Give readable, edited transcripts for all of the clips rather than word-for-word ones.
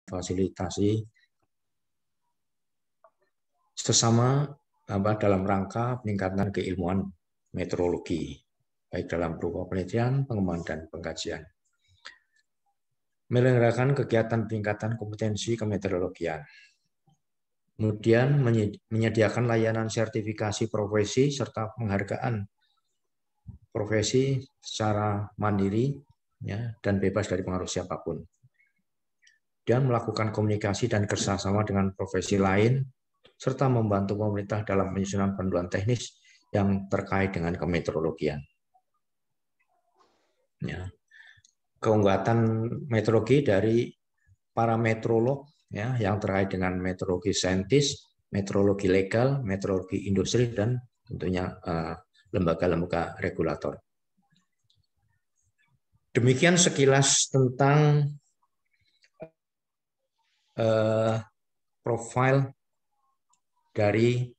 fasilitasi sesama dalam rangka peningkatan keilmuan meteorologi, baik dalam berupa penelitian, pengembangan, dan pengkajian. Menyelenggarakan kegiatan peningkatan kompetensi kemeteorologian. Kemudian menyediakan layanan sertifikasi profesi serta penghargaan profesi secara mandiri ya, dan bebas dari pengaruh siapapun. Dan melakukan komunikasi dan kerjasama dengan profesi lain, serta membantu pemerintah dalam penyusunan panduan teknis yang terkait dengan kemeteorologian. Ya. Keungguatan meteorologi dari para meteorolog ya, yang terkait dengan meteorologi saintis, meteorologi legal, meteorologi industri, dan tentunya lembaga-lembaga regulator. Demikian sekilas tentang profil dari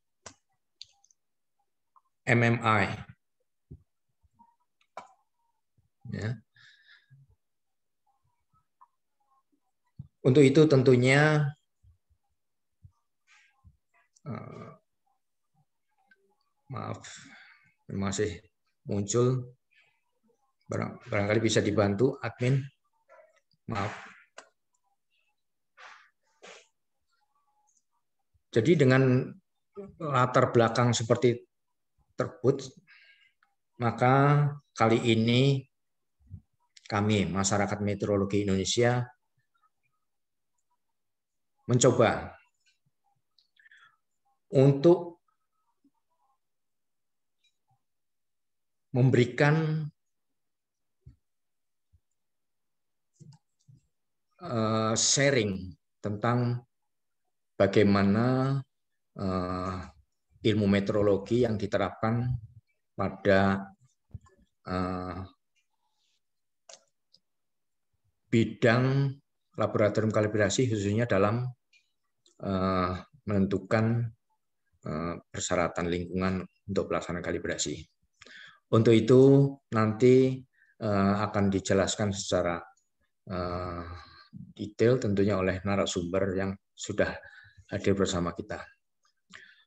MMI. Ya. Untuk itu tentunya maaf, masih muncul, barangkali bisa dibantu admin. Maaf. Jadi dengan latar belakang seperti tersebut, maka kali ini kami, Masyarakat Meteorologi Indonesia, mencoba untuk memberikan sharing tentang bagaimana ilmu meteorologi yang diterapkan pada bidang laboratorium kalibrasi, khususnya dalam menentukan persyaratan lingkungan untuk pelaksanaan kalibrasi. Untuk itu nanti akan dijelaskan secara detail tentunya oleh narasumber yang sudah hadir bersama kita.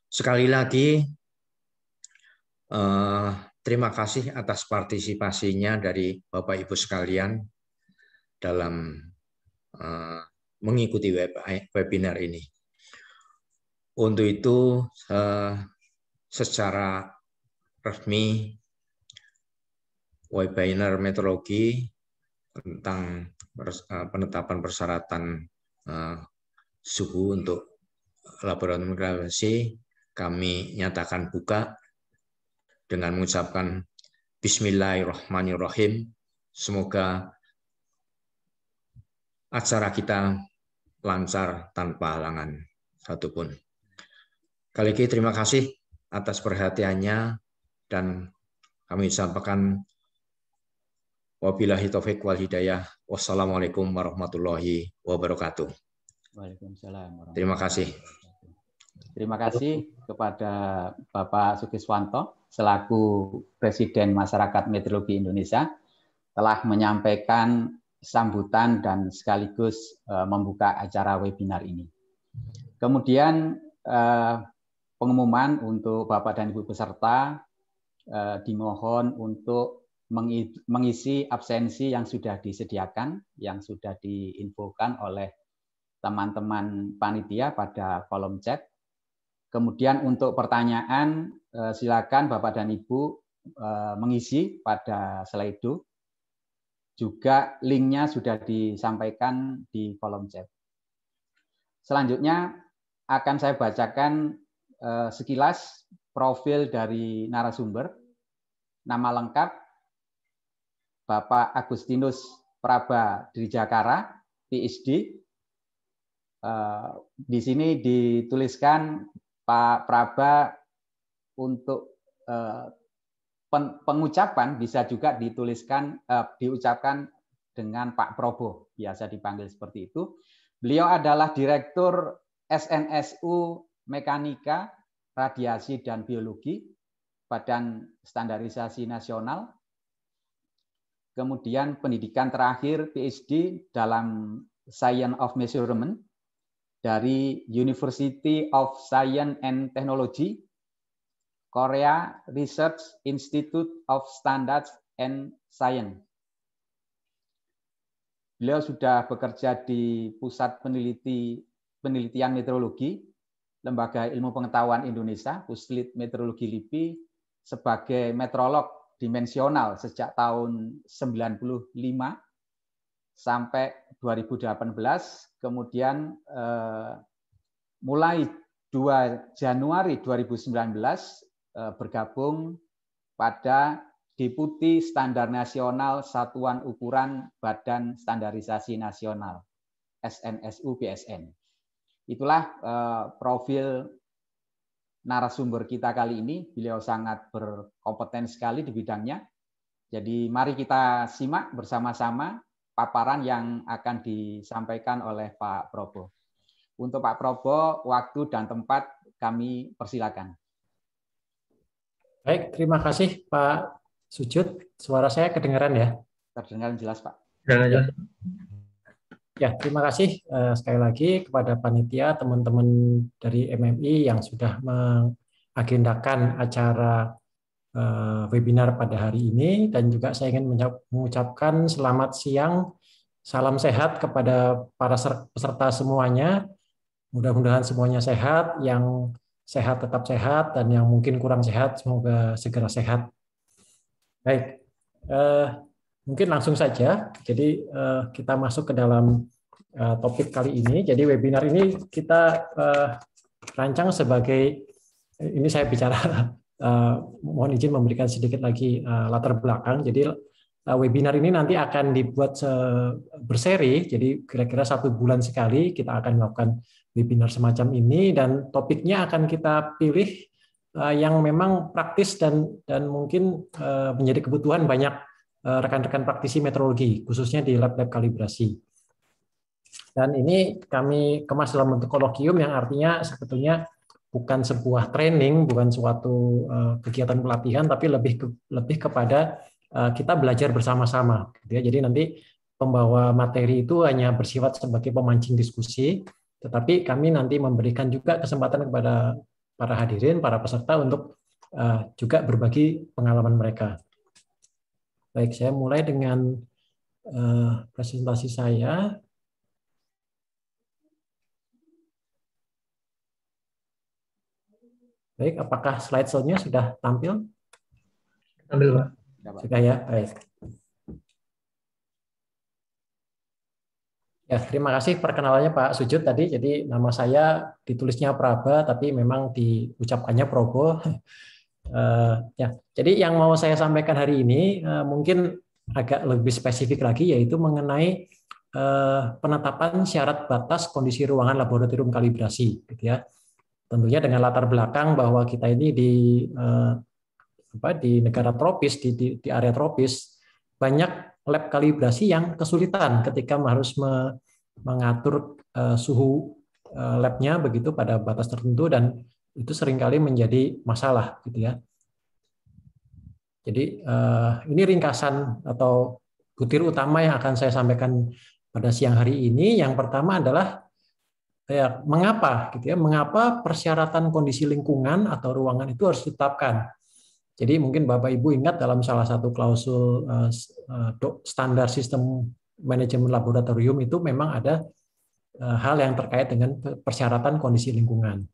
Sekali lagi terima kasih atas partisipasinya dari Bapak Ibu sekalian dalam mengikuti webinar ini. Untuk itu secara resmi webinar meteorologi tentang penetapan persyaratan suhu untuk laboratorium kalibrasi kami nyatakan buka dengan mengucapkan Bismillahirrahmanirrahim. Semoga acara kita lancar tanpa halangan satupun. Kali lagi terima kasih atas perhatiannya dan kami sampaikan wabillahi taufik wal hidayah. Wassalamualaikum warahmatullahi wabarakatuh. Waalaikumsalam. Terima kasih. Terima kasih kepada Bapak Sugiswanto selaku Presiden Masyarakat Meteorologi Indonesia telah menyampaikan sambutan dan sekaligus membuka acara webinar ini. Kemudian pengumuman untuk Bapak dan Ibu peserta dimohon untuk mengisi absensi yang sudah disediakan, yang sudah diinfokan oleh teman-teman panitia pada kolom chat. Kemudian untuk pertanyaan silakan Bapak dan Ibu mengisi pada Slido. Juga linknya sudah disampaikan di kolom chat. Selanjutnya akan saya bacakan sekilas profil dari narasumber. Nama lengkap Bapak Agustinus Praba Drijakara, PhD. Di sini dituliskan Pak Praba untuk pengucapan bisa juga dituliskan diucapkan dengan Pak Probo, biasa dipanggil seperti itu. Beliau adalah Direktur SNSU Mekanika, Radiasi dan Biologi, Badan Standarisasi Nasional. Kemudian pendidikan terakhir PhD dalam Science of Measurement dari University of Science and Technology, Korea Research Institute of Standards and Science. Beliau sudah bekerja di Pusat Penelitian Meteorologi, Lembaga Ilmu Pengetahuan Indonesia, Puslit Meteorologi LIPI, sebagai meteorolog dimensional sejak tahun 95 sampai 2018, kemudian mulai 2 Januari 2019 bergabung pada Deputi Standar Nasional Satuan Ukuran Badan Standarisasi Nasional SNSU BSN. Itulah profil narasumber kita kali ini. Beliau sangat berkompeten sekali di bidangnya. Jadi mari kita simak bersama-sama paparan yang akan disampaikan oleh Pak Probo. Untuk Pak Probo, waktu dan tempat kami persilakan. Baik, terima kasih Pak Sujud. Suara saya kedengaran ya? Terdengar jelas, Pak. Kedengaran. Ya, terima kasih sekali lagi kepada panitia, teman-teman dari MMI yang sudah mengagendakan acara webinar pada hari ini, dan juga saya ingin mengucapkan selamat siang, salam sehat kepada para peserta semuanya. Mudah-mudahan semuanya sehat, yang sehat tetap sehat, dan yang mungkin kurang sehat semoga segera sehat. Baik, mungkin langsung saja. Jadi kita masuk ke dalam topik kali ini. Jadi webinar ini kita rancang sebagai, ini saya bicara, mohon izin memberikan sedikit lagi latar belakang. Jadi webinar ini nanti akan dibuat berseri, jadi kira-kira 1 bulan sekali kita akan melakukan webinar semacam ini, dan topiknya akan kita pilih yang memang praktis dan mungkin menjadi kebutuhan banyak rekan-rekan praktisi meteorologi, khususnya di lab-lab kalibrasi. Dan ini kami kemas dalam bentuk kolokium yang artinya sebetulnya bukan sebuah training, bukan suatu kegiatan pelatihan, tapi lebih kepada kita belajar bersama-sama. Jadi nanti pembawa materi itu hanya bersifat sebagai pemancing diskusi, tetapi kami nanti memberikan juga kesempatan kepada para hadirin, para peserta untuk juga berbagi pengalaman mereka. Baik, saya mulai dengan presentasi saya. Baik, apakah slide-nya sudah tampil? Tampil, Pak. Sudah ya, baik. Ya, terima kasih perkenalannya Pak Sujud tadi. Jadi nama saya ditulisnya Praba, tapi memang diucapkannya Probo. Ya, jadi yang mau saya sampaikan hari ini mungkin agak lebih spesifik lagi, yaitu mengenai penetapan syarat batas kondisi ruangan laboratorium kalibrasi, gitu ya. Tentunya dengan latar belakang bahwa kita ini di negara tropis, di area tropis, banyak lab kalibrasi yang kesulitan ketika harus mengatur suhu labnya begitu pada batas tertentu, dan itu seringkali menjadi masalah, gitu ya. Jadi ini ringkasan atau butir utama yang akan saya sampaikan pada siang hari ini. Yang pertama adalah mengapa, gitu ya, mengapa persyaratan kondisi lingkungan atau ruangan itu harus ditetapkan. Jadi mungkin Bapak Ibu ingat dalam salah satu klausul standar sistem manajemen laboratorium itu memang ada hal yang terkait dengan persyaratan kondisi lingkungan.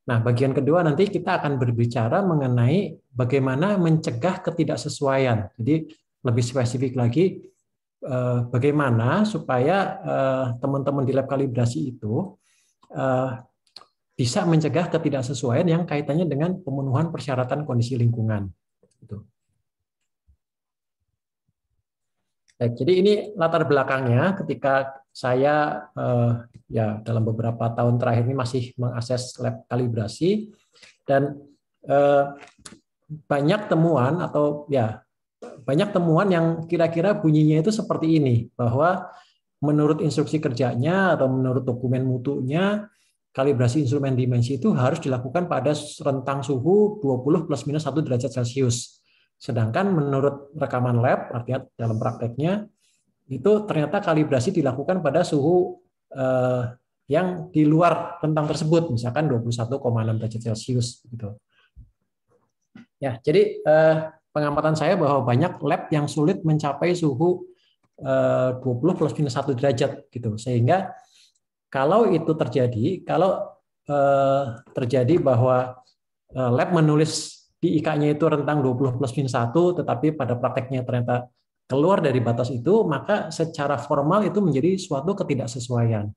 Nah, bagian kedua nanti kita akan berbicara mengenai bagaimana mencegah ketidaksesuaian. Jadi lebih spesifik lagi bagaimana supaya teman-teman di lab kalibrasi itu bisa mencegah ketidaksesuaian yang kaitannya dengan pemenuhan persyaratan kondisi lingkungan. Baik, jadi ini latar belakangnya ketika saya ya dalam beberapa tahun terakhir ini masih mengakses lab kalibrasi, dan banyak temuan atau ya banyak temuan yang kira-kira bunyinya itu seperti ini, bahwa menurut instruksi kerjanya atau menurut dokumen mutunya, kalibrasi instrumen dimensi itu harus dilakukan pada rentang suhu 20 ± 1 derajat Celcius. Sedangkan menurut rekaman lab, artinya dalam prakteknya, itu ternyata kalibrasi dilakukan pada suhu yang di luar rentang tersebut, misalkan 21,6 derajat Celcius gitu. Ya, jadi pengamatan saya bahwa banyak lab yang sulit mencapai suhu 20 plus minus 1 derajat gitu. Sehingga kalau itu terjadi, kalau terjadi bahwa lab menulis di IK-nya itu rentang 20 plus minus 1, tetapi pada prakteknya ternyata keluar dari batas itu, maka secara formal itu menjadi suatu ketidaksesuaian.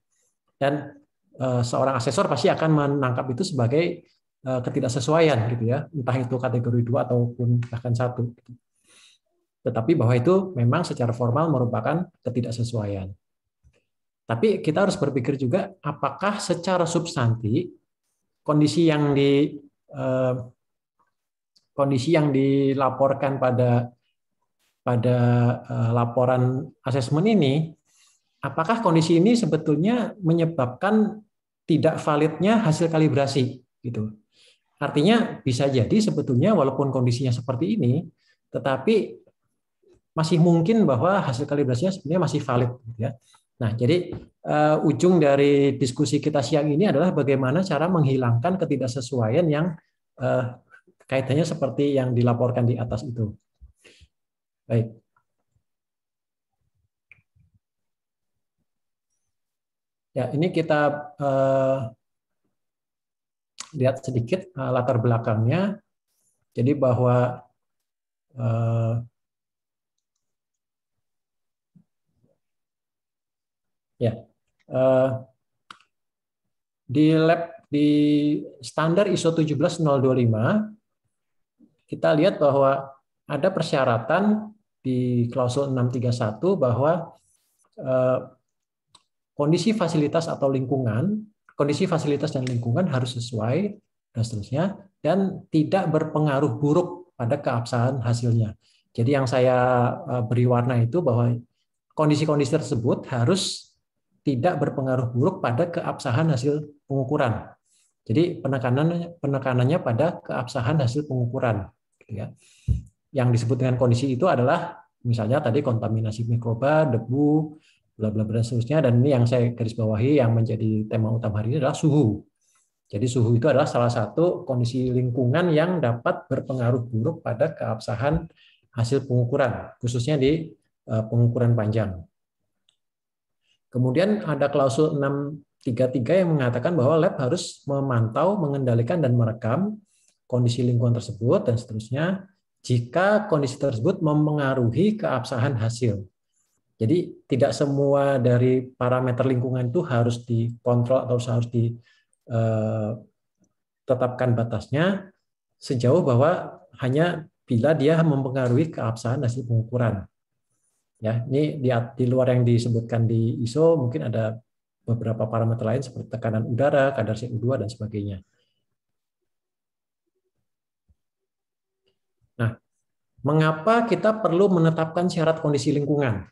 Dan seorang asesor pasti akan menangkap itu sebagai ketidaksesuaian gitu ya, entah itu kategori 2 ataupun bahkan 1. Tetapi bahwa itu memang secara formal merupakan ketidaksesuaian. Tapi kita harus berpikir juga apakah secara substansi kondisi yang dilaporkan pada laporan asesmen ini, apakah kondisi ini sebetulnya menyebabkan tidak validnya hasil kalibrasi gitu. Artinya bisa jadi sebetulnya walaupun kondisinya seperti ini, tetapi masih mungkin bahwa hasil kalibrasinya sebenarnya masih valid gitu ya. Nah, jadi ujung dari diskusi kita siang ini adalah bagaimana cara menghilangkan ketidaksesuaian yang kaitannya seperti yang dilaporkan di atas itu. Baik. Ya, ini kita lihat sedikit latar belakangnya. Jadi bahwa di lab di standar ISO 17025 kita lihat bahwa ada persyaratan di klausul 631 bahwa kondisi fasilitas atau lingkungan, kondisi fasilitas dan lingkungan harus sesuai dan seterusnya, dan tidak berpengaruh buruk pada keabsahan hasilnya. Jadi yang saya beri warna itu bahwa kondisi-kondisi tersebut harus tidak berpengaruh buruk pada keabsahan hasil pengukuran. Jadi penekanannya pada keabsahan hasil pengukuran. Ya. Yang disebut dengan kondisi itu adalah misalnya tadi kontaminasi mikroba, debu, bla bla bla seterusnya, dan ini yang saya garis bawahi yang menjadi tema utama hari ini adalah suhu. Jadi suhu itu adalah salah satu kondisi lingkungan yang dapat berpengaruh buruk pada keabsahan hasil pengukuran, khususnya di pengukuran panjang. Kemudian ada klausul 633 yang mengatakan bahwa lab harus memantau, mengendalikan, dan merekam kondisi lingkungan tersebut, dan seterusnya, jika kondisi tersebut mempengaruhi keabsahan hasil. Jadi tidak semua dari parameter lingkungan itu harus dikontrol atau harus ditetapkan batasnya, sejauh bahwa hanya bila dia mempengaruhi keabsahan hasil pengukuran. Ya, ini di luar yang disebutkan di ISO mungkin ada beberapa parameter lain seperti tekanan udara, kadar CO2 dan sebagainya. Nah, mengapa kita perlu menetapkan syarat kondisi lingkungan?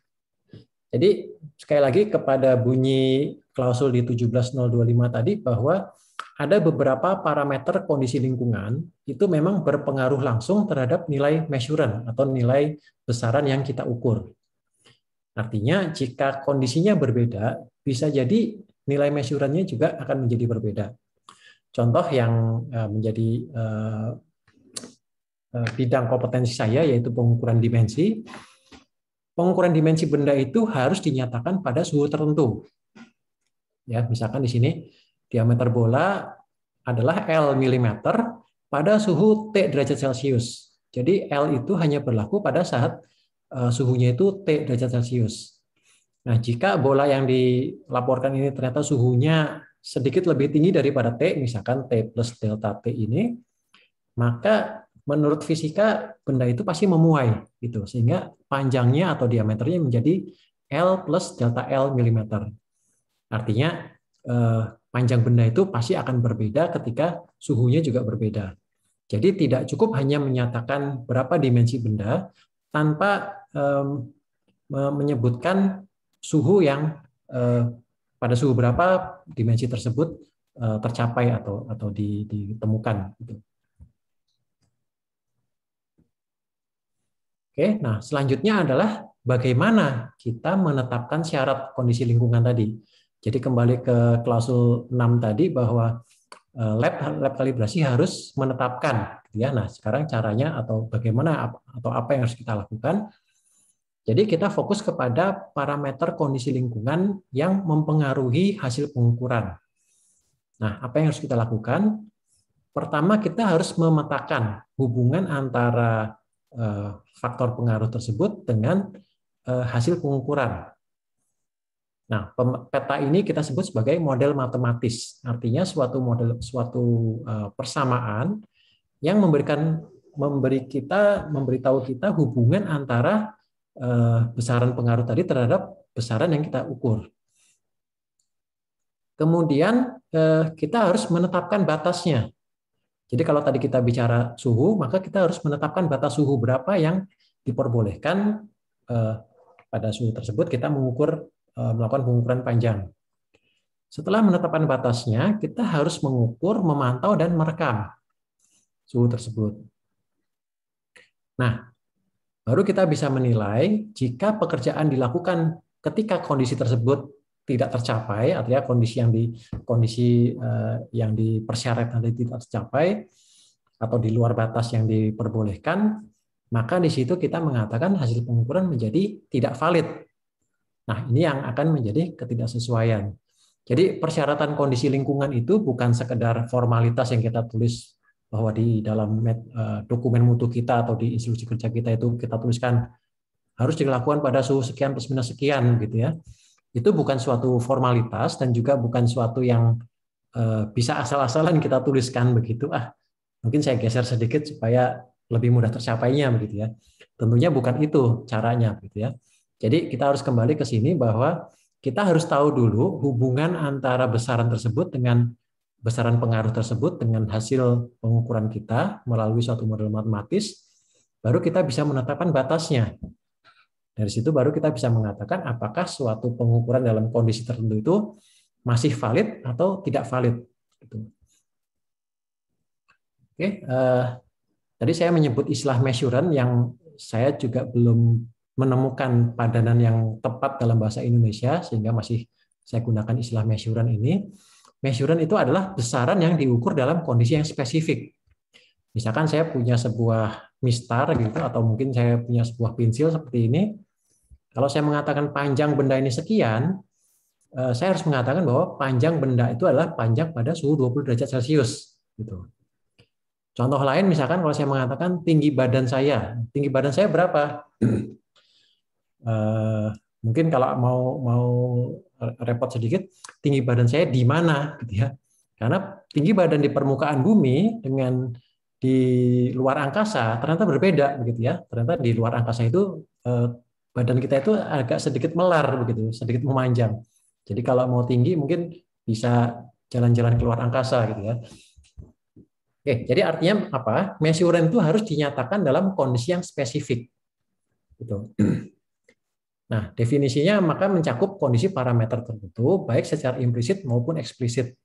Jadi sekali lagi kepada bunyi klausul di 17025 tadi bahwa ada beberapa parameter kondisi lingkungan itu memang berpengaruh langsung terhadap nilai measuran atau nilai besaran yang kita ukur. Artinya jika kondisinya berbeda, bisa jadi nilai measurannya juga akan menjadi berbeda. Contoh yang menjadi bidang kompetensi saya yaitu pengukuran dimensi. Pengukuran dimensi benda itu harus dinyatakan pada suhu tertentu. Ya, misalkan di sini diameter bola adalah L mm pada suhu T derajat Celcius. Jadi L itu hanya berlaku pada saat suhunya itu T derajat Celcius. Nah, jika bola yang dilaporkan ini ternyata suhunya sedikit lebih tinggi daripada T, misalkan T plus delta T ini, maka menurut fisika benda itu pasti memuai, gitu, sehingga panjangnya atau diameternya menjadi L plus delta L mm. Artinya panjang benda itu pasti akan berbeda ketika suhunya juga berbeda. Jadi tidak cukup hanya menyatakan berapa dimensi benda tanpa menyebutkan suhu yang pada suhu berapa dimensi tersebut tercapai atau ditemukan. Oke, nah selanjutnya adalah bagaimana kita menetapkan syarat kondisi lingkungan tadi. Jadi kembali ke klausul 6 tadi bahwa lab kalibrasi harus menetapkan, ya. Nah, sekarang caranya atau bagaimana atau apa yang harus kita lakukan? Jadi kita fokus kepada parameter kondisi lingkungan yang mempengaruhi hasil pengukuran. Nah, apa yang harus kita lakukan? Pertama, kita harus memetakan hubungan antara faktor pengaruh tersebut dengan hasil pengukuran. Nah, peta ini kita sebut sebagai model matematis. Artinya suatu persamaan yang memberitahu kita hubungan antara besaran pengaruh tadi terhadap besaran yang kita ukur. Kemudian kita harus menetapkan batasnya. Jadi kalau tadi kita bicara suhu, maka kita harus menetapkan batas suhu berapa yang diperbolehkan pada suhu tersebut kita melakukan pengukuran panjang. Setelah menetapkan batasnya, kita harus mengukur, memantau, dan merekam suhu tersebut. Nah, baru kita bisa menilai jika pekerjaan dilakukan ketika kondisi tersebut tidak tercapai, artinya kondisi yang dipersyaratkan tidak tercapai atau di luar batas yang diperbolehkan, maka di situ kita mengatakan hasil pengukuran menjadi tidak valid. Nah, ini yang akan menjadi ketidaksesuaian. Jadi persyaratan kondisi lingkungan itu bukan sekedar formalitas yang kita tulis bahwa di dalam dokumen mutu kita atau di instruksi kerja kita itu kita tuliskan harus dilakukan pada suhu sekian plus minus sekian gitu ya. Itu bukan suatu formalitas dan juga bukan suatu yang bisa asal-asalan kita tuliskan begitu. Mungkin saya geser sedikit supaya lebih mudah tercapainya begitu ya. Tentunya bukan itu caranya gitu ya. Jadi kita harus kembali ke sini bahwa kita harus tahu dulu hubungan antara besaran tersebut dengan besaran pengaruh tersebut dengan hasil pengukuran kita melalui suatu model matematis, baru kita bisa menetapkan batasnya. Dari situ baru kita bisa mengatakan apakah suatu pengukuran dalam kondisi tertentu itu masih valid atau tidak valid. Oke, tadi saya menyebut istilah measuran yang saya juga belum menemukan padanan yang tepat dalam bahasa Indonesia, sehingga masih saya gunakan istilah measuran ini. Measuran itu adalah besaran yang diukur dalam kondisi yang spesifik. Misalkan saya punya sebuah mistar gitu, atau mungkin saya punya sebuah pensil seperti ini. Kalau saya mengatakan panjang benda ini sekian, saya harus mengatakan bahwa panjang benda itu adalah panjang pada suhu 20 derajat Celcius. Gitu. Contoh lain, misalkan kalau saya mengatakan tinggi badan saya berapa? Mungkin kalau mau repot sedikit, tinggi badan saya di mana, gitu ya? Karena tinggi badan di permukaan bumi dengan di luar angkasa ternyata berbeda, begitu ya. Ternyata di luar angkasa itu badan kita itu agak sedikit melar, begitu, sedikit memanjang. Jadi kalau mau tinggi mungkin bisa jalan-jalan keluar angkasa, gitu ya. Oke, jadi artinya apa? Measuran itu harus dinyatakan dalam kondisi yang spesifik, gitu. Nah, definisinya maka mencakup kondisi parameter tertentu, baik secara implisit maupun eksplisit.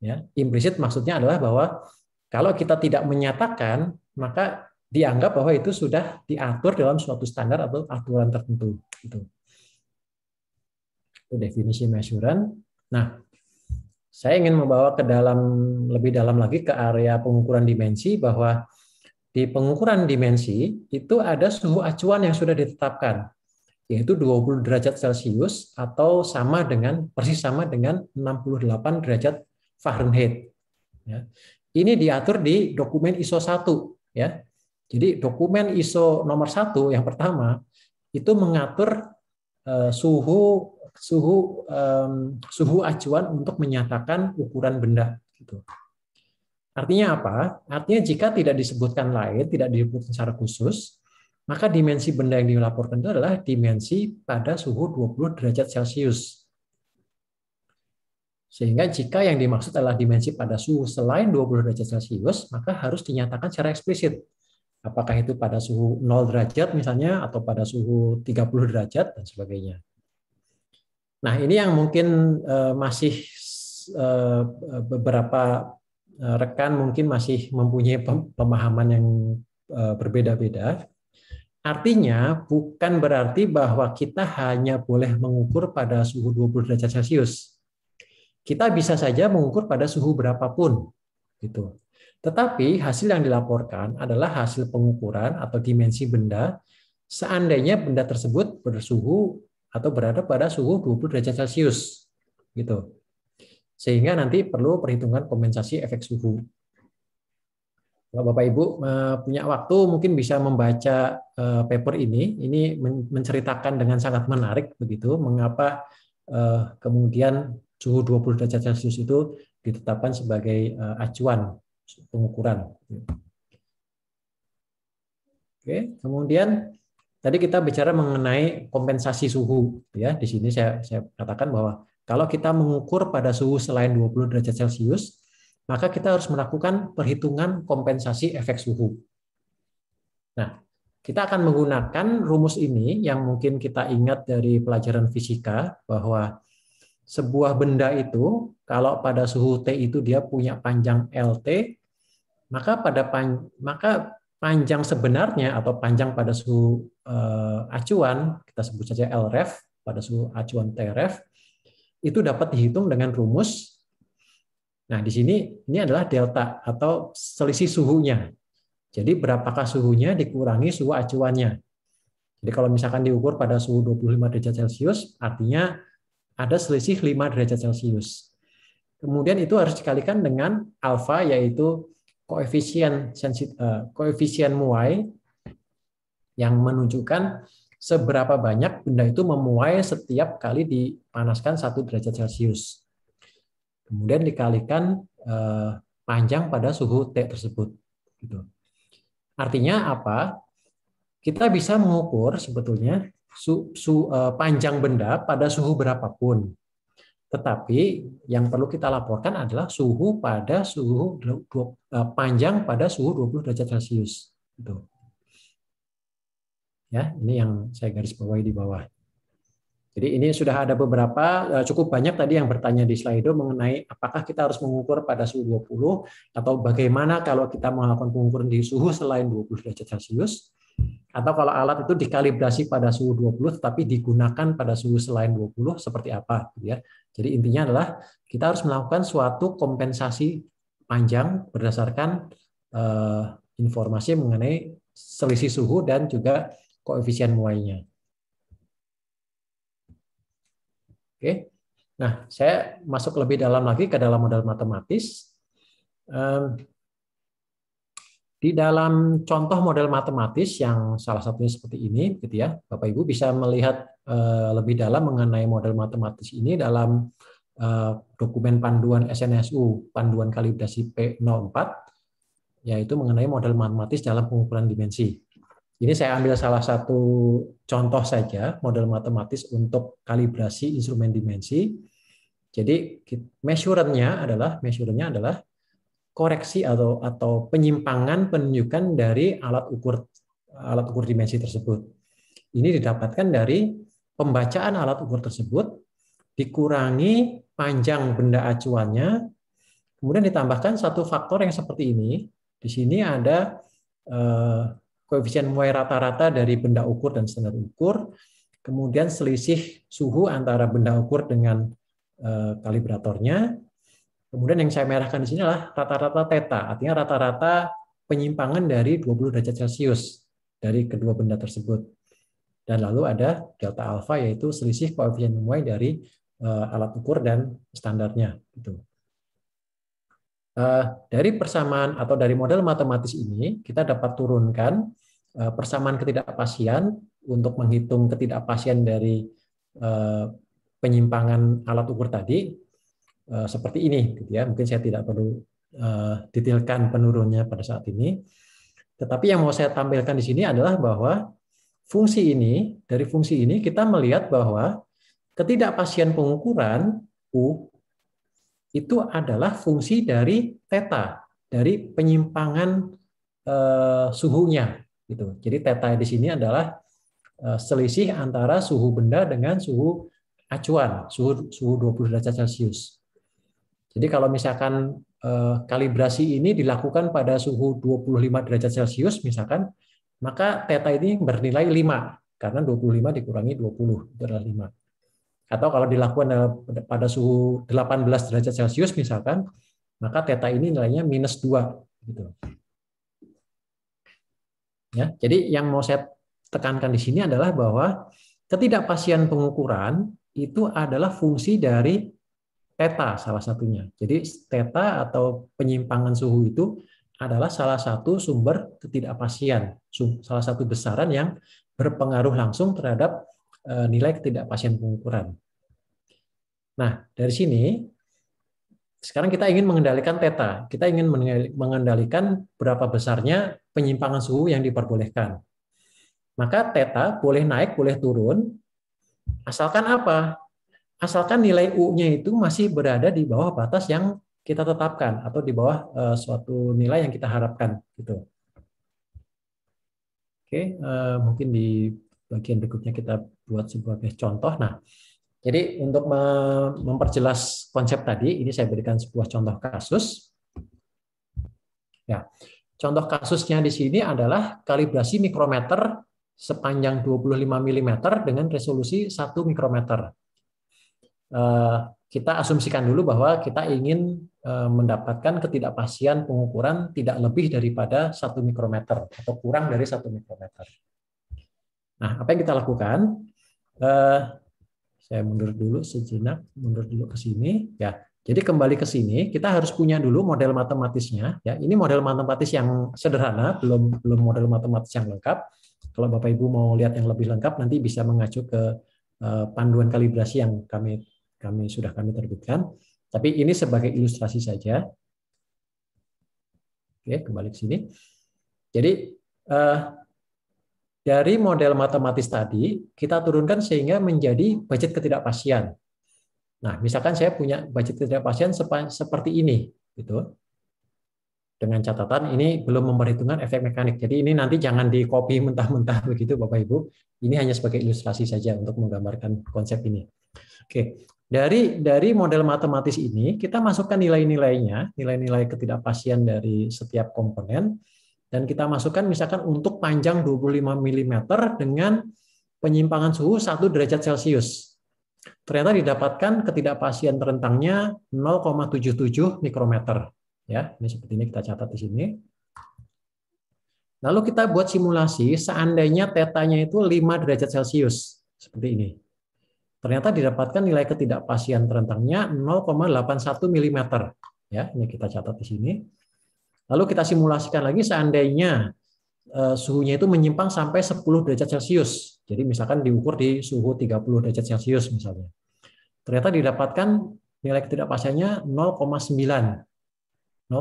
Ya, implisit maksudnya adalah bahwa kalau kita tidak menyatakan, maka dianggap bahwa itu sudah diatur dalam suatu standar atau aturan tertentu. Itu definisi measuran. Nah, saya ingin membawa ke lebih dalam lagi ke area pengukuran dimensi, bahwa di pengukuran dimensi itu ada suhu acuan yang sudah ditetapkan, yaitu 20 derajat Celcius atau persis sama dengan 68 derajat Fahrenheit. Ya. Ini diatur di dokumen ISO 1. Ya. Jadi dokumen ISO nomor 1 yang pertama itu mengatur suhu acuan untuk menyatakan ukuran benda. Gitu. Artinya apa? Artinya jika tidak disebutkan lain, tidak disebutkan secara khusus, maka dimensi benda yang dilaporkan itu adalah dimensi pada suhu 20 derajat Celcius. Sehingga jika yang dimaksud adalah dimensi pada suhu selain 20 derajat Celcius, maka harus dinyatakan secara eksplisit. Apakah itu pada suhu 0 derajat misalnya, atau pada suhu 30 derajat, dan sebagainya. Nah, ini yang mungkin masih beberapa rekan mungkin masih mempunyai pemahaman yang berbeda-beda. Artinya bukan berarti bahwa kita hanya boleh mengukur pada suhu 20 derajat Celcius. Kita bisa saja mengukur pada suhu berapapun, gitu. Tetapi hasil yang dilaporkan adalah hasil pengukuran atau dimensi benda seandainya benda tersebut bersuhu atau berada pada suhu 20 derajat Celcius, gitu. Sehingga nanti perlu perhitungan kompensasi efek suhu. Kalau Bapak Ibu punya waktu mungkin bisa membaca paper ini menceritakan dengan sangat menarik begitu mengapa kemudian suhu 20 derajat Celcius itu ditetapkan sebagai acuan pengukuran. Oke, kemudian tadi kita bicara mengenai kompensasi suhu ya. Di sini saya katakan bahwa kalau kita mengukur pada suhu selain 20 derajat Celcius, maka kita harus melakukan perhitungan kompensasi efek suhu. Nah, kita akan menggunakan rumus ini yang mungkin kita ingat dari pelajaran fisika, bahwa sebuah benda itu kalau pada suhu T itu dia punya panjang LT, maka panjang sebenarnya atau panjang pada suhu acuan, kita sebut saja LREF, pada suhu acuan TREF, itu dapat dihitung dengan rumus. Nah, di sini ini adalah delta atau selisih suhunya. Jadi berapakah suhunya dikurangi suhu acuannya. Jadi kalau misalkan diukur pada suhu 25 derajat Celcius, artinya ada selisih 5 derajat Celcius. Kemudian itu harus dikalikan dengan alfa, yaitu koefisien muai yang menunjukkan seberapa banyak benda itu memuai setiap kali dipanaskan 1 derajat Celcius. Kemudian dikalikan panjang pada suhu T tersebut. Gitu. Artinya apa? Kita bisa mengukur sebetulnya panjang benda pada suhu berapapun. Tetapi yang perlu kita laporkan adalah panjang pada suhu 20 derajat Celcius. Gitu. Ya, ini yang saya garis bawahi di bawah. Jadi ini sudah ada beberapa, cukup banyak tadi yang bertanya di Slido mengenai apakah kita harus mengukur pada suhu 20 atau bagaimana kalau kita melakukan pengukuran di suhu selain 20 derajat Celcius, atau kalau alat itu dikalibrasi pada suhu 20 tetapi digunakan pada suhu selain 20 seperti apa. Ya. Jadi intinya adalah kita harus melakukan suatu kompensasi panjang berdasarkan informasi mengenai selisih suhu dan juga koefisien muainya. Oke, nah saya masuk lebih dalam lagi ke dalam model matematis. Di dalam contoh model matematis yang salah satunya seperti ini, gitu ya, Bapak Ibu bisa melihat lebih dalam mengenai model matematis ini dalam dokumen panduan SNSU, panduan kalibrasi P04, yaitu mengenai model matematis dalam pengukuran dimensi. Ini saya ambil salah satu contoh saja, model matematis untuk kalibrasi instrumen dimensi. Jadi measurannya adalah koreksi atau penyimpangan penunjukan dari alat ukur dimensi tersebut. Ini didapatkan dari pembacaan alat ukur tersebut dikurangi panjang benda acuannya, kemudian ditambahkan satu faktor yang seperti ini. Di sini ada koefisien muai rata-rata dari benda ukur dan standar ukur, kemudian selisih suhu antara benda ukur dengan kalibratornya. Kemudian yang saya merahkan di sini adalah rata-rata theta, artinya rata-rata penyimpangan dari 20 derajat Celcius dari kedua benda tersebut. Dan lalu ada delta alfa, yaitu selisih koefisien muai dari alat ukur dan standarnya. Gitu. Dari persamaan atau dari model matematis ini, kita dapat turunkan persamaan ketidakpastian untuk menghitung ketidakpastian dari penyimpangan alat ukur tadi seperti ini, gitu ya. Mungkin saya tidak perlu detailkan penurunnya pada saat ini. Tetapi yang mau saya tampilkan di sini adalah bahwa dari fungsi ini kita melihat bahwa ketidakpastian pengukuran U itu adalah fungsi dari theta, dari penyimpangan suhunya. Gitu. Jadi theta di sini adalah selisih antara suhu benda dengan suhu acuan, suhu 20 derajat Celcius. Jadi kalau misalkan kalibrasi ini dilakukan pada suhu 25 derajat Celcius misalkan, maka theta ini bernilai 5 karena 25 dikurangi 20 itu adalah 5. Atau kalau dilakukan pada suhu 18 derajat Celcius misalkan, maka theta ini nilainya -2 gitu. Ya, jadi yang mau saya tekankan di sini adalah bahwa ketidakpastian pengukuran itu adalah fungsi dari theta salah satunya. Jadi theta atau penyimpangan suhu itu adalah salah satu sumber ketidakpastian, salah satu besaran yang berpengaruh langsung terhadap nilai ketidakpastian pengukuran. Nah, dari sini sekarang kita ingin mengendalikan theta. Kita ingin mengendalikan berapa besarnya penyimpangan suhu yang diperbolehkan. Maka theta boleh naik, boleh turun, asalkan apa? Asalkan nilai U-nya itu masih berada di bawah batas yang kita tetapkan atau di bawah suatu nilai yang kita harapkan gitu. Oke, mungkin di bagian berikutnya kita buat sebagai contoh. Nah, jadi untuk memperjelas konsep tadi, ini saya berikan sebuah contoh kasus. Ya, contoh kasusnya di sini adalah kalibrasi mikrometer sepanjang 25 mm dengan resolusi 1 mikrometer. Kita asumsikan dulu bahwa kita ingin mendapatkan ketidakpastian pengukuran tidak lebih daripada 1 mikrometer atau kurang dari 1 mikrometer. Nah, apa yang kita lakukan? Saya mundur dulu sejenak, mundur dulu ke sini. Ya, jadi kembali ke sini, kita harus punya dulu model matematisnya. Ya, ini model matematis yang sederhana, belum model matematis yang lengkap. Kalau Bapak Ibu mau lihat yang lebih lengkap, nanti bisa mengacu ke panduan kalibrasi yang kami sudah terbitkan. Tapi ini sebagai ilustrasi saja. Oke, kembali ke sini. Jadi dari model matematis tadi, kita turunkan sehingga menjadi budget ketidakpastian. Nah, misalkan saya punya budget ketidakpastian seperti ini, gitu. Dengan catatan ini belum memperhitungkan efek mekanik. Jadi ini nanti jangan di-copy mentah-mentah begitu, Bapak Ibu. Ini hanya sebagai ilustrasi saja untuk menggambarkan konsep ini. Oke, dari model matematis ini kita masukkan nilai-nilainya, nilai-nilai ketidakpastian dari setiap komponen. Dan kita masukkan misalkan untuk panjang 25 mm dengan penyimpangan suhu 1 derajat Celcius. Ternyata didapatkan ketidakpastian rentangnya 0,77 mikrometer. Ya, ini seperti ini kita catat di sini. Lalu kita buat simulasi seandainya tetanya itu 5 derajat Celcius. Seperti ini. Ternyata didapatkan nilai ketidakpastian rentangnya 0,81 mm. Ya, ini kita catat di sini. Lalu kita simulasikan lagi seandainya suhunya itu menyimpang sampai 10 derajat Celcius. Jadi misalkan diukur di suhu 30 derajat Celcius misalnya. Ternyata didapatkan nilai ketidakpastiannya 0,92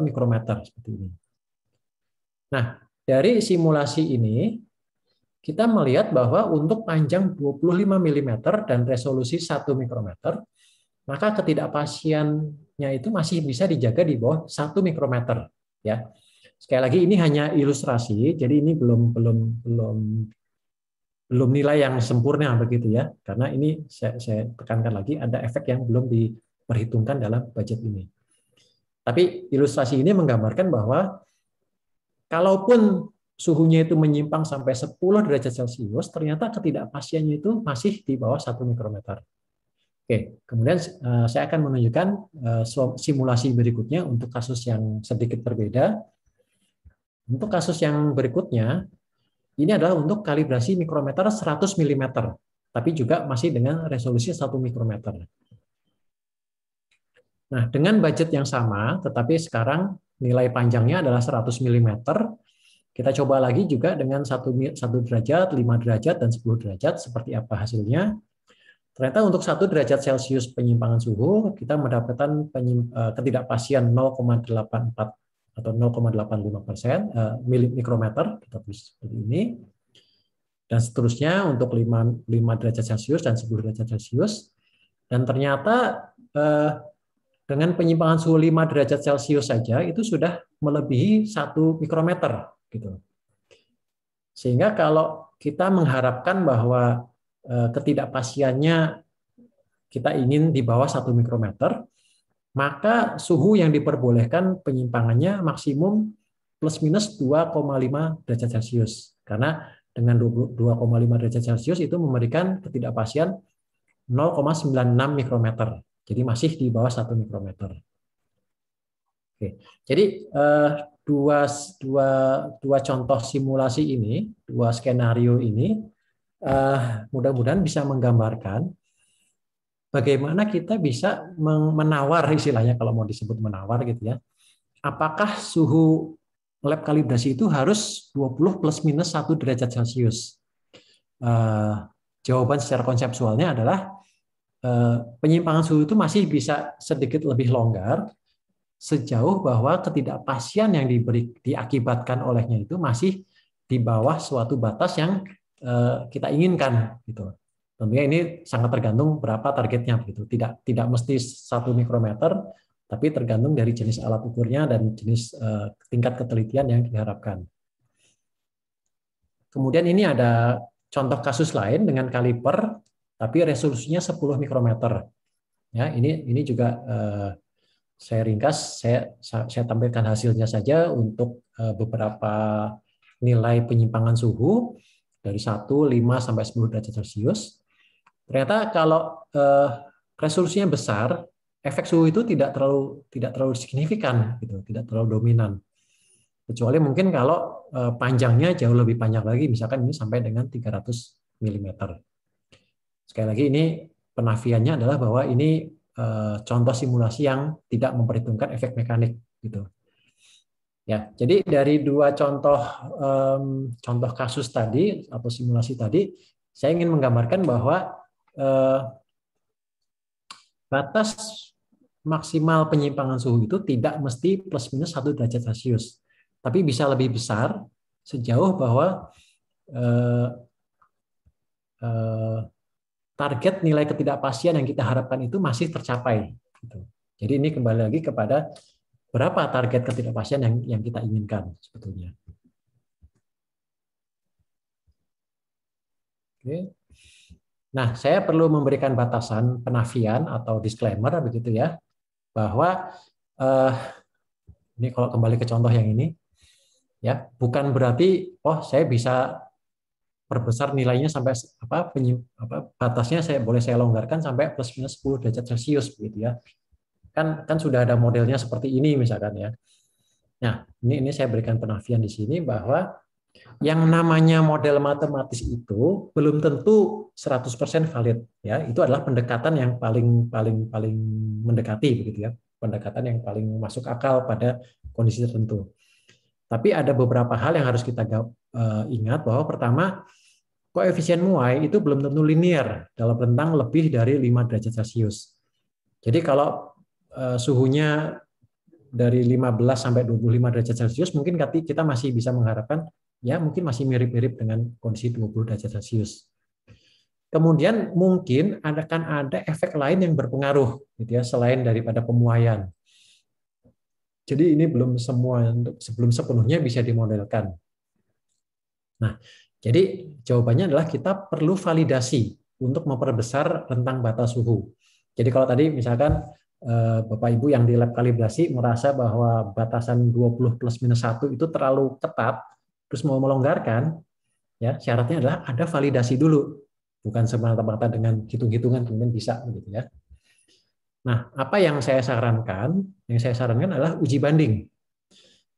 mikrometer seperti ini. Nah, dari simulasi ini kita melihat bahwa untuk panjang 25 mm dan resolusi 1 mikrometer, maka ketidakpastiannya itu masih bisa dijaga di bawah 1 mikrometer. Ya, sekali lagi ini hanya ilustrasi, jadi ini belum nilai yang sempurna begitu ya, karena ini saya tekankan lagi ada efek yang belum diperhitungkan dalam budget ini. Tapi ilustrasi ini menggambarkan bahwa kalaupun suhunya itu menyimpang sampai 10 derajat Celcius, ternyata ketidakpastiannya itu masih di bawah 1 mikrometer. Oke, kemudian saya akan menunjukkan simulasi berikutnya untuk kasus yang sedikit berbeda. Untuk kasus yang berikutnya, ini adalah untuk kalibrasi mikrometer 100 mm, tapi juga masih dengan resolusi 1 mikrometer. Nah, dengan budget yang sama, tetapi sekarang nilai panjangnya adalah 100 mm, kita coba lagi juga dengan 1 derajat, 5 derajat, dan 10 derajat, seperti apa hasilnya. Ternyata untuk 1 derajat Celcius penyimpangan suhu, kita mendapatkan ketidakpastian 0,84 atau 0,85% mikrometer, kita tulis seperti ini. Dan seterusnya untuk 5 derajat Celcius dan 10 derajat Celcius. Dan ternyata dengan penyimpangan suhu 5 derajat Celcius saja, itu sudah melebihi 1 mikrometer. Gitu. Sehingga kalau kita mengharapkan bahwa ketidakpastiannya kita ingin di bawah 1 mikrometer, maka suhu yang diperbolehkan penyimpangannya maksimum plus minus 2,5 derajat Celcius. Karena dengan 2,5 derajat Celcius itu memberikan ketidakpastian 0,96 mikrometer. Jadi masih di bawah 1 mikrometer. Oke. Jadi dua contoh simulasi ini, dua skenario ini mudah-mudahan bisa menggambarkan bagaimana kita bisa menawar, istilahnya kalau mau disebut menawar gitu ya. Apakah suhu lab kalibrasi itu harus 20 plus minus 1 derajat Celcius? Jawaban secara konseptualnya adalah penyimpangan suhu itu masih bisa sedikit lebih longgar sejauh bahwa ketidakpastian yang diakibatkan olehnya itu masih di bawah suatu batas yang kita inginkan gitu. Tentunya ini sangat tergantung berapa targetnya gitu. Tidak mesti 1 mikrometer, tapi tergantung dari jenis alat ukurnya dan jenis tingkat ketelitian yang diharapkan. Kemudian ini ada contoh kasus lain dengan kaliper tapi resolusinya 10 mikrometer. Ya, ini juga saya ringkas, saya tampilkan hasilnya saja untuk beberapa nilai penyimpangan suhu dari 1, 5 sampai 10 derajat Celcius. Ternyata kalau resolusinya besar, efek suhu itu tidak terlalu signifikan gitu, tidak terlalu dominan. Kecuali mungkin kalau panjangnya jauh lebih panjang lagi, misalkan ini sampai dengan 300 mm. Sekali lagi ini penafiannya adalah bahwa ini contoh simulasi yang tidak memperhitungkan efek mekanik gitu. Ya, jadi dari dua contoh kasus tadi atau simulasi tadi, saya ingin menggambarkan bahwa batas maksimal penyimpangan suhu itu tidak mesti plus minus 1 derajat Celcius, tapi bisa lebih besar sejauh bahwa target nilai ketidakpastian yang kita harapkan itu masih tercapai. Jadi ini kembali lagi kepada berapa target ketidakpastian yang kita inginkan sebetulnya. Oke. Nah, saya perlu memberikan batasan penafian atau disclaimer begitu ya, bahwa ini kalau kembali ke contoh yang ini, ya bukan berarti saya bisa perbesar nilainya sampai batasnya boleh saya longgarkan sampai plus minus 10 derajat Celcius begitu ya. Kan sudah ada modelnya seperti ini misalkan ya. Nah, ini saya berikan penafian di sini bahwa yang namanya model matematis itu belum tentu 100% valid ya. Itu adalah pendekatan yang paling mendekati begitu ya. Pendekatan yang paling masuk akal pada kondisi tertentu. Tapi ada beberapa hal yang harus kita ingat bahwa pertama, koefisien muai itu belum tentu linear dalam rentang lebih dari 5 derajat Celcius. Jadi kalau suhunya dari 15 sampai 25 derajat Celcius mungkin kita masih bisa mengharapkan ya mungkin masih mirip-mirip dengan kondisi 20 derajat Celcius. Kemudian mungkin akan ada efek lain yang berpengaruh gitu ya selain daripada pemuaian. Jadi ini belum sepenuhnya bisa dimodelkan. Nah, jadi jawabannya adalah kita perlu validasi untuk memperbesar rentang batas suhu. Jadi kalau tadi misalkan Bapak Ibu yang di lab kalibrasi merasa bahwa batasan 20 plus minus 1 itu terlalu ketat, terus mau melonggarkan, ya syaratnya adalah ada validasi dulu, bukan semata-mata dengan hitung-hitungan kemudian bisa begitu ya. Nah, apa yang saya sarankan? Yang saya sarankan adalah uji banding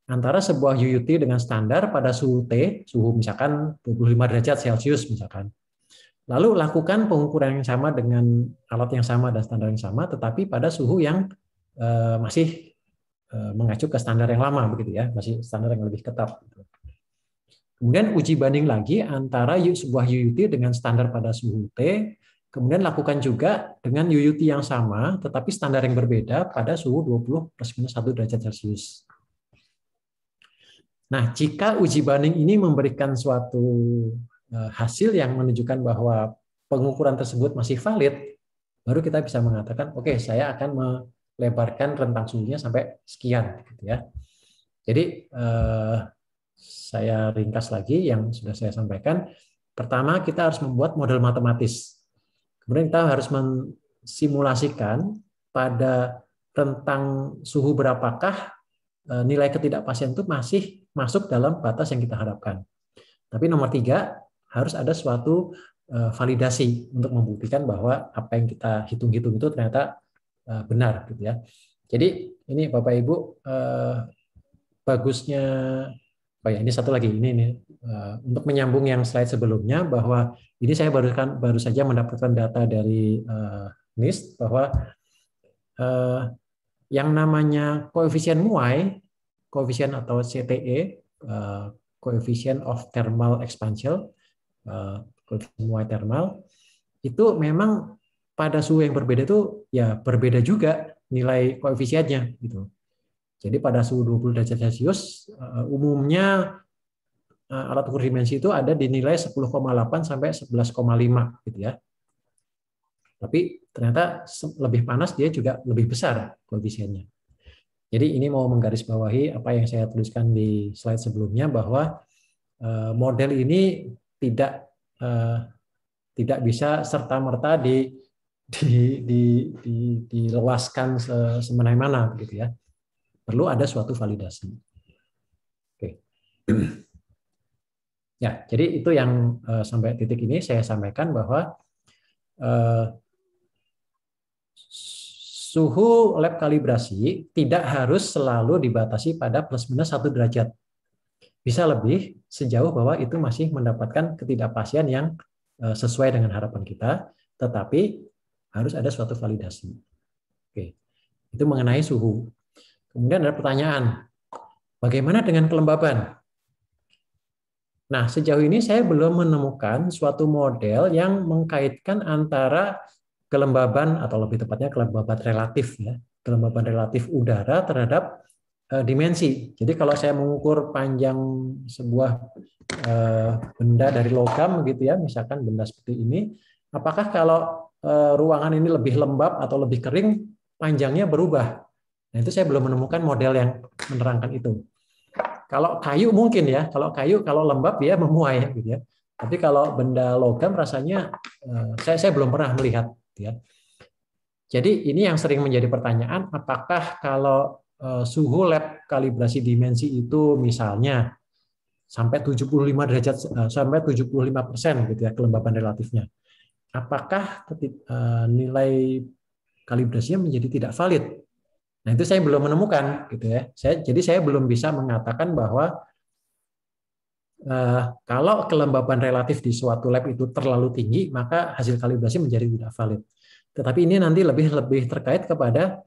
antara sebuah UUT dengan standar pada suhu T, suhu misalkan 25 derajat Celcius misalkan. Lalu lakukan pengukuran yang sama dengan alat yang sama dan standar yang sama, tetapi pada suhu yang masih mengacu ke standar yang lama begitu ya, masih standar yang lebih ketat. Kemudian uji banding lagi antara sebuah UUT dengan standar pada suhu T, kemudian lakukan juga dengan UUT yang sama, tetapi standar yang berbeda pada suhu 20 plus minus 1 derajat Celcius. Nah, jika uji banding ini memberikan suatu hasil yang menunjukkan bahwa pengukuran tersebut masih valid, baru kita bisa mengatakan, oke, saya akan melebarkan rentang suhunya sampai sekian, gitu ya. Jadi saya ringkas lagi yang sudah saya sampaikan. Pertama, kita harus membuat model matematis. Kemudian kita harus mensimulasikan pada rentang suhu berapakah nilai ketidakpastian itu masih masuk dalam batas yang kita harapkan. Tapi nomor 3, harus ada suatu validasi untuk membuktikan bahwa apa yang kita hitung-hitung itu ternyata benar, gitu ya. Jadi ini Bapak Ibu, bagusnya, oh ya, ini satu lagi, ini untuk menyambung yang slide sebelumnya, bahwa ini saya baru saja mendapatkan data dari NIST bahwa yang namanya koefisien muai, koefisien atau CTE, coefficient of thermal expansion, koefisien muai thermal, itu memang pada suhu yang berbeda itu ya berbeda juga nilai koefisiennya gitu. Jadi pada suhu 20 derajat Celcius umumnya alat ukur dimensi itu ada di nilai 10,8 sampai 11,5 gitu ya. Tapi ternyata lebih panas dia juga lebih besar koefisiennya. Jadi ini mau menggarisbawahi apa yang saya tuliskan di slide sebelumnya, bahwa model ini tidak bisa serta-merta diluaskan semena-mena gitu ya. Perlu ada suatu validasi. Oke. Ya, jadi itu yang sampai titik ini saya sampaikan bahwa suhu lab kalibrasi tidak harus selalu dibatasi pada plus minus 1 derajat. Bisa lebih sejauh bahwa itu masih mendapatkan ketidakpastian yang sesuai dengan harapan kita, tetapi harus ada suatu validasi. Oke. Itu mengenai suhu. Kemudian ada pertanyaan, bagaimana dengan kelembaban? Nah, sejauh ini saya belum menemukan suatu model yang mengkaitkan antara kelembaban, atau lebih tepatnya kelembaban relatif ya, kelembaban relatif udara terhadap dimensi. Jadi kalau saya mengukur panjang sebuah benda dari logam gitu ya, misalkan benda seperti ini, apakah kalau ruangan ini lebih lembab atau lebih kering, panjangnya berubah? Nah, itu saya belum menemukan model yang menerangkan itu. Kalau kayu mungkin ya, kalau lembab dia memuai gitu ya. Tapi kalau benda logam rasanya saya belum pernah melihat. Ya. Jadi ini yang sering menjadi pertanyaan, apakah kalau suhu lab kalibrasi dimensi itu misalnya sampai 75 derajat sampai 75% gitu ya kelembaban relatifnya, apakah nilai kalibrasinya menjadi tidak valid? Nah, itu saya belum menemukan gitu ya. Jadi saya belum bisa mengatakan bahwa kalau kelembaban relatif di suatu lab itu terlalu tinggi, maka hasil kalibrasi menjadi tidak valid. Tetapi ini nanti lebih terkait kepada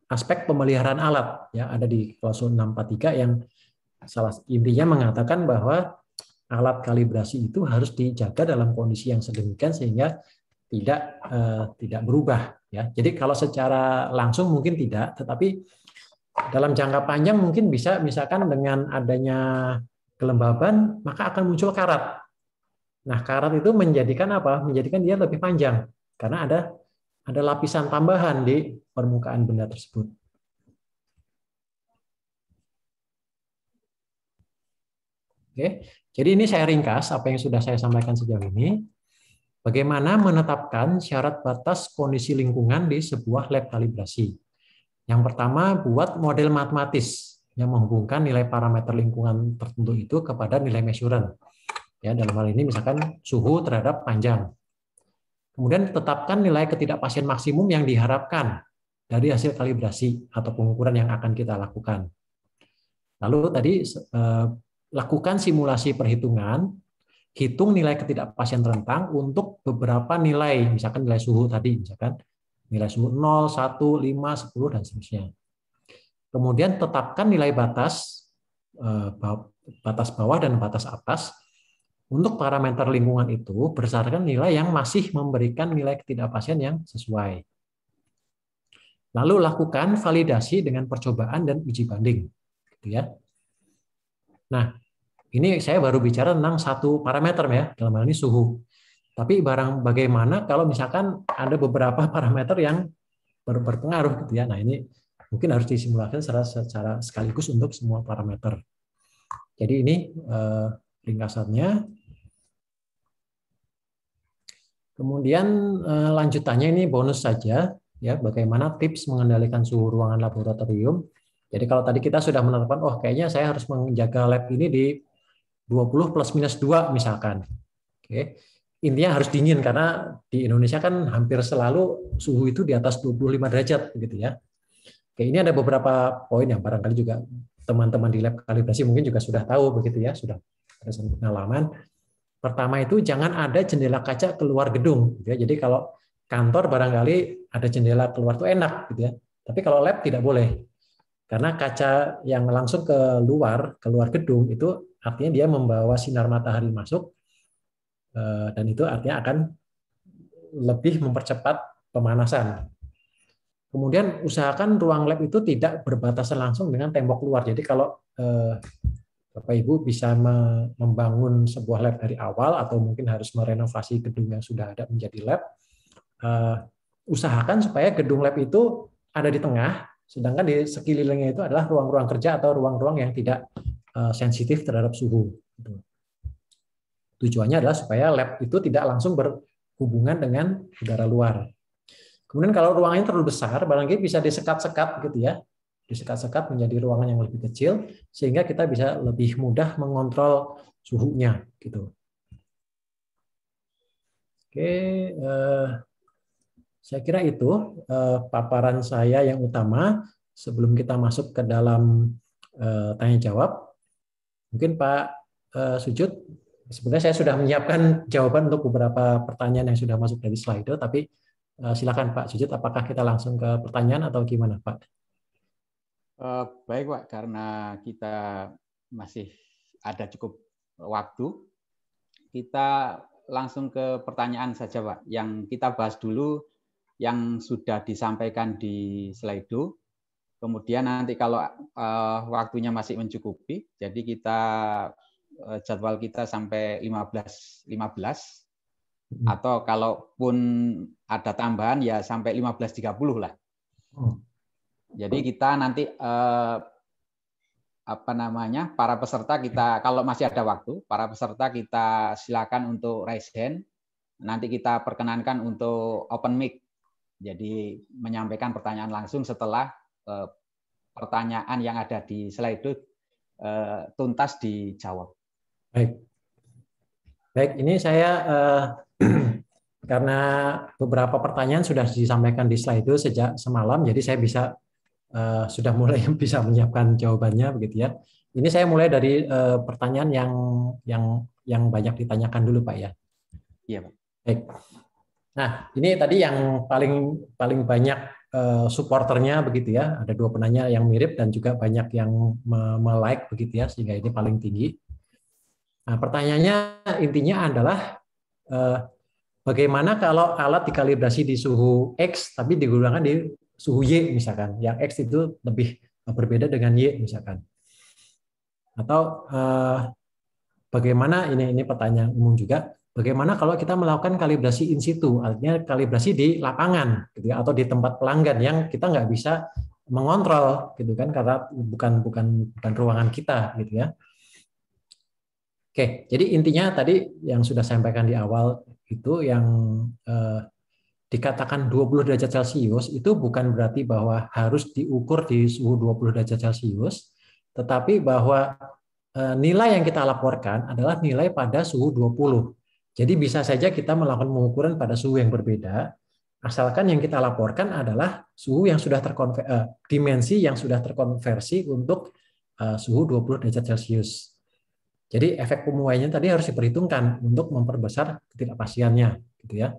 aspek pemeliharaan alat. Ya, ada di klausul 643 yang intinya mengatakan bahwa alat kalibrasi itu harus dijaga dalam kondisi yang sedemikian sehingga tidak berubah. Ya, jadi kalau secara langsung mungkin tidak, tetapi dalam jangka panjang mungkin bisa, misalkan dengan adanya kelembaban maka akan muncul karat. Nah, karat itu menjadikan apa? Menjadikan dia lebih panjang karena ada lapisan tambahan di permukaan benda tersebut. Oke, jadi ini saya ringkas apa yang sudah saya sampaikan sejauh ini. Bagaimana menetapkan syarat batas kondisi lingkungan di sebuah lab kalibrasi. Yang pertama, buat model matematis yang menghubungkan nilai parameter lingkungan tertentu itu kepada nilai measuren. Ya, dalam hal ini misalkan suhu terhadap panjang. Kemudian tetapkan nilai ketidakpastian maksimum yang diharapkan dari hasil kalibrasi atau pengukuran yang akan kita lakukan. Lalu tadi lakukan simulasi perhitungan, hitung nilai ketidakpastian rentang untuk beberapa nilai, misalkan nilai suhu tadi, misalkan nilai suhu 0, 1, 5, 10, dan seterusnya. Kemudian tetapkan nilai batas bawah dan batas atas untuk parameter lingkungan itu berdasarkan nilai yang masih memberikan nilai ketidakpastian yang sesuai. Lalu lakukan validasi dengan percobaan dan uji banding. Gitu ya. Nah, ini saya baru bicara tentang satu parameter ya, dalam hal ini suhu. Tapi bagaimana kalau misalkan ada beberapa parameter yang berpengaruh gitu ya. Nah, ini mungkin harus disimulasikan secara sekaligus untuk semua parameter. Jadi ini ringkasannya. Kemudian lanjutannya ini bonus saja ya, bagaimana tips mengendalikan suhu ruangan laboratorium. Jadi kalau tadi kita sudah menetapkan, oh kayaknya saya harus menjaga lab ini di 20 plus minus 2 misalkan. Oke. Intinya harus dingin karena di Indonesia kan hampir selalu suhu itu di atas 25 derajat gitu ya. Oke, ini ada beberapa poin yang barangkali juga teman-teman di lab kalibrasi mungkin juga sudah tahu begitu ya, sudah ada pengalaman. Pertama itu jangan ada jendela kaca keluar gedung gitu ya. Jadi kalau kantor barangkali ada jendela keluar itu enak gitu ya. Tapi kalau lab tidak boleh. Karena kaca yang langsung keluar gedung itu artinya dia membawa sinar matahari masuk dan itu artinya akan lebih mempercepat pemanasan. Kemudian usahakan ruang lab itu tidak berbatasan langsung dengan tembok luar. Jadi kalau Bapak Ibu bisa membangun sebuah lab dari awal atau mungkin harus merenovasi gedung yang sudah ada menjadi lab, usahakan supaya gedung lab itu ada di tengah, sedangkan di sekelilingnya itu adalah ruang-ruang kerja atau ruang-ruang yang tidak sensitif terhadap suhu. Tujuannya adalah supaya lab itu tidak langsung berhubungan dengan udara luar. Kemudian kalau ruangannya terlalu besar, barangkali bisa disekat-sekat gitu ya, disekat-sekat menjadi ruangan yang lebih kecil sehingga kita bisa lebih mudah mengontrol suhunya gitu. Oke, saya kira itu paparan saya yang utama sebelum kita masuk ke dalam tanya jawab. Mungkin Pak Sujud, sebenarnya saya sudah menyiapkan jawaban untuk beberapa pertanyaan yang sudah masuk dari Slido, tapi silakan Pak Sujud, apakah kita langsung ke pertanyaan atau gimana Pak? Baik Pak, karena kita masih ada cukup waktu, kita langsung ke pertanyaan saja Pak. Yang kita bahas dulu yang sudah disampaikan di Slido. Kemudian nanti kalau waktunya masih mencukupi, jadi kita jadwal kita sampai 15.15 atau kalaupun ada tambahan ya sampai 15.30 lah. Jadi kita nanti para peserta kita kalau masih ada waktu, para peserta kita silakan untuk raise hand. Nanti kita perkenankan untuk open mic. Jadi menyampaikan pertanyaan langsung setelah pertanyaan yang ada di slide itu tuntas dijawab. Baik, ini saya karena beberapa pertanyaan sudah disampaikan di slide itu sejak semalam, jadi saya sudah mulai bisa menyiapkan jawabannya begitu ya. Ini saya mulai dari pertanyaan yang banyak ditanyakan dulu Pak ya. Iya Pak. Baik. Nah ini tadi yang paling banyak supporternya begitu ya. Ada 2 penanya yang mirip dan juga banyak yang like begitu ya, sehingga ini paling tinggi. Nah pertanyaannya intinya adalah bagaimana kalau alat dikalibrasi di suhu X tapi digunakan di suhu Y misalkan, yang X itu lebih berbeda dengan Y misalkan. Atau bagaimana, ini pertanyaan umum juga, bagaimana kalau kita melakukan kalibrasi in situ, artinya kalibrasi di lapangan gitu ya, atau di tempat pelanggan yang kita nggak bisa mengontrol gitu kan, karena bukan ruangan kita gitu ya. Oke, jadi intinya tadi yang sudah saya sampaikan di awal itu yang dikatakan 20 derajat Celcius itu bukan berarti bahwa harus diukur di suhu 20 derajat Celcius, tetapi bahwa nilai yang kita laporkan adalah nilai pada suhu 20. Jadi bisa saja kita melakukan pengukuran pada suhu yang berbeda, asalkan yang kita laporkan adalah suhu yang sudah dimensi yang sudah terkonversi untuk suhu 20 derajat Celcius. Jadi efek pemuaiannya tadi harus diperhitungkan untuk memperbesar ketidakpastiannya, gitu ya.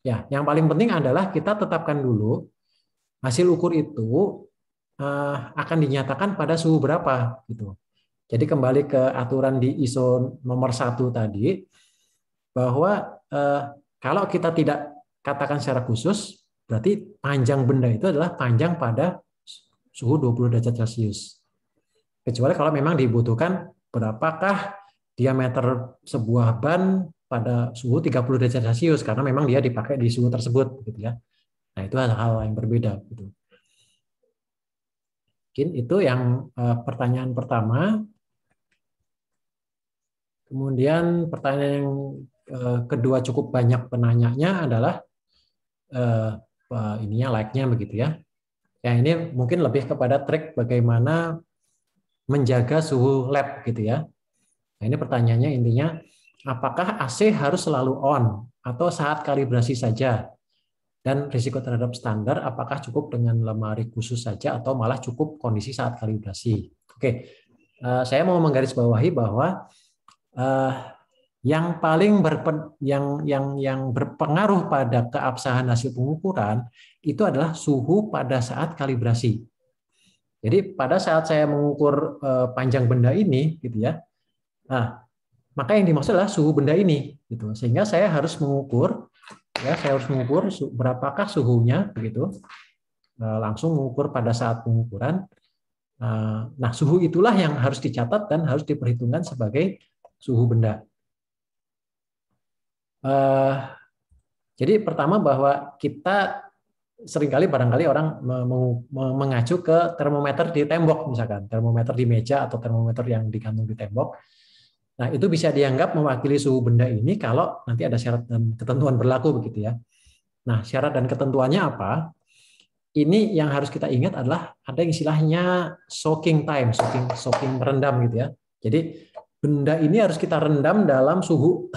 Ya, yang paling penting adalah kita tetapkan dulu hasil ukur itu akan dinyatakan pada suhu berapa gitu. Jadi kembali ke aturan di ISO nomor 1 tadi bahwa kalau kita tidak katakan secara khusus berarti panjang benda itu adalah panjang pada suhu 20 derajat Celcius. Kecuali kalau memang dibutuhkan berapakah diameter sebuah ban pada suhu 30 derajat Celcius karena memang dia dipakai di suhu tersebut gitu ya. Nah, itu hal yang berbeda gitu. Mungkin itu yang pertanyaan pertama. Kemudian pertanyaan yang kedua cukup banyak penanyanya adalah ininya like-nya begitu ya. Ya, ini mungkin lebih kepada trik bagaimana menjaga suhu lab gitu ya. Nah, ini pertanyaannya intinya, apakah AC harus selalu on atau saat kalibrasi saja? Dan risiko terhadap standar, apakah cukup dengan lemari khusus saja atau malah cukup kondisi saat kalibrasi? Oke, saya mau menggarisbawahi bahwa yang paling yang berpengaruh pada keabsahan hasil pengukuran itu adalah suhu pada saat kalibrasi. Jadi pada saat saya mengukur panjang benda ini, gitu ya, nah, maka yang dimaksud adalah suhu benda ini, gitu. Sehingga saya harus mengukur, ya, saya harus mengukur berapakah suhunya, begitu. Langsung mengukur pada saat pengukuran. Nah, suhu itulah yang harus dicatat dan harus diperhitungkan sebagai suhu benda. Jadi pertama bahwa kita seringkali barangkali orang mengacu ke termometer di tembok, misalkan termometer di meja atau termometer yang digantung di tembok. Nah, itu bisa dianggap mewakili suhu benda ini kalau nanti ada syarat dan ketentuan berlaku begitu ya. Nah, syarat dan ketentuannya apa? Ini yang harus kita ingat adalah ada yang istilahnya soaking time, soaking merendam gitu ya. Jadi benda ini harus kita rendam dalam suhu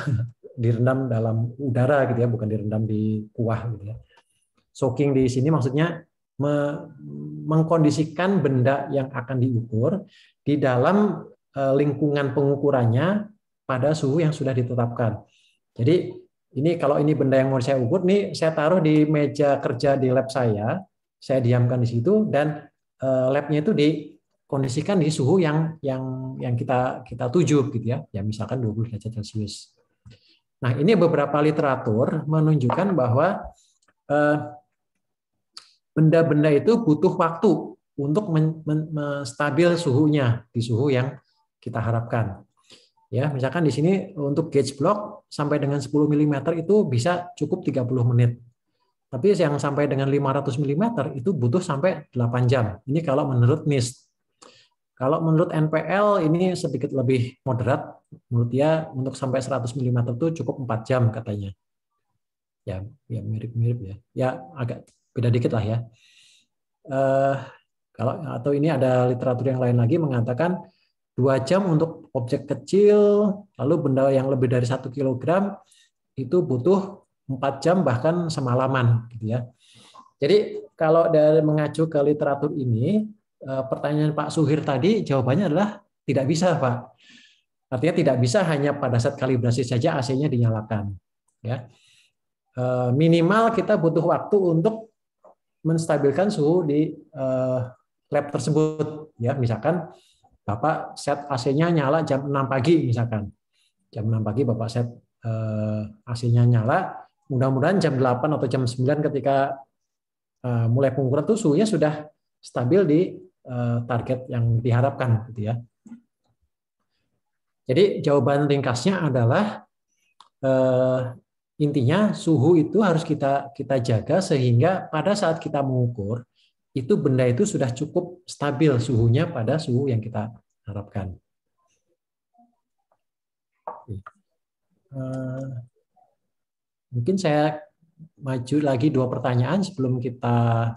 direndam dalam udara gitu ya, bukan direndam di kuah gitu ya. Soaking di sini maksudnya mengkondisikan benda yang akan diukur di dalam lingkungan pengukurannya pada suhu yang sudah ditetapkan. Jadi ini kalau ini benda yang mau saya ukur nih, saya taruh di meja kerja di lab saya diamkan di situ dan labnya itu dikondisikan di suhu yang kita tuju gitu ya. Ya misalkan 20 derajat Celcius. Nah, ini beberapa literatur menunjukkan bahwa benda-benda itu butuh waktu untuk menstabil suhunya di suhu yang kita harapkan. Ya, misalkan di sini untuk gauge block sampai dengan 10 mm itu bisa cukup 30 menit. Tapi yang sampai dengan 500 mm itu butuh sampai 8 jam. Ini kalau menurut NIST. Kalau menurut NPL ini sedikit lebih moderat, menurut dia untuk sampai 100 mm itu cukup 4 jam katanya. Ya mirip-mirip ya. Ya agak beda dikit lah ya. Atau ini ada literatur yang lain lagi mengatakan 2 jam untuk objek kecil, lalu benda yang lebih dari 1 kilogram itu butuh 4 jam bahkan semalaman gitu ya. Jadi kalau dari mengacu ke literatur ini, pertanyaan Pak Suhir tadi jawabannya adalah tidak bisa, Pak. Artinya tidak bisa hanya pada saat kalibrasi saja AC-nya dinyalakan. Ya. Minimal kita butuh waktu untuk menstabilkan suhu di lab tersebut. Ya, misalkan Bapak set AC-nya nyala jam 6 pagi misalkan. Jam 6 pagi Bapak set AC-nya nyala, mudah-mudahan jam 8 atau jam 9 ketika mulai pengukuran itu suhunya sudah stabil di target yang diharapkan gitu ya. Jadi jawaban ringkasnya adalah intinya suhu itu harus kita jaga sehingga pada saat kita mengukur itu benda itu sudah cukup stabil suhunya pada suhu yang kita harapkan. Mungkin saya maju lagi 2 pertanyaan sebelum kita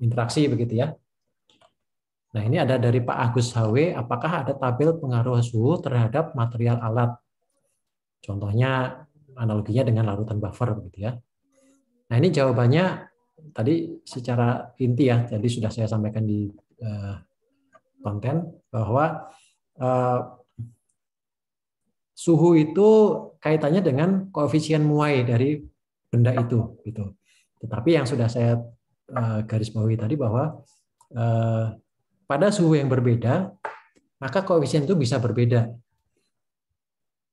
interaksi begitu ya. Nah, ini ada dari Pak Agus HW, apakah ada tabel pengaruh suhu terhadap material alat? Contohnya analoginya dengan larutan buffer begitu ya. Nah, ini jawabannya tadi secara inti ya, jadi sudah saya sampaikan di konten bahwa suhu itu kaitannya dengan koefisien muai dari benda itu gitu. Tetapi yang sudah saya garis bawahi tadi bahwa pada suhu yang berbeda maka koefisien itu bisa berbeda.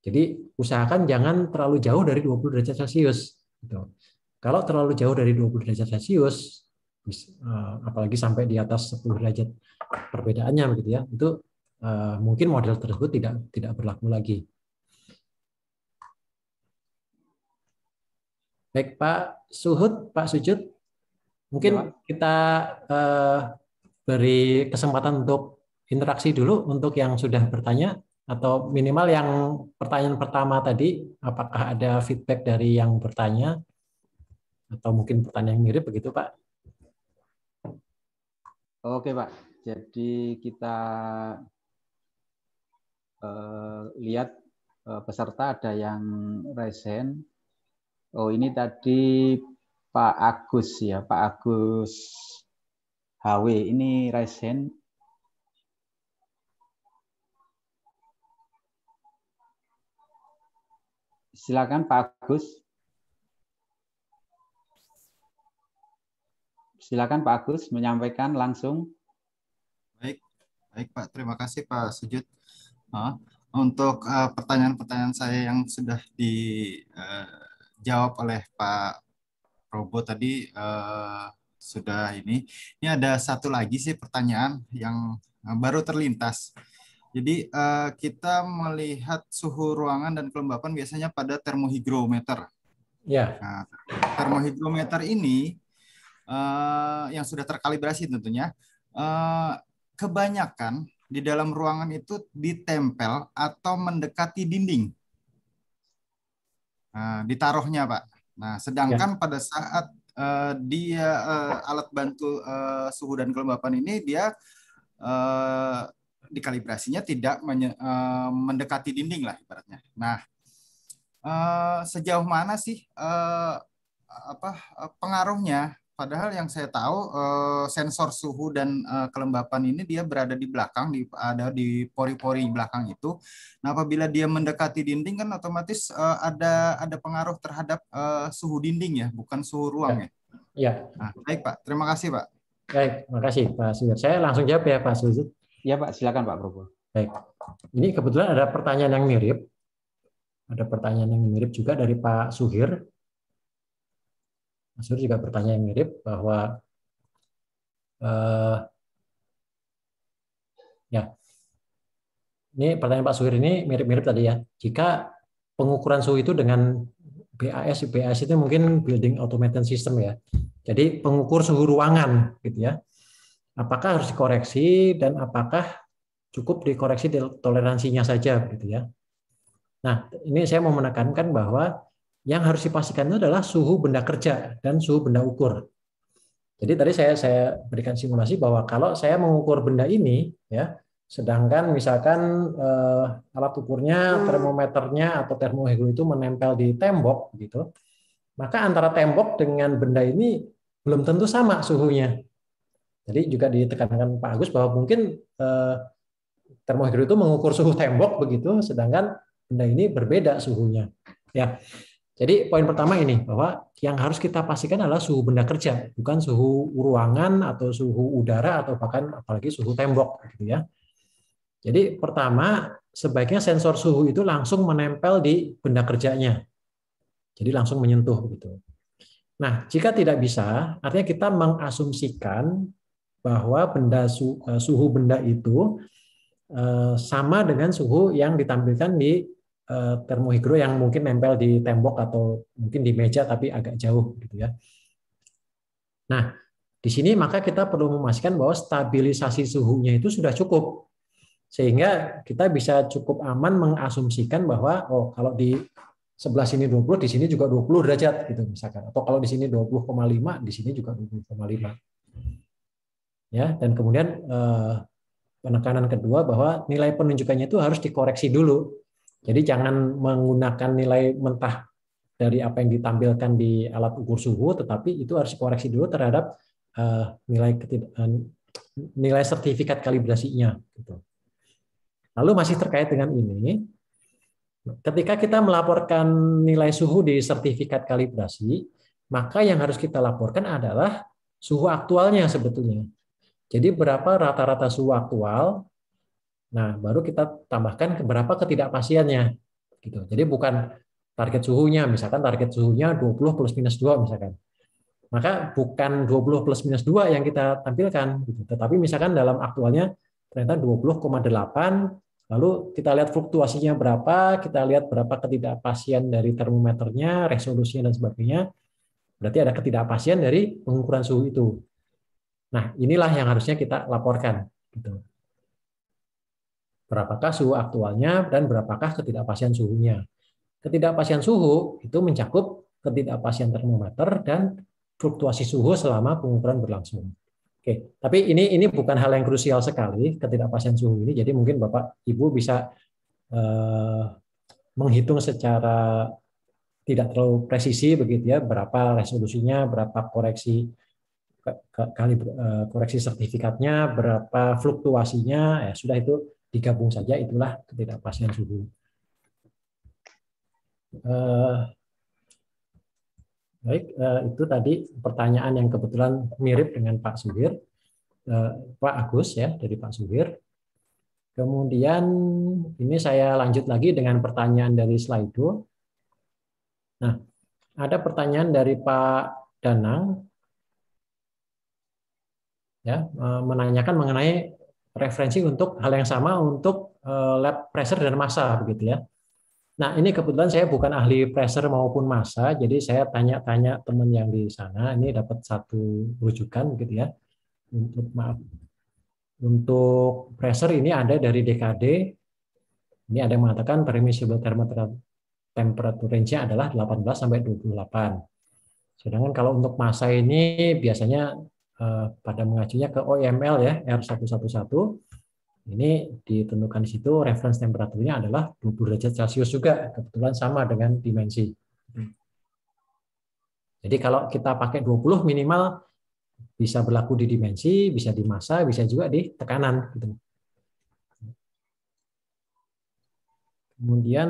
Jadi usahakan jangan terlalu jauh dari 20 derajat Celcius gitu. Kalau terlalu jauh dari 20 derajat Celcius apalagi sampai di atas 10 derajat perbedaannya begitu ya, itu mungkin model tersebut tidak berlaku lagi. Baik Pak Suhud, Pak Sujud, mungkin kita beri kesempatan untuk interaksi dulu untuk yang sudah bertanya, atau minimal yang pertanyaan pertama tadi, apakah ada feedback dari yang bertanya, atau mungkin pertanyaan yang mirip begitu Pak? Oke, Pak. Jadi kita lihat peserta ada yang resen. Oh, ini tadi Pak Agus ya, Pak Agus HW. Ini resen. Silakan Pak Agus. Silakan Pak Agus menyampaikan langsung. Baik Pak, terima kasih Pak Sujud. Untuk pertanyaan-pertanyaan saya yang sudah dijawab oleh Pak Probo tadi sudah ini ada satu lagi sih pertanyaan yang baru terlintas. Jadi kita melihat suhu ruangan dan kelembapan biasanya pada termohigrometer. Ya. Nah, termohigrometer ini yang sudah terkalibrasi tentunya kebanyakan di dalam ruangan itu ditempel atau mendekati dinding. Nah, ditaruhnya, Pak. Nah, sedangkan pada saat dia alat bantu suhu dan kelembapan ini dia dikalibrasinya tidak mendekati dinding lah ibaratnya. Nah, sejauh mana sih pengaruhnya? Padahal yang saya tahu sensor suhu dan kelembapan ini dia berada di belakang, ada di pori-pori belakang itu. Nah, apabila dia mendekati dinding kan otomatis ada pengaruh terhadap suhu dinding ya, bukan suhu ruang ya. Ya. Nah, baik Pak, terima kasih Pak. Baik, terima kasih Pak Sujud. Saya langsung jawab ya Pak Sujud. Ya Pak, silakan Pak Probo. Baik. Ini kebetulan ada pertanyaan yang mirip. Ada pertanyaan yang mirip juga dari Pak Suhir. Pak Suhir juga pertanyaan yang mirip bahwa ya. Ini pertanyaan Pak Suhir ini mirip-mirip tadi ya. Jika pengukuran suhu itu dengan BAS itu mungkin Building Automation System ya. Jadi pengukur suhu ruangan gitu ya. Apakah harus dikoreksi dan apakah cukup dikoreksi toleransinya saja gitu ya. Nah, ini saya mau menekankan bahwa yang harus dipastikan itu adalah suhu benda kerja dan suhu benda ukur. Jadi tadi saya berikan simulasi bahwa kalau saya mengukur benda ini ya, sedangkan misalkan alat ukurnya, termometernya atau termohigro itu menempel di tembok gitu, maka antara tembok dengan benda ini belum tentu sama suhunya. Jadi juga ditekankan Pak Agus bahwa mungkin termohigro itu mengukur suhu tembok begitu, sedangkan benda ini berbeda suhunya. Ya, jadi poin pertama ini bahwa yang harus kita pastikan adalah suhu benda kerja, bukan suhu ruangan atau suhu udara atau bahkan apalagi suhu tembok, gitu ya. Jadi pertama sebaiknya sensor suhu itu langsung menempel di benda kerjanya, jadi langsung menyentuh gitu. Nah, jika tidak bisa, artinya kita mengasumsikan bahwa suhu benda itu sama dengan suhu yang ditampilkan di termohigro yang mungkin nempel di tembok atau mungkin di meja tapi agak jauh gitu ya. Nah, di sini maka kita perlu memastikan bahwa stabilisasi suhunya itu sudah cukup sehingga kita bisa cukup aman mengasumsikan bahwa kalau di sebelah sini 20, di sini juga 20 derajat gitu misalkan. Atau kalau di sini 20,5, di sini juga 20,5. Ya, dan kemudian penekanan kedua bahwa nilai penunjukannya itu harus dikoreksi dulu. Jadi jangan menggunakan nilai mentah dari apa yang ditampilkan di alat ukur suhu, tetapi itu harus dikoreksi dulu terhadap nilai sertifikat kalibrasinya. Lalu masih terkait dengan ini, ketika kita melaporkan nilai suhu di sertifikat kalibrasi, maka yang harus kita laporkan adalah suhu aktualnya sebetulnya. Jadi berapa rata-rata suhu aktual, nah baru kita tambahkan berapa ketidakpastiannya. Gitu. Jadi bukan target suhunya, misalkan target suhunya 20 plus minus 2 misalkan. Maka bukan 20 plus minus 2 yang kita tampilkan, gitu. Tetapi misalkan dalam aktualnya ternyata 20,8, lalu kita lihat fluktuasinya berapa, kita lihat berapa ketidakpastian dari termometernya, resolusinya dan sebagainya. Berarti ada ketidakpastian dari pengukuran suhu itu. Nah, inilah yang harusnya kita laporkan. Gitu. Berapakah suhu aktualnya dan berapakah ketidakpastian suhunya. Ketidakpastian suhu itu mencakup ketidakpastian termometer dan fluktuasi suhu selama pengukuran berlangsung. Oke, tapi ini bukan hal yang krusial sekali, ketidakpastian suhu ini. Jadi mungkin Bapak Ibu bisa menghitung secara tidak terlalu presisi begitu ya, berapa resolusinya, berapa koreksi kali koreksi sertifikatnya, berapa fluktuasinya, ya sudah itu digabung saja, itulah ketidakpastian suhu. Baik, itu tadi pertanyaan yang kebetulan mirip dengan Pak Suhir, Pak Agus ya, dari Pak Suhir. Kemudian ini saya lanjut lagi dengan pertanyaan dari Slido. Nah, ada pertanyaan dari Pak Danang ya, menanyakan mengenai referensi untuk hal yang sama untuk lab pressure dan massa begitu ya. Nah, ini kebetulan saya bukan ahli pressure maupun massa, jadi saya tanya-tanya teman yang di sana, ini dapat satu rujukan gitu ya. Untuk pressure ini ada dari DKD, ini ada yang mengatakan permissible temperature range-nya adalah 18 sampai 28. Sedangkan kalau untuk massa ini biasanya pada mengacunya ke OML ya, R111. Ini ditentukan di situ reference temperaturnya adalah 20 derajat Celcius juga, kebetulan sama dengan dimensi. Jadi kalau kita pakai 20 minimal bisa berlaku di dimensi, bisa di massa, bisa juga di tekanan. Kemudian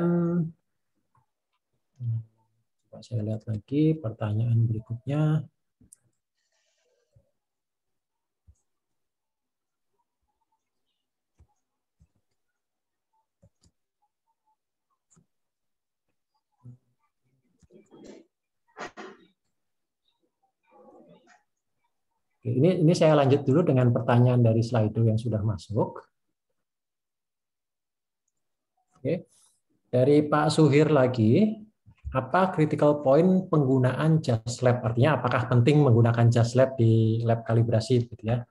coba saya lihat lagi pertanyaan berikutnya. Ini saya lanjut dulu dengan pertanyaan dari Slido yang sudah masuk. Oke. Dari Pak Suhir lagi, apa critical point penggunaan just lab? Artinya apakah penting menggunakan just lab di lab kalibrasi gitu ya?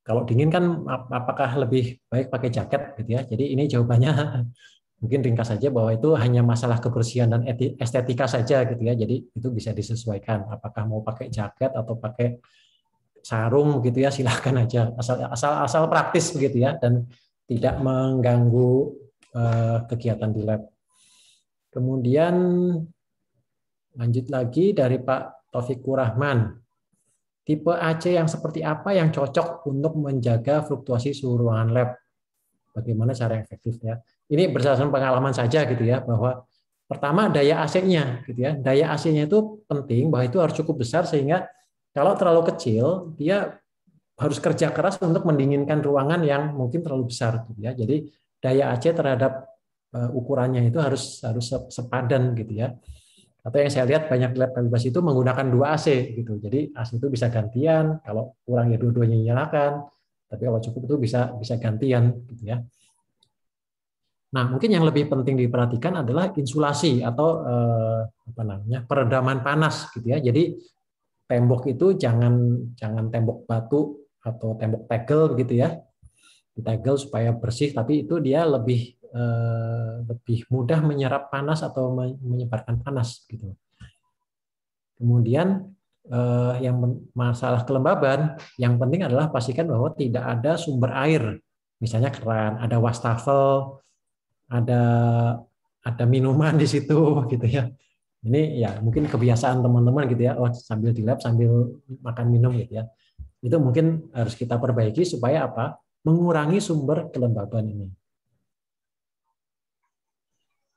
Kalau dingin kan apakah lebih baik pakai jaket gitu ya? Jadi ini jawabannya mungkin ringkas saja bahwa itu hanya masalah kebersihan dan estetika saja gitu ya. Jadi itu bisa disesuaikan. Apakah mau pakai jaket atau pakai sarung gitu ya, silahkan aja, asal praktis begitu ya, dan tidak mengganggu kegiatan di lab. Kemudian lanjut lagi dari Pak Taufikur Rahman, tipe AC yang seperti apa yang cocok untuk menjaga fluktuasi suhu ruangan lab? Bagaimana cara efektifnya? Ini berdasarkan pengalaman saja gitu ya, bahwa pertama daya AC-nya gitu ya, daya AC-nya itu penting, bahwa itu harus cukup besar sehingga kalau terlalu kecil, dia harus kerja keras untuk mendinginkan ruangan yang mungkin terlalu besar, gitu ya. Jadi daya AC terhadap ukurannya itu harus sepadan, gitu ya. Atau yang saya lihat banyak lab kalibrasi itu menggunakan 2 AC, gitu. Jadi AC itu bisa gantian, kalau kurang ya dua-duanya nyalakan, tapi kalau cukup itu bisa gantian, gitu ya. Nah, mungkin yang lebih penting diperhatikan adalah insulasi atau peredaman panas, gitu ya. Jadi tembok itu jangan tembok batu atau tembok tegel gitu ya, ditegel supaya bersih, tapi itu dia lebih mudah menyerap panas atau menyebarkan panas gitu. Kemudian yang masalah kelembaban, yang penting adalah pastikan bahwa tidak ada sumber air, misalnya keran, ada wastafel, ada minuman di situ gitu ya. Ini ya mungkin kebiasaan teman-teman gitu ya, oh sambil di lab sambil makan minum gitu ya. Itu mungkin harus kita perbaiki supaya apa? Mengurangi sumber kelembaban ini.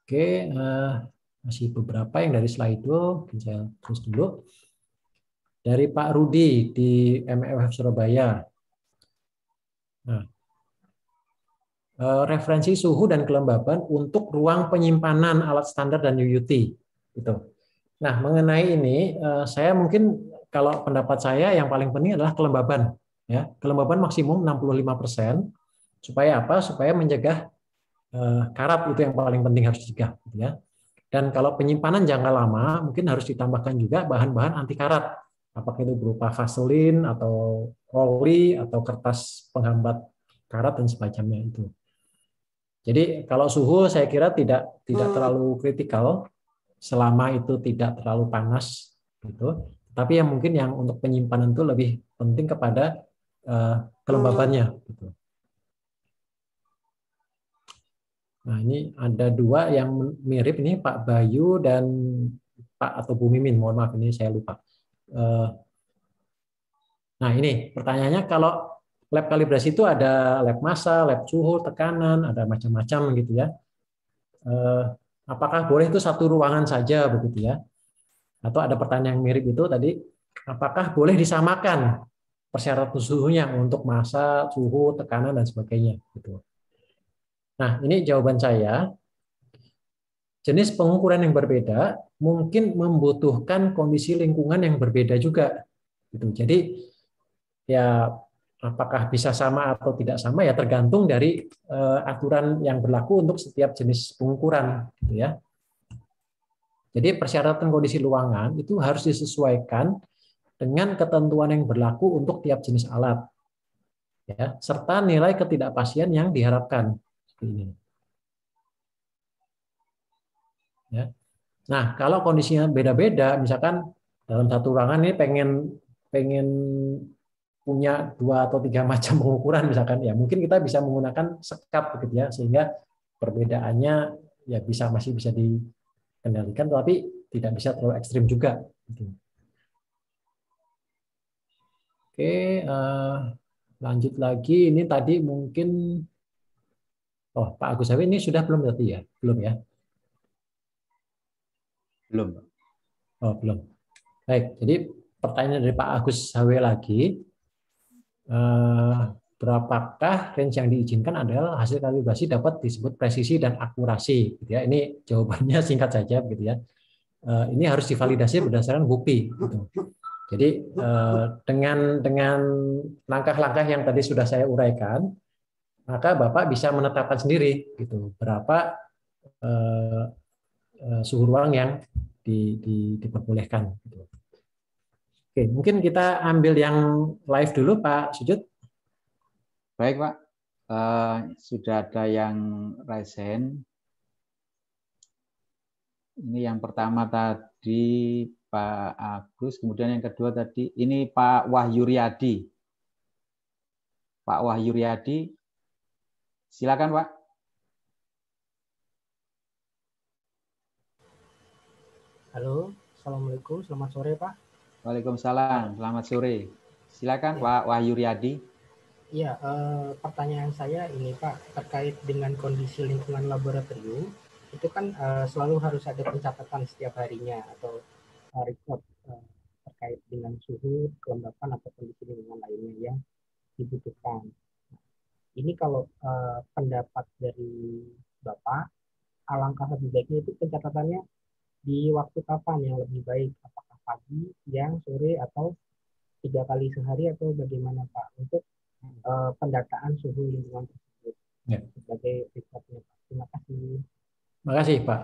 Oke, masih beberapa yang dari slide itu, mungkin saya terus dulu. Dari Pak Rudi di MEF Surabaya. Nah, referensi suhu dan kelembaban untuk ruang penyimpanan alat standar dan UUT. Gitu. Nah, mengenai ini, saya mungkin kalau pendapat saya yang paling penting adalah kelembaban. Ya, kelembaban maksimum 65%. Supaya apa? Supaya mencegah karat, itu yang paling penting harus dicegah. Gitu ya. Dan kalau penyimpanan jangka lama, mungkin harus ditambahkan juga bahan-bahan anti karat. Apakah itu berupa vaselin atau oli atau kertas penghambat karat dan semacamnya itu. Jadi kalau suhu saya kira tidak terlalu kritikal selama itu tidak terlalu panas gitu. Tapi yang mungkin yang untuk penyimpanan itu lebih penting kepada kelembabannya. Gitu. Nah, ini ada dua yang mirip ini, Pak Bayu dan Pak atau Bu Mimin, mohon maaf ini saya lupa. Nah, ini pertanyaannya, kalau lab kalibrasi itu ada lab massa, lab suhu, tekanan, ada macam-macam gitu ya. Apakah boleh itu satu ruangan saja begitu ya? Atau ada pertanyaan yang mirip itu tadi, apakah boleh disamakan persyaratan suhunya untuk massa, suhu, tekanan dan sebagainya gitu. Nah, ini jawaban saya. Jenis pengukuran yang berbeda mungkin membutuhkan kondisi lingkungan yang berbeda juga. Gitu. Jadi ya apakah bisa sama atau tidak sama ya tergantung dari aturan yang berlaku untuk setiap jenis pengukuran. Gitu ya. Jadi persyaratan kondisi ruangan itu harus disesuaikan dengan ketentuan yang berlaku untuk tiap jenis alat. Ya, serta nilai ketidakpastian yang diharapkan. Seperti ini. Ya. Nah, kalau kondisinya beda-beda, misalkan dalam satu ruangan ini pengen punya 2 atau 3 macam pengukuran, misalkan ya mungkin kita bisa menggunakan sekap begitu ya, sehingga perbedaannya ya masih bisa dikendalikan, tapi tidak bisa terlalu ekstrim juga. Oke, lanjut lagi. Ini tadi mungkin, Pak Agus Hawi ini sudah belum berarti ya? Belum ya? Belum. Oh, belum. Baik, jadi pertanyaan dari Pak Agus Hawi lagi, berapakah range yang diizinkan adalah hasil kalibrasi dapat disebut presisi dan akurasi? Gitu ya. Ini jawabannya singkat saja, begitu ya. Ini harus divalidasi berdasarkan bukti. Gitu. Jadi dengan langkah-langkah yang tadi sudah saya uraikan, maka Bapak bisa menetapkan sendiri, gitu, berapa suhu ruang yang diperbolehkan. Oke, mungkin kita ambil yang live dulu, Pak Sujud. Baik, Pak. Sudah ada yang raise hand. Ini yang pertama tadi Pak Agus, kemudian yang kedua tadi ini Pak Wahyu Riyadi. Pak Wahyu Riyadi, silakan Pak. Halo, Assalamualaikum, selamat sore Pak. Waalaikumsalam, selamat sore. Silakan ya. Pak Wahyu Riyadi. Iya, pertanyaan saya ini Pak, terkait dengan kondisi lingkungan laboratorium, itu kan selalu harus ada pencatatan setiap harinya atau record terkait dengan suhu, kelembapan atau kondisi lingkungan lainnya yang dibutuhkan. Ini kalau pendapat dari Bapak, alangkah lebih baiknya itu pencatatannya di waktu kapan yang lebih baik? Apakah pagi, siang, sore, atau 3 kali sehari atau bagaimana Pak untuk pendataan suhu lingkungan tersebut ya, sebagai recordnya Pak. Terima kasih. Terima kasih Pak.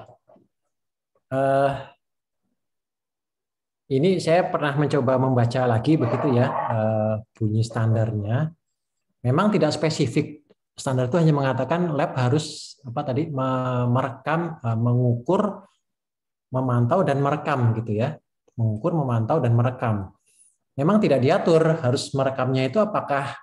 Ini saya pernah mencoba membaca lagi begitu ya bunyi standarnya. Memang tidak spesifik. Standar itu hanya mengatakan lab harus merekam, mengukur, memantau dan merekam gitu ya. Mengukur, memantau dan merekam. Memang tidak diatur harus merekamnya itu apakah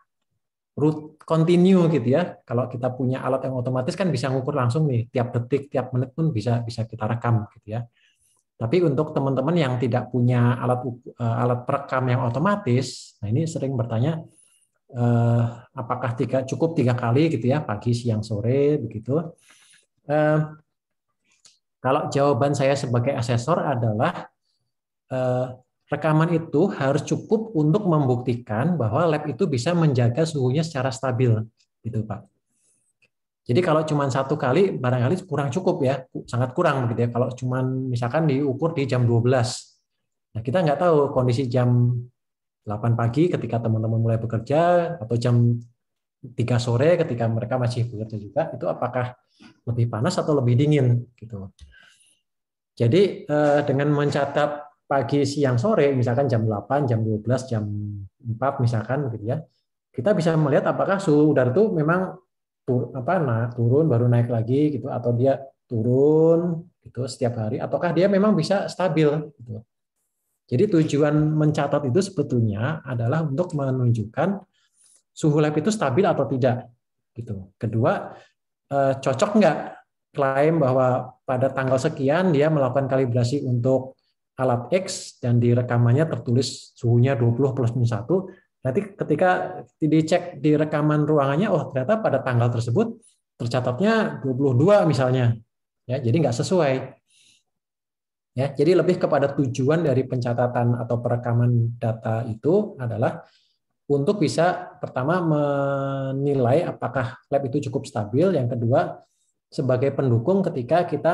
root continue gitu ya. Kalau kita punya alat yang otomatis kan bisa ngukur langsung nih, tiap detik, tiap menit pun bisa kita rekam gitu ya. Tapi untuk teman-teman yang tidak punya alat perekam yang otomatis, nah ini sering bertanya apakah cukup 3 kali gitu ya, pagi, siang, sore begitu. Kalau jawaban saya sebagai asesor adalah rekaman itu harus cukup untuk membuktikan bahwa lab itu bisa menjaga suhunya secara stabil, gitu Pak. Jadi kalau cuma 1 kali barangkali kurang cukup ya, sangat kurang begitu ya. Kalau cuma misalkan diukur di jam 12, nah kita nggak tahu kondisi jam 8 pagi ketika teman-teman mulai bekerja atau jam 3 sore ketika mereka masih bekerja juga, itu apakah lebih panas atau lebih dingin gitu. Jadi dengan mencatat pagi, siang, sore, misalkan jam 8, jam 12, jam 4 misalkan gitu ya, kita bisa melihat apakah suhu udara itu memang turun baru naik lagi gitu, atau dia turun gitu setiap hari, ataukah dia memang bisa stabil gitu. Jadi tujuan mencatat itu sebetulnya adalah untuk menunjukkan suhu lab itu stabil atau tidak gitu. Kedua, cocok nggak klaim bahwa pada tanggal sekian dia melakukan kalibrasi untuk alat X dan di rekamannya tertulis suhunya 20 plus minus 1. Nanti ketika dicek di rekaman ruangannya, oh ternyata pada tanggal tersebut tercatatnya 22 misalnya. Ya, jadi nggak sesuai. Ya, jadi lebih kepada tujuan dari pencatatan atau perekaman data itu adalah untuk bisa pertama menilai apakah lab itu cukup stabil, yang kedua sebagai pendukung ketika kita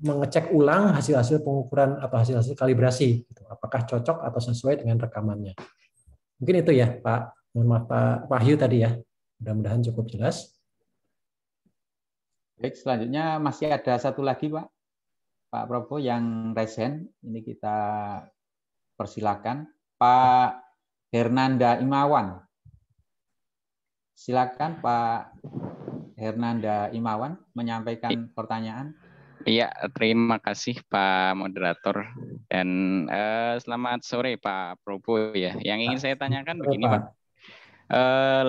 mengecek ulang hasil-hasil pengukuran atau hasil-hasil kalibrasi, apakah cocok atau sesuai dengan rekamannya. Mungkin itu ya Pak, mohon maaf Pak Wahyu tadi ya, mudah-mudahan cukup jelas. Baik, selanjutnya masih ada satu lagi Pak Probo yang raise hand, ini kita persilakan. Pak Hernanda Imawan. Silakan Pak Hernanda Imawan menyampaikan pertanyaan. Iya, terima kasih Pak Moderator dan selamat sore Pak Probo ya. Yang ingin saya tanyakan begini Pak,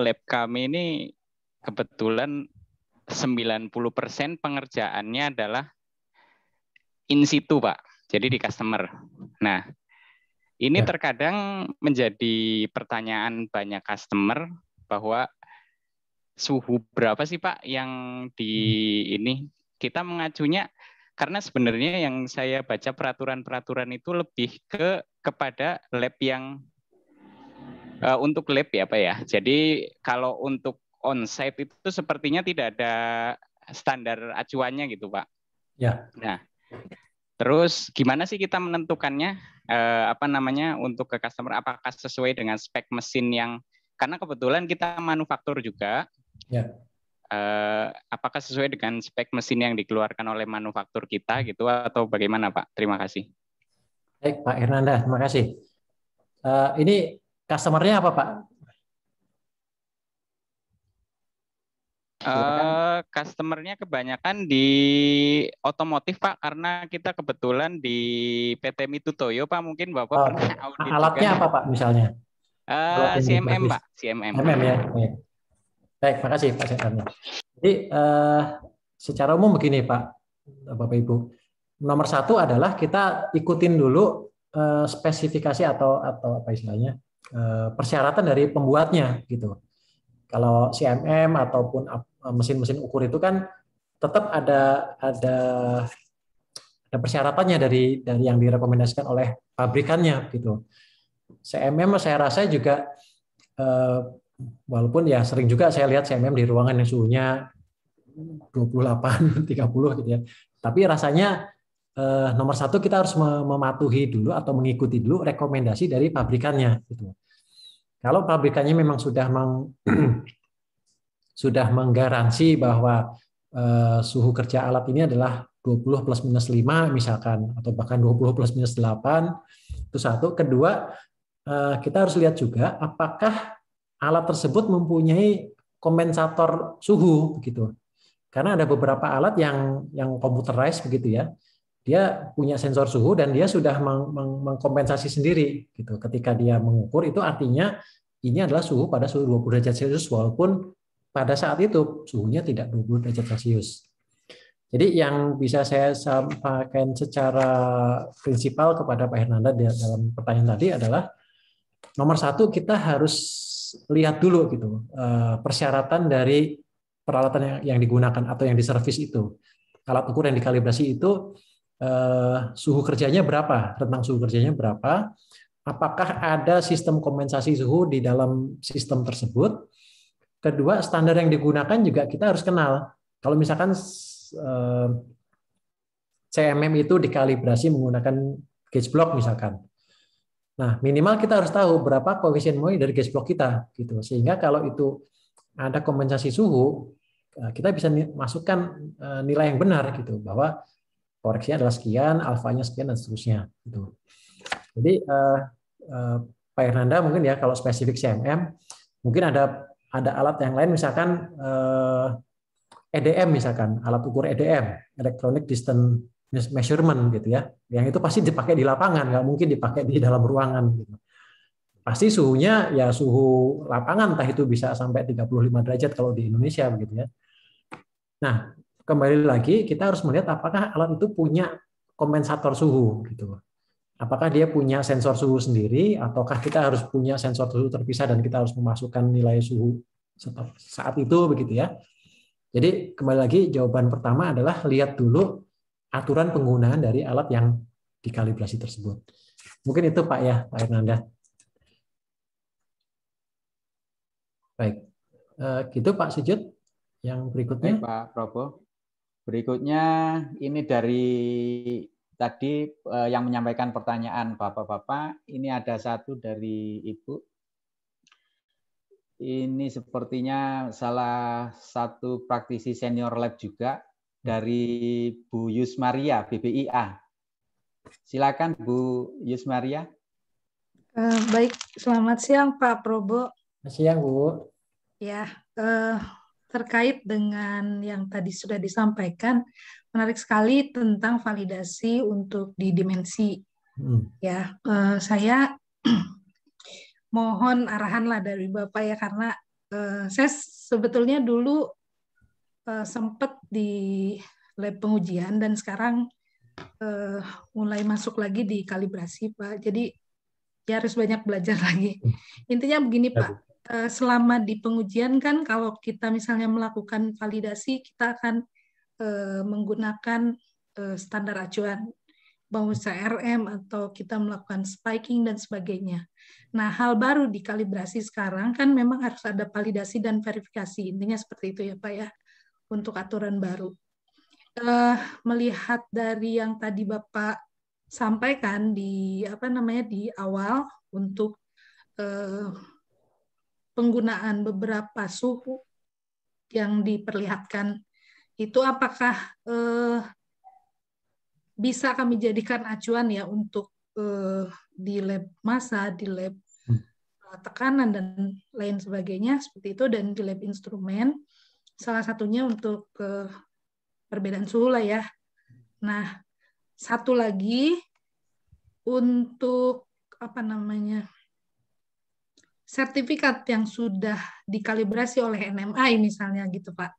lab kami ini kebetulan 90% pengerjaannya adalah in situ Pak, jadi di customer. Nah, ini terkadang menjadi pertanyaan banyak customer bahwa suhu berapa sih Pak yang di ini kita mengacunya, karena sebenarnya yang saya baca peraturan-peraturan itu lebih kepada lab yang untuk lab ya Pak ya. Jadi kalau untuk on-site itu sepertinya tidak ada standar acuannya gitu Pak. Ya. Nah, terus gimana sih kita menentukannya untuk ke customer, apakah sesuai dengan spek mesin yang, karena kebetulan kita manufaktur juga. Ya. Apakah sesuai dengan spek mesin yang dikeluarkan oleh manufaktur kita gitu atau bagaimana Pak? Terima kasih. Baik Pak Hernanda, terima kasih. Ini customer-nya apa Pak? Customer-nya kebanyakan di otomotif Pak, karena kita kebetulan di PT Mito Toyo Pak, mungkin Bapak pernah audit. Alatnya juga. Apa Pak misalnya? CMM Pak, CMM. CMM ya. Baik, makasih Pak Hernanda. Jadi secara umum begini Pak, Bapak Ibu. Nomor satu adalah kita ikutin dulu spesifikasi atau apa istilahnya persyaratan dari pembuatnya gitu. Kalau CMM ataupun mesin-mesin ukur itu kan tetap ada persyaratannya dari yang direkomendasikan oleh pabrikannya gitu. CMM saya rasa juga walaupun ya sering juga saya lihat CMM di ruangan yang suhunya 28, 30 gitu ya. Tapi rasanya nomor satu kita harus mematuhi dulu atau mengikuti dulu rekomendasi dari pabrikannya gitu. Kalau pabrikannya memang sudah menggaransi bahwa suhu kerja alat ini adalah 20 plus minus 5 misalkan, atau bahkan 20 plus minus 8, itu satu. Kedua, kita harus lihat juga apakah alat tersebut mempunyai kompensator suhu gitu. Karena ada beberapa alat yang computerized begitu ya. Dia punya sensor suhu dan dia sudah mengkompensasi sendiri gitu. Ketika dia mengukur itu artinya ini adalah suhu pada suhu 20 derajat Celcius walaupun pada saat itu suhunya tidak 20 derajat Celcius. Jadi yang bisa saya sampaikan secara prinsipal kepada Pak Hernanda dalam pertanyaan tadi adalah nomor satu kita harus lihat dulu gitu persyaratan dari peralatan yang digunakan atau yang diservis itu. Alat ukur yang dikalibrasi itu suhu kerjanya berapa, rentang suhu kerjanya berapa, apakah ada sistem kompensasi suhu di dalam sistem tersebut. Kedua, standar yang digunakan juga kita harus kenal. Kalau misalkan CMM itu dikalibrasi menggunakan gauge block misalkan. Nah, minimal kita harus tahu berapa koefisien Moy dari gauge block kita gitu. Sehingga kalau itu ada kompensasi suhu, kita bisa masukkan nilai yang benar gitu, bahwa koreksinya adalah sekian, alfanya sekian, dan seterusnya. Gitu. Jadi Pak Hernanda mungkin ya kalau spesifik CMM, mungkin ada alat yang lain misalkan EDM misalkan, alat ukur EDM, Electronic Distance Measurement gitu ya, yang itu pasti dipakai di lapangan, nggak mungkin dipakai di dalam ruangan. Gitu. pasti suhunya ya suhu lapangan, entah itu bisa sampai 35 derajat kalau di Indonesia begitu ya. Nah, kembali lagi kita harus melihat apakah alat itu punya kompensator suhu gitu. Apakah dia punya sensor suhu sendiri ataukah kita harus punya sensor suhu terpisah dan kita harus memasukkan nilai suhu saat itu begitu ya. Jadi kembali lagi jawaban pertama adalah lihat dulu aturan penggunaan dari alat yang dikalibrasi tersebut. Mungkin itu Pak ya, Pak Hernanda. Baik, gitu Pak Sujud. Yang berikutnya. Baik, Pak Probo. Berikutnya ini dari tadi yang menyampaikan pertanyaan Bapak-Bapak. Ini ada satu dari Ibu. Ini sepertinya salah satu praktisi senior lab juga dari Bu Yusmaria, BBIA. Silakan Bu Yusmaria. Baik, selamat siang Pak Probo. Siang Bu. Ya, terkait dengan yang tadi sudah disampaikan, menarik sekali tentang validasi untuk di dimensi. Ya, saya mohon arahan lah dari Bapak ya, karena saya sebetulnya dulu sempat di lab pengujian dan sekarang mulai masuk lagi di kalibrasi Pak. Jadi ya harus banyak belajar lagi. Intinya begini Pak. Selama di pengujian kan kalau kita misalnya melakukan validasi kita akan menggunakan standar acuan mau CRM atau kita melakukan spiking dan sebagainya. Nah, hal baru di kalibrasi sekarang kan memang harus ada validasi dan verifikasi. Intinya seperti itu ya Pak ya untuk aturan baru. Melihat dari yang tadi Bapak sampaikan di di awal untuk penggunaan beberapa suhu yang diperlihatkan itu apakah bisa kami jadikan acuan ya untuk di lab massa, di lab tekanan dan lain sebagainya seperti itu, dan di lab instrumen salah satunya untuk perbedaan suhu lah ya. Nah, satu lagi untuk sertifikat yang sudah dikalibrasi oleh NMI misalnya gitu Pak.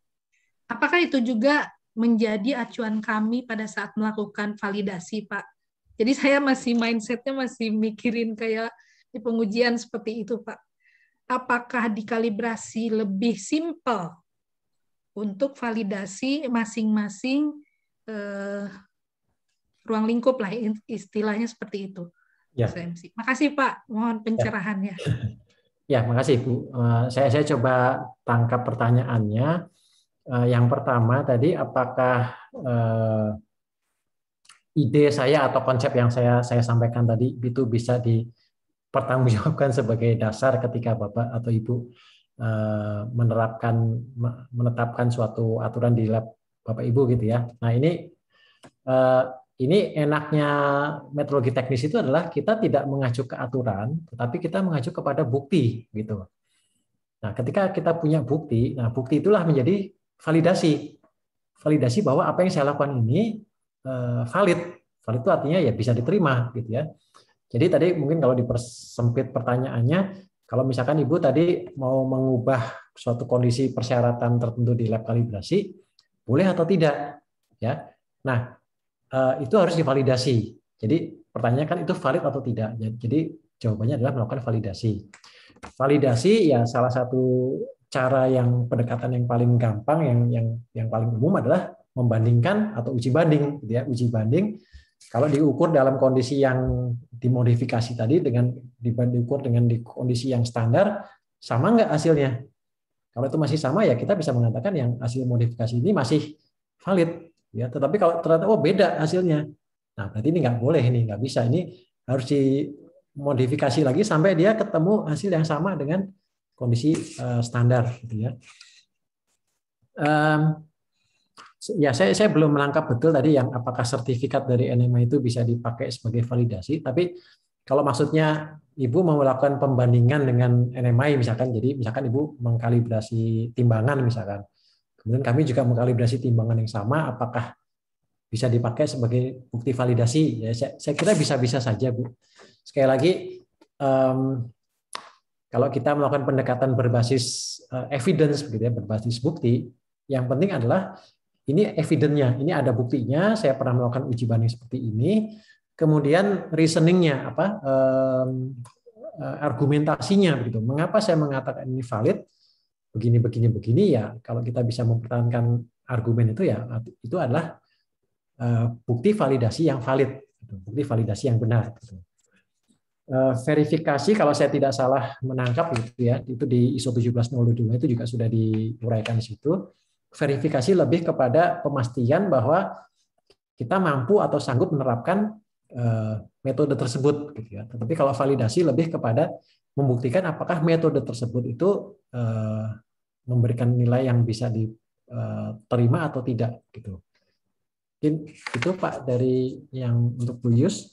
Apakah itu juga menjadi acuan kami pada saat melakukan validasi Pak? Jadi saya masih mindsetnya masih mikirin kayak di pengujian seperti itu Pak. Apakah dikalibrasi lebih simpel untuk validasi masing-masing ruang lingkup lah istilahnya seperti itu. Ya. Makasih Pak, mohon pencerahannya. Ya, makasih Bu. Saya coba tangkap pertanyaannya. Yang pertama tadi, apakah ide saya atau konsep yang saya sampaikan tadi itu bisa dipertanggungjawabkan sebagai dasar ketika Bapak atau Ibu menetapkan suatu aturan di lab Bapak Ibu gitu ya. Nah, ini enaknya metodologi teknis itu adalah kita tidak mengacu ke aturan, tetapi kita mengacu kepada bukti gitu. Nah, ketika kita punya bukti, nah bukti itulah menjadi validasi. Validasi bahwa apa yang saya lakukan ini valid. Valid itu artinya ya bisa diterima gitu ya. Jadi tadi mungkin kalau dipersempit pertanyaannya, kalau misalkan Ibu tadi mau mengubah suatu kondisi persyaratan tertentu di lab kalibrasi, boleh atau tidak? Ya. Nah, itu harus divalidasi. Jadi pertanyaannya kan itu valid atau tidak. Jadi jawabannya adalah melakukan validasi. Validasi ya salah satu cara yang pendekatan yang paling gampang yang paling umum adalah membandingkan atau uji banding, gitu ya. Uji banding kalau diukur dalam kondisi yang dimodifikasi tadi diukur dengan di kondisi yang standar, sama nggak hasilnya? Kalau itu masih sama ya kita bisa mengatakan yang hasil modifikasi ini masih valid. Ya, tetapi kalau ternyata beda hasilnya, nah berarti ini nggak boleh, ini nggak bisa, ini harus dimodifikasi lagi sampai dia ketemu hasil yang sama dengan kondisi standar, gitu ya. Ya saya belum menangkap betul tadi yang apakah sertifikat dari NMI itu bisa dipakai sebagai validasi, tapi kalau maksudnya Ibu mau melakukan pembandingan dengan NMI misalkan, jadi misalkan Ibu mengkalibrasi timbangan misalkan. Kemudian kami juga mengkalibrasi timbangan yang sama, apakah bisa dipakai sebagai bukti validasi? Ya, saya kira bisa-bisa saja, Bu. Sekali lagi, kalau kita melakukan pendekatan berbasis evidence, begitu ya, berbasis bukti, yang penting adalah ini evidence-nya, ini ada buktinya, saya pernah melakukan uji banding seperti ini, kemudian reasoning-nya, argumentasinya, begitu. Mengapa saya mengatakan ini valid? Begini, ya. Kalau kita bisa mempertahankan argumen itu, ya, itu adalah bukti validasi yang valid, bukti validasi yang benar. Verifikasi, kalau saya tidak salah menangkap, gitu ya, itu di ISO 17002 itu juga sudah diuraikan di situ. Verifikasi lebih kepada pemastian bahwa kita mampu atau sanggup menerapkan metode tersebut, gitu ya. Tetapi kalau validasi lebih kepada membuktikan apakah metode tersebut itu memberikan nilai yang bisa diterima atau tidak, gitu. Mungkin itu Pak dari yang untuk Bu Yus.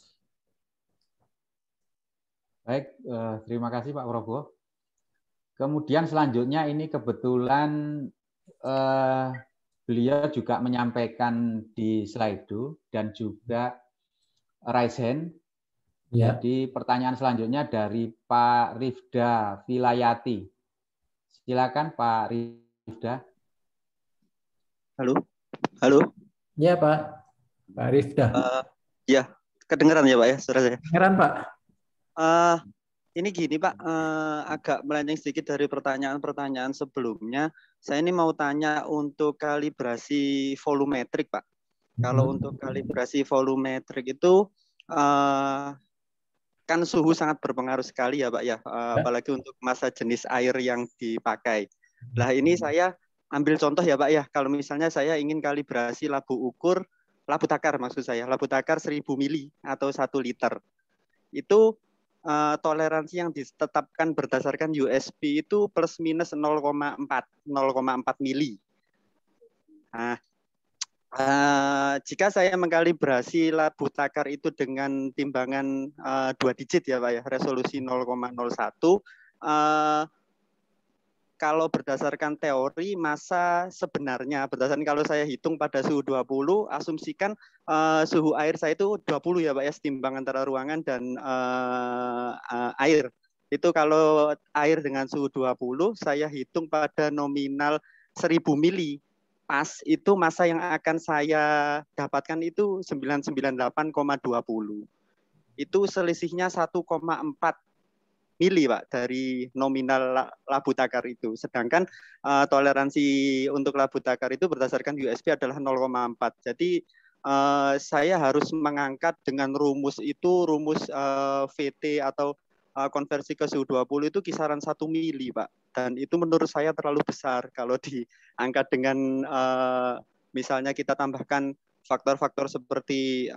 Baik, terima kasih Pak Probo. Kemudian selanjutnya ini kebetulan beliau juga menyampaikan di Slido dan juga raise hand. Ya. Jadi pertanyaan selanjutnya dari Pak Rifda Vilayati. Silakan Pak Rifda. Halo. Halo. Ya Pak. Pak Rifda. Ya, kedengeran ya Pak ya, suara saya. Kedengeran Pak. Ini gini Pak, agak melenceng sedikit dari pertanyaan-pertanyaan sebelumnya. Saya ini mau tanya untuk kalibrasi volumetrik Pak. Kalau untuk kalibrasi volumetrik itu kan suhu sangat berpengaruh sekali ya Pak ya, apalagi untuk massa jenis air yang dipakai. Nah ini saya ambil contoh ya Pak ya, kalau misalnya saya ingin kalibrasi labu takar maksud saya, labu takar 1000 mili atau 1 liter. Itu toleransi yang ditetapkan berdasarkan USP itu plus minus 0,4 mili. Nah, jika saya mengkalibrasi labu takar itu dengan timbangan 2 digit ya Pak ya, resolusi 0,01, kalau berdasarkan teori massa sebenarnya, berdasarkan kalau saya hitung pada suhu 20, asumsikan suhu air saya itu 20 ya Pak ya, setimbang antara ruangan dan air. Itu kalau air dengan suhu 20, saya hitung pada nominal 1000 mili. Pas itu massa yang akan saya dapatkan itu 998,20. Itu selisihnya 1,4 mili Pak dari nominal labu takar itu. Sedangkan toleransi untuk labu takar itu berdasarkan USP adalah 0,4. Jadi saya harus mengangkat dengan rumus itu, rumus VT atau konversi ke suhu 20 itu kisaran 1 mili Pak. Dan itu menurut saya terlalu besar kalau diangkat dengan misalnya kita tambahkan faktor-faktor seperti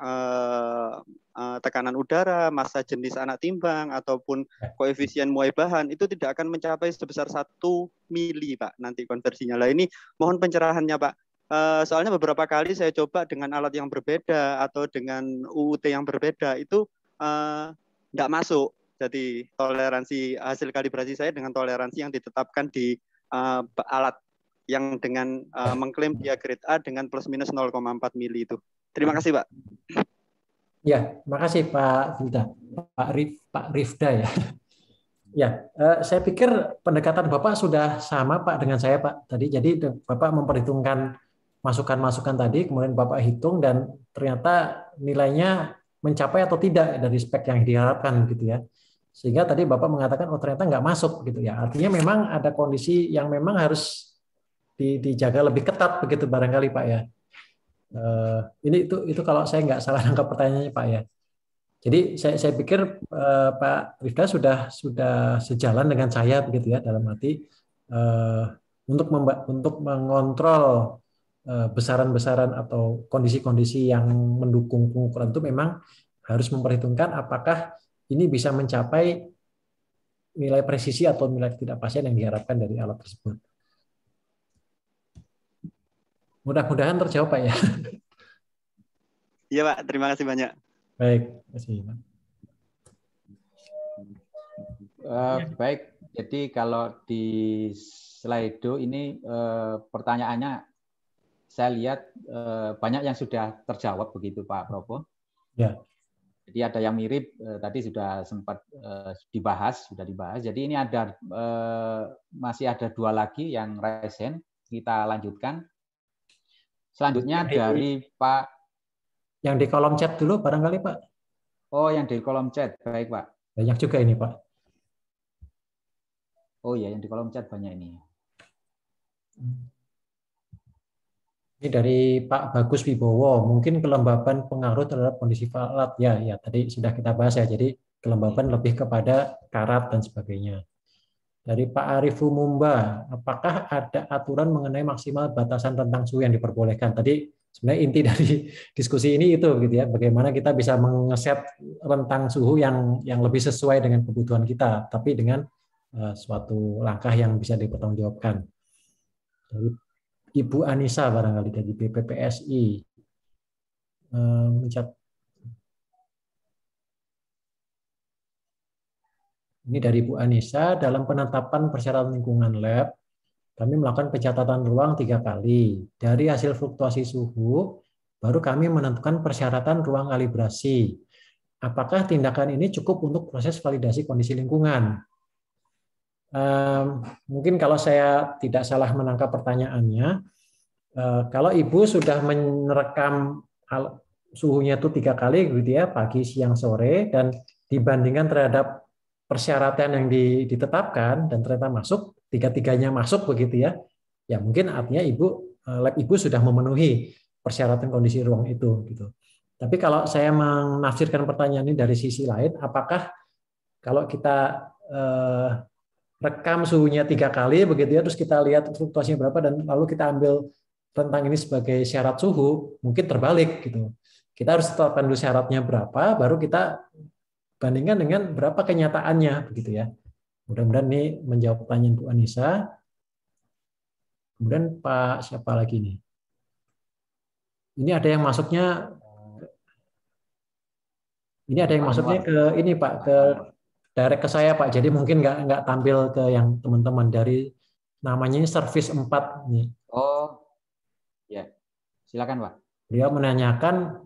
tekanan udara, massa jenis anak timbang, ataupun koefisien muai bahan, itu tidak akan mencapai sebesar 1 mili Pak nanti konversinya. Lah ini mohon pencerahannya Pak. Soalnya beberapa kali saya coba dengan alat yang berbeda atau dengan UUT yang berbeda, itu tidak masuk. Jadi toleransi hasil kalibrasi saya dengan toleransi yang ditetapkan di alat yang dengan mengklaim dia grade A dengan plus minus 0,4 mili itu. Terima kasih Pak. Ya, terima kasih Pak Rifda. Pak Rifda ya. Ya, saya pikir pendekatan Bapak sudah sama Pak dengan saya Pak tadi. Jadi Bapak memperhitungkan masukan-masukan tadi, kemudian Bapak hitung dan ternyata nilainya mencapai atau tidak dari spek yang diharapkan gitu ya. Sehingga tadi Bapak mengatakan oh ternyata nggak masuk gitu ya. Artinya memang ada kondisi yang memang harus dijaga lebih ketat begitu barangkali Pak ya. Ini itu kalau saya nggak salah nangkap pertanyaannya Pak ya. Jadi saya pikir Pak Rifda sudah sejalan dengan saya begitu ya dalam arti untuk mengontrol besaran-besaran atau kondisi-kondisi yang mendukung pengukuran itu memang harus memperhitungkan apakah ini bisa mencapai nilai presisi atau nilai ketidakpastian yang diharapkan dari alat tersebut. Mudah-mudahan terjawab Pak ya. Iya Pak, terima kasih banyak. Baik, terima kasih Pak. Baik, jadi kalau di Slido ini pertanyaannya saya lihat banyak yang sudah terjawab begitu Pak Probo. Ya. Jadi ada yang mirip tadi sudah sempat dibahas. Jadi ini ada masih ada 2 lagi yang raise hand. Kita lanjutkan. Selanjutnya dari Pak. Yang di kolom chat dulu barangkali Pak. Oh, yang di kolom chat. Baik Pak. Banyak juga ini Pak. Oh iya, yang di kolom chat banyak ini. Ini dari Pak Bagus Wibowo, mungkin kelembaban pengaruh terhadap kondisi alat. Ya tadi sudah kita bahas ya. Jadi kelembaban lebih kepada karat dan sebagainya. Dari Pak Arifu Mumba, apakah ada aturan mengenai maksimal batasan rentang suhu yang diperbolehkan? Tadi sebenarnya inti dari diskusi ini itu gitu ya. Bagaimana kita bisa mengeset rentang suhu yang lebih sesuai dengan kebutuhan kita, tapi dengan suatu langkah yang bisa dipertanggungjawabkan. Dari Ibu Anissa barangkali dari BPPSI. Ini dari Bu Anissa, dalam penetapan persyaratan lingkungan lab, kami melakukan pencatatan ruang 3 kali. Dari hasil fluktuasi suhu, baru kami menentukan persyaratan ruang kalibrasi. Apakah tindakan ini cukup untuk proses validasi kondisi lingkungan? Mungkin kalau saya tidak salah menangkap pertanyaannya, kalau Ibu sudah merekam suhunya itu 3 kali gitu ya, pagi, siang, sore, dan dibandingkan terhadap persyaratan yang ditetapkan dan ternyata masuk, 3-tiganya masuk begitu ya, ya mungkin artinya lab Ibu sudah memenuhi persyaratan kondisi ruang itu gitu. Tapi kalau saya menafsirkan pertanyaan ini dari sisi lain, apakah kalau kita rekam suhunya 3 kali begitu ya, terus kita lihat fluktuasinya berapa dan lalu kita ambil rentang ini sebagai syarat suhu, mungkin terbalik gitu. Kita harus tetapkan dulu syaratnya berapa, baru kita bandingkan dengan berapa kenyataannya begitu ya. Mudah-mudahan ini menjawab pertanyaan Bu Anissa. Kemudian Pak siapa lagi nih? Ini ada yang masuknya ke ini Pak, ke direct ke saya Pak. Jadi mungkin nggak tampil ke yang teman-teman dari namanya ini service 4 nih. Oh. Ya. Silakan Pak. Beliau menanyakan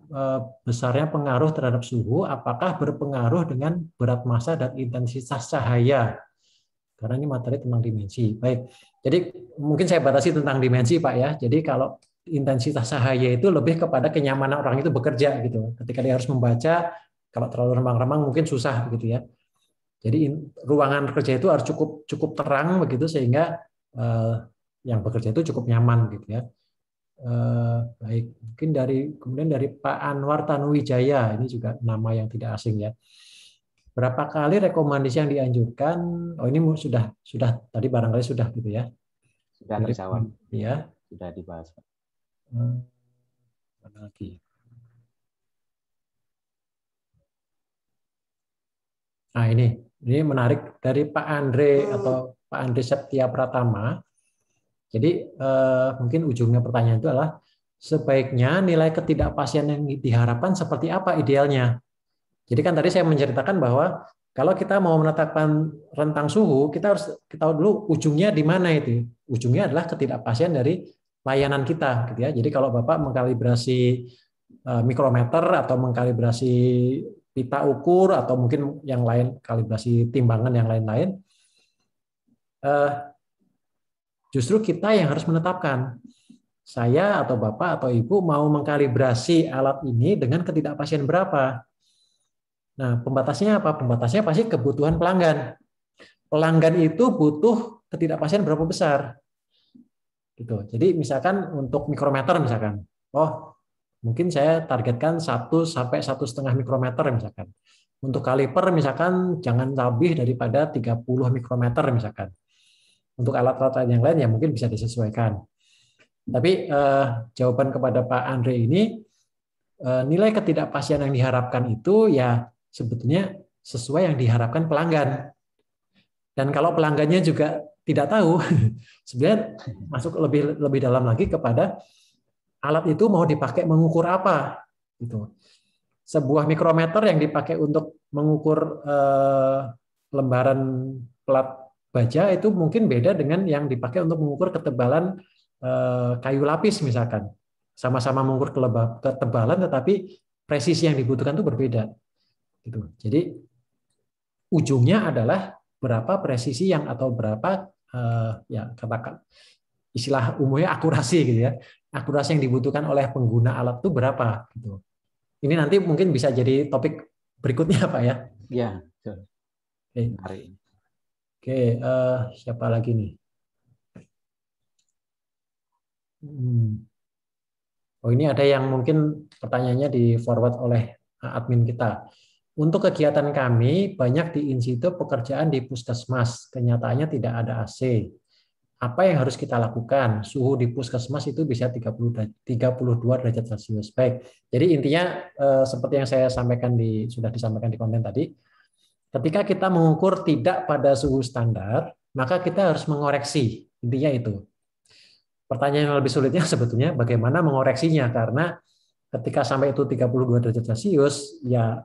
besarnya pengaruh terhadap suhu, apakah berpengaruh dengan berat massa dan intensitas cahaya? Karena ini materi tentang dimensi. Baik, jadi mungkin saya batasi tentang dimensi Pak ya. Jadi kalau intensitas cahaya itu lebih kepada kenyamanan orang itu bekerja gitu. Ketika dia harus membaca, kalau terlalu remang-remang mungkin susah begitu ya. Jadi ruangan kerja itu harus cukup terang begitu sehingga yang bekerja itu cukup nyaman gitu ya. Baik, mungkin kemudian dari Pak Anwar Tanuwijaya, ini juga nama yang tidak asing ya. Berapa kali rekomendasi yang dianjurkan? Oh ini sudah tadi barangkali sudah gitu ya. Sudah terjawab. Ya. Sudah dibahas. Mana lagi? Nah ini menarik dari Pak Andre atau Pak Andre Septia Pratama. Jadi mungkin ujungnya pertanyaan itu adalah sebaiknya nilai ketidakpastian yang diharapkan seperti apa idealnya. Jadi kan tadi saya menceritakan bahwa kalau kita mau menetapkan rentang suhu, kita harus tahu dulu ujungnya di mana itu. Ujungnya adalah ketidakpastian dari layanan kita, gitu ya. Jadi kalau Bapak mengkalibrasi mikrometer atau mengkalibrasi pita ukur atau mungkin yang lain kalibrasi timbangan yang lain-lain. Justru kita yang harus menetapkan. Saya atau Bapak atau Ibu mau mengkalibrasi alat ini dengan ketidakpastian berapa. Nah, pembatasnya apa? Pembatasnya pasti kebutuhan pelanggan. Pelanggan itu butuh ketidakpastian berapa besar. Gitu. Jadi misalkan untuk mikrometer misalkan. Oh, mungkin saya targetkan 1 sampai 1,5 mikrometer misalkan. Untuk kaliper misalkan jangan lebih daripada 30 mikrometer misalkan. Untuk alat-alat yang lain ya mungkin bisa disesuaikan. Tapi jawaban kepada Pak Andre ini, nilai ketidakpastian yang diharapkan itu ya sebetulnya sesuai yang diharapkan pelanggan. Dan kalau pelanggannya juga tidak tahu, sebenarnya masuk lebih dalam lagi kepada alat itu mau dipakai mengukur apa. Gitu. Sebuah mikrometer yang dipakai untuk mengukur lembaran plat baja itu mungkin beda dengan yang dipakai untuk mengukur ketebalan kayu lapis misalkan. Sama-sama mengukur ketebalan tetapi presisi yang dibutuhkan itu berbeda. Gitu. Jadi ujungnya adalah berapa presisi yang atau berapa ya katakan istilah umumnya akurasi gitu ya. Akurasi yang dibutuhkan oleh pengguna alat itu berapa gitu. Ini nanti mungkin bisa jadi topik berikutnya Pak ya. Ya, betul. Oke, siapa lagi nih? Oh, ini ada yang mungkin pertanyaannya di forward oleh admin kita. Untuk kegiatan kami banyak di in situ pekerjaan di puskesmas. Kenyataannya tidak ada AC. Apa yang harus kita lakukan? Suhu di puskesmas itu bisa 32 derajat Celcius. Baik. Jadi intinya seperti yang saya sampaikan sudah disampaikan di konten tadi, ketika kita mengukur tidak pada suhu standar, maka kita harus mengoreksi. Intinya itu. Pertanyaan yang lebih sulitnya sebetulnya bagaimana mengoreksinya, karena ketika sampai itu 32 derajat Celcius, ya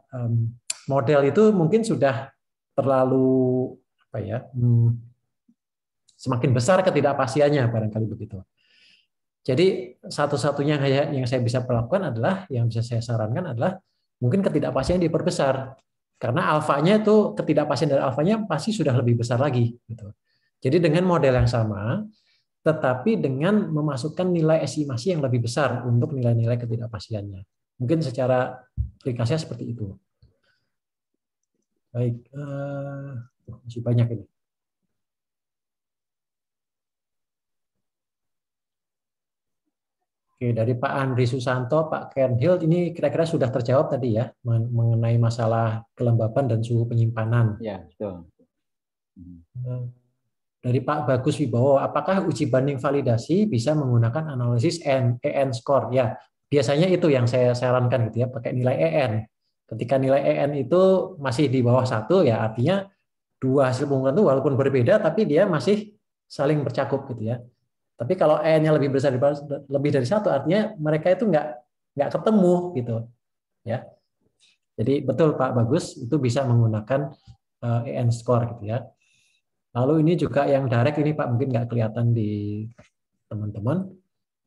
model itu mungkin sudah terlalu apa ya, semakin besar ketidakpastiannya barangkali begitu. Jadi satu-satunya yang saya bisa lakukan adalah, yang bisa saya sarankan adalah mungkin ketidakpastian diperbesar, karena alfanya itu ketidakpastian dari alfanya pasti sudah lebih besar lagi. Gitu. Jadi dengan model yang sama, tetapi dengan memasukkan nilai estimasi yang lebih besar untuk nilai-nilai ketidakpastiannya. Mungkin secara aplikasinya seperti itu. Baik, masih banyak ini. Oke, dari Pak Andri Susanto, Pak Kernhild, ini kira-kira sudah terjawab tadi ya, mengenai masalah kelembapan dan suhu penyimpanan. Ya, betul. Dari Pak Bagus Wibowo, apakah uji banding validasi bisa menggunakan analisis EN score? Ya, biasanya itu yang saya sarankan gitu ya, pakai nilai EN. Ketika nilai EN itu masih di bawah 1, ya artinya dua hasil pengukuran itu walaupun berbeda, tapi dia masih saling bercakup gitu ya. Tapi kalau EN-nya lebih besar lebih dari 1, artinya mereka itu nggak ketemu gitu ya. Jadi betul Pak Bagus, itu bisa menggunakan EN score gitu ya. Lalu ini juga yang direct ini Pak, mungkin nggak kelihatan di teman-teman.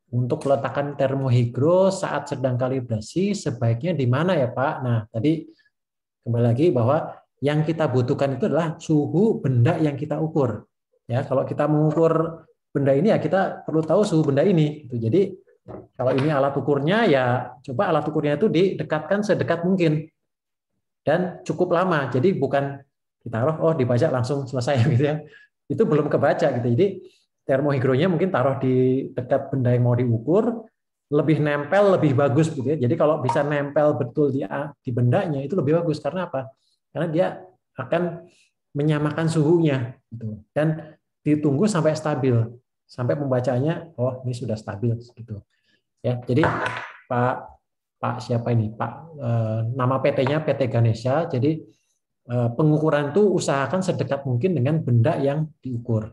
Untuk peletakan termohigro saat sedang kalibrasi sebaiknya di mana ya Pak? Nah tadi kembali lagi bahwa yang kita butuhkan itu adalah suhu benda yang kita ukur. Ya, kalau kita mengukur benda ini ya kita perlu tahu suhu benda ini. Jadi kalau ini alat ukurnya ya coba alat ukurnya itu didekatkan sedekat mungkin dan cukup lama. Jadi bukan ditaruh, oh dibaca langsung selesai gitu ya. Itu belum kebaca gitu. Jadi termohigronya mungkin taruh di dekat benda yang mau diukur, lebih nempel, lebih bagus gitu ya. Jadi kalau bisa nempel betul di bendanya itu lebih bagus. Karena apa? Karena dia akan menyamakan suhunya gitu. Dan ditunggu sampai stabil. Sampai pembacanya, oh ini sudah stabil gitu. Ya, jadi Pak siapa ini? Pak nama PT-nya PT Ganesha. Jadi pengukuran itu usahakan sedekat mungkin dengan benda yang diukur.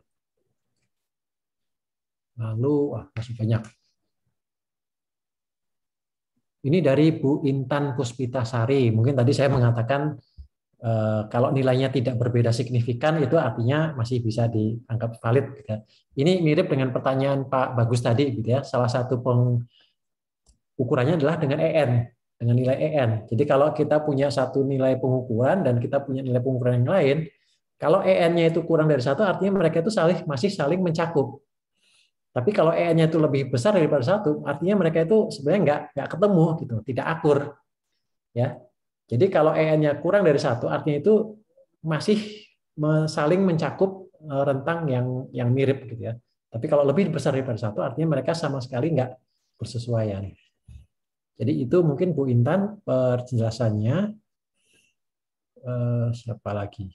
Lalu, masih banyak. Ini dari Bu Intan Puspitasari. Mungkin tadi saya mengatakan kalau nilainya tidak berbeda signifikan, itu artinya masih bisa dianggap valid. Gitu. Ini mirip dengan pertanyaan Pak Bagus tadi, gitu ya. Salah satu pengukurannya adalah dengan EN. Dengan nilai EN. Jadi kalau kita punya satu nilai pengukuran dan kita punya nilai pengukuran yang lain, kalau EN-nya itu kurang dari 1, artinya mereka itu masih saling mencakup. Tapi kalau EN-nya itu lebih besar daripada 1, artinya mereka itu sebenarnya nggak ketemu, gitu, tidak akur. Ya. Jadi kalau EN-nya kurang dari 1, artinya itu masih saling mencakup rentang yang mirip, gitu ya. Tapi kalau lebih besar daripada 1, artinya mereka sama sekali nggak bersesuaian. Jadi itu mungkin Bu Intan penjelasannya. Siapa lagi?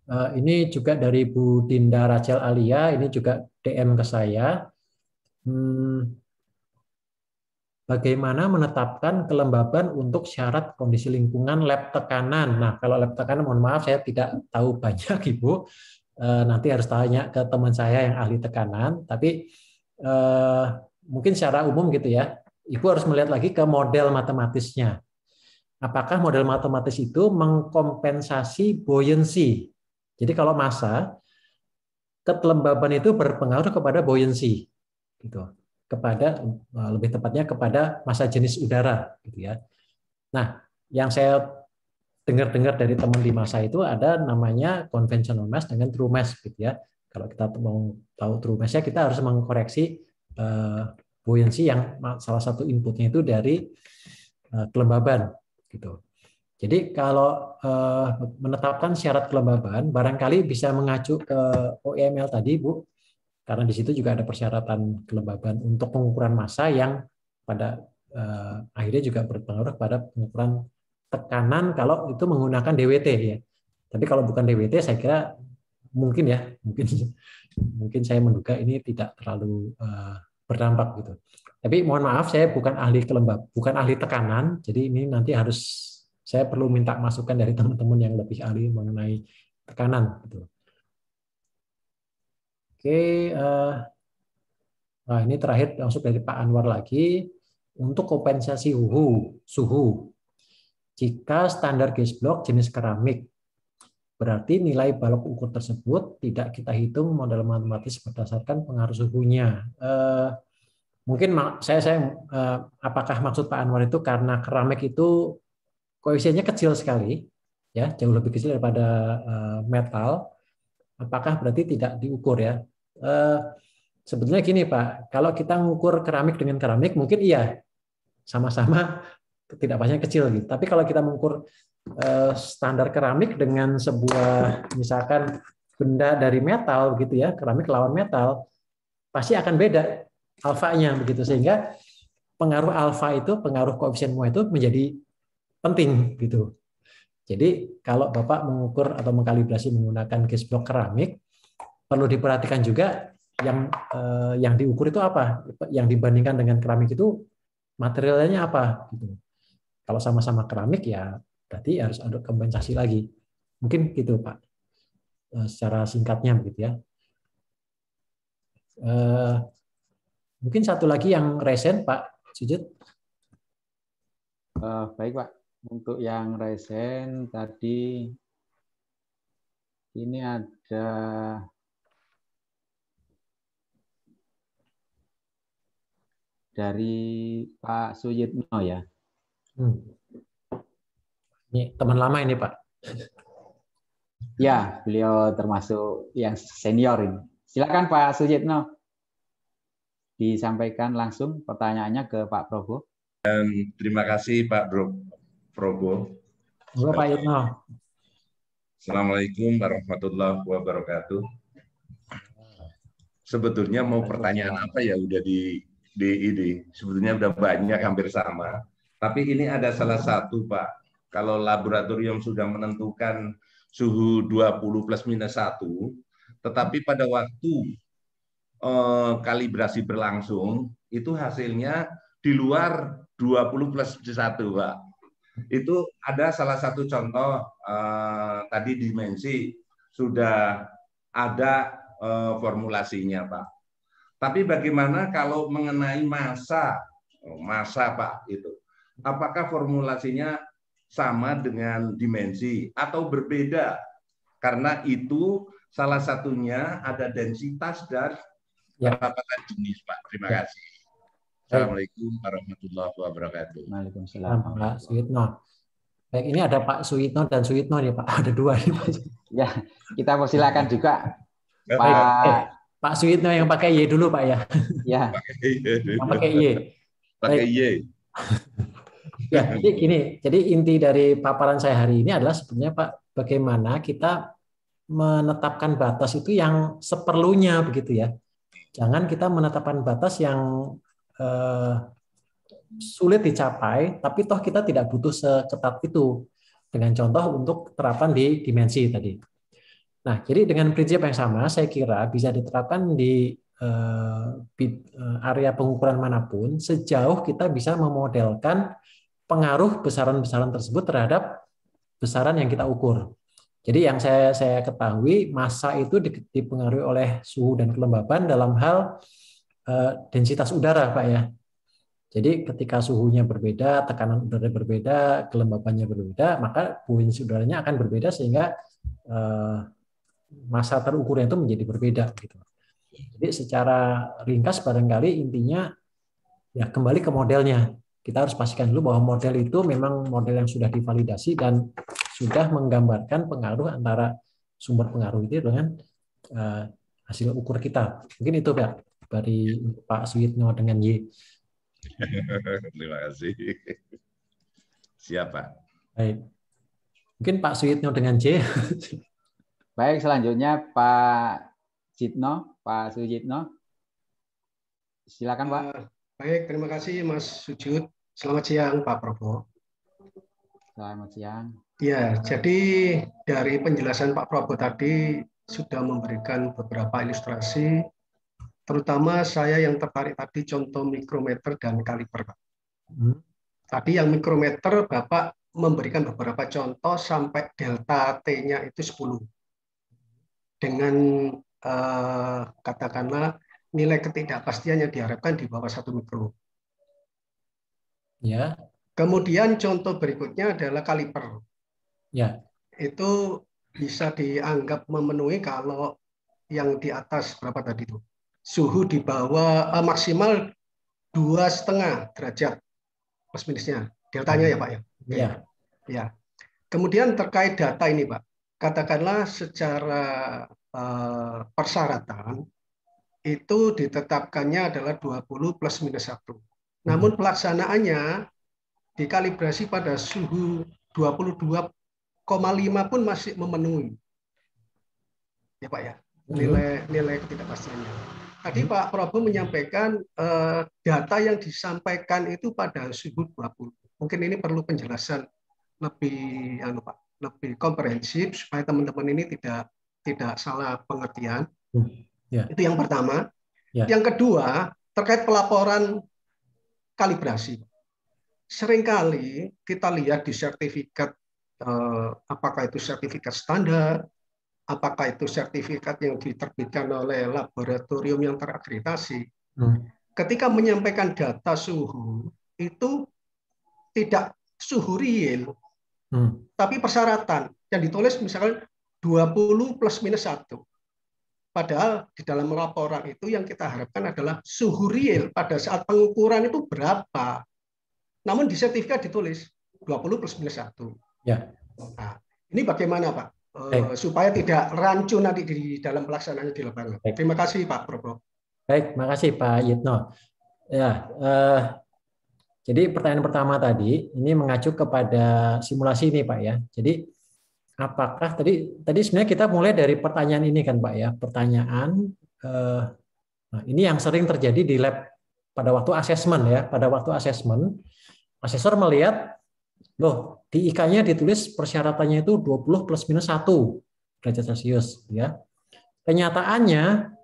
Ini juga dari Bu Dinda Rachel Alia. Ini juga DM ke saya. Bagaimana menetapkan kelembaban untuk syarat kondisi lingkungan lab tekanan? Nah, kalau lab tekanan, mohon maaf saya tidak tahu banyak, Ibu. Nanti harus tanya ke teman saya yang ahli tekanan. Tapi mungkin secara umum gitu ya, Ibu harus melihat lagi ke model matematisnya. Apakah model matematis itu mengkompensasi buoyancy? Jadi kalau massa, kelembaban itu berpengaruh kepada buoyancy. Gitu. kepada lebih tepatnya kepada massa jenis udara gitu ya. Nah, yang saya dengar-dengar dari teman di massa itu ada namanya conventional mass dengan true mass gitu ya. Kalau kita mau tahu true mass-nya, kita harus mengkoreksi buoyancy yang salah satu inputnya itu dari kelembaban gitu. Jadi kalau menetapkan syarat kelembaban, barangkali bisa mengacu ke OEML tadi, Bu, karena di situ juga ada persyaratan kelembaban untuk pengukuran massa yang pada akhirnya juga berpengaruh pada pengukuran tekanan kalau itu menggunakan DWT ya. Tapi kalau bukan DWT, saya kira mungkin mungkin saya menduga ini tidak terlalu berdampak gitu. Tapi mohon maaf, saya bukan ahli bukan ahli tekanan, jadi ini nanti saya perlu minta masukan dari teman-teman yang lebih ahli mengenai tekanan. Gitu. Oke, nah ini terakhir langsung dari Pak Anwar lagi. Untuk kompensasi suhu, jika standar gas block jenis keramik, berarti nilai balok ukur tersebut tidak kita hitung model matematis berdasarkan pengaruh suhunya. Mungkin apakah maksud Pak Anwar itu karena keramik itu koefisiennya kecil sekali, ya jauh lebih kecil daripada metal. Apakah berarti tidak diukur ya? Sebetulnya gini Pak, kalau kita mengukur keramik dengan keramik mungkin iya sama-sama tidak pasnya kecil gitu. Tapi kalau kita mengukur standar keramik dengan sebuah misalkan benda dari metal gitu ya, keramik lawan metal, pasti akan beda alfanya begitu, sehingga pengaruh alfa itu, pengaruh koefisien mu itu menjadi penting gitu. Jadi kalau Bapak mengukur atau mengkalibrasi menggunakan gas block keramik, perlu diperhatikan juga yang diukur itu apa, yang dibandingkan dengan keramik itu materialnya apa gitu. Kalau sama-sama keramik ya berarti harus ada kompensasi lagi. Mungkin gitu Pak, secara singkatnya begitu ya. Mungkin satu lagi yang resen Pak Sujud. Baik Pak, untuk yang resen tadi ini ada dari Pak Suyitno ya. Ini teman lama ini Pak. Ya, beliau termasuk yang senior ini. Silakan Pak Suyitno. Disampaikan langsung pertanyaannya ke Pak Probo. Terima kasih Pak Probo. Pak Yitno. Assalamualaikum warahmatullahi wabarakatuh. Sebetulnya mau pertanyaan apa ya udah di ini. Sebetulnya udah banyak hampir sama. Tapi ini ada salah satu Pak. Kalau laboratorium sudah menentukan suhu 20 plus minus 1, tetapi pada waktu kalibrasi berlangsung itu hasilnya di luar 20 plus 1 Pak. Itu ada salah satu contoh tadi dimensi sudah ada formulasinya Pak. Tapi bagaimana kalau mengenai massa Pak itu? Apakah formulasinya sama dengan dimensi atau berbeda? Karena itu salah satunya ada densitas dan kerapatan jenis Pak. Terima kasih. Assalamualaikum warahmatullahi wabarakatuh. Waalaikumsalam Pak Suyitno. Baik, ini ada Pak Suyitno dan Suyitno nih Pak. Ada dua nih Pak. Ya, kita persilakan juga Pak Suyitno yang pakai Y dulu Pak ya. Ya. Yang pakai Y. Pakai Y. Ya, jadi gini. Jadi inti dari paparan saya hari ini adalah sebenarnya Pak, bagaimana kita menetapkan batas itu yang seperlunya begitu ya. Jangan kita menetapkan batas yang sulit dicapai, tapi toh kita tidak butuh seketat itu. Dengan contoh untuk terapan di dimensi tadi. Nah, jadi dengan prinsip yang sama, saya kira bisa diterapkan di area pengukuran manapun, sejauh kita bisa memodelkan pengaruh besaran-besaran tersebut terhadap besaran yang kita ukur. Jadi yang saya ketahui, massa itu dipengaruhi oleh suhu dan kelembaban dalam hal densitas udara, Pak ya. Jadi ketika suhunya berbeda, tekanan udara berbeda, kelembabannya berbeda, maka buoyancy udaranya akan berbeda sehingga massa terukurnya itu menjadi berbeda gitu. Jadi secara ringkas barangkali intinya ya kembali ke modelnya. Kita harus pastikan dulu bahwa model itu memang model yang sudah divalidasi dan sudah menggambarkan pengaruh antara sumber pengaruh itu dengan hasil ukur kita. Mungkin itu Pak dari Pak Suyitno dengan Y. Terima kasih. Siap Pak. Baik. Mungkin Pak Suyitno dengan J. Baik, selanjutnya Pak Jitno, Pak Suyitno. Silakan Pak. Baik, terima kasih Mas Sujud. Selamat siang Pak Probo. Selamat siang. Ya, jadi dari penjelasan Pak Probo tadi sudah memberikan beberapa ilustrasi, terutama saya yang tertarik tadi contoh mikrometer dan kaliper, Pak. Tadi yang mikrometer Bapak memberikan beberapa contoh sampai delta T-nya itu 10. Dengan katakanlah nilai ketidakpastian yang diharapkan di bawah 1 mikro. Ya. Kemudian contoh berikutnya adalah kaliper. Ya. Itu bisa dianggap memenuhi kalau yang di atas berapa tadi itu? Suhu di bawah maksimal 2,5 derajat plus minusnya. Deltanya ya Pak ya? Ya. Ya. Kemudian terkait data ini Pak, katakanlah secara persyaratan itu ditetapkannya adalah 20 plus minus 1. Namun pelaksanaannya dikalibrasi pada suhu 22,5 pun masih memenuhi. Ya Pak ya, nilai ketidakpastiannya. Tadi Pak Prabowo menyampaikan data yang disampaikan itu pada suhu 20. Mungkin ini perlu penjelasan lebih lebih komprehensif supaya teman-teman ini tidak salah pengertian. Itu yang pertama. Yang kedua, terkait pelaporan kalibrasi. Seringkali kita lihat di sertifikat, apakah itu sertifikat standar, apakah itu sertifikat yang diterbitkan oleh laboratorium yang terakreditasi. Ketika menyampaikan data suhu, itu tidak suhu real, tapi persyaratan yang ditulis misalkan 20 plus minus 1. Padahal di dalam laporan itu yang kita harapkan adalah suhu real pada saat pengukuran itu berapa. Namun di sertifikat ditulis 20 plus minus 1. Ya. Nah, ini bagaimana Pak? Supaya tidak rancu nanti di dalam pelaksanaannya di lapangan. Terima kasih Pak Probo. Baik, makasih Pak Yitno. Ya, jadi pertanyaan pertama tadi ini mengacu kepada simulasi ini Pak ya. Jadi apakah tadi sebenarnya kita mulai dari pertanyaan ini kan Pak ya, pertanyaan nah ini yang sering terjadi di lab pada waktu asesmen ya, pada waktu asesmen asesor melihat loh di IK-nya ditulis persyaratannya itu 20 plus minus 1 derajat Celcius ya. Kenyataannya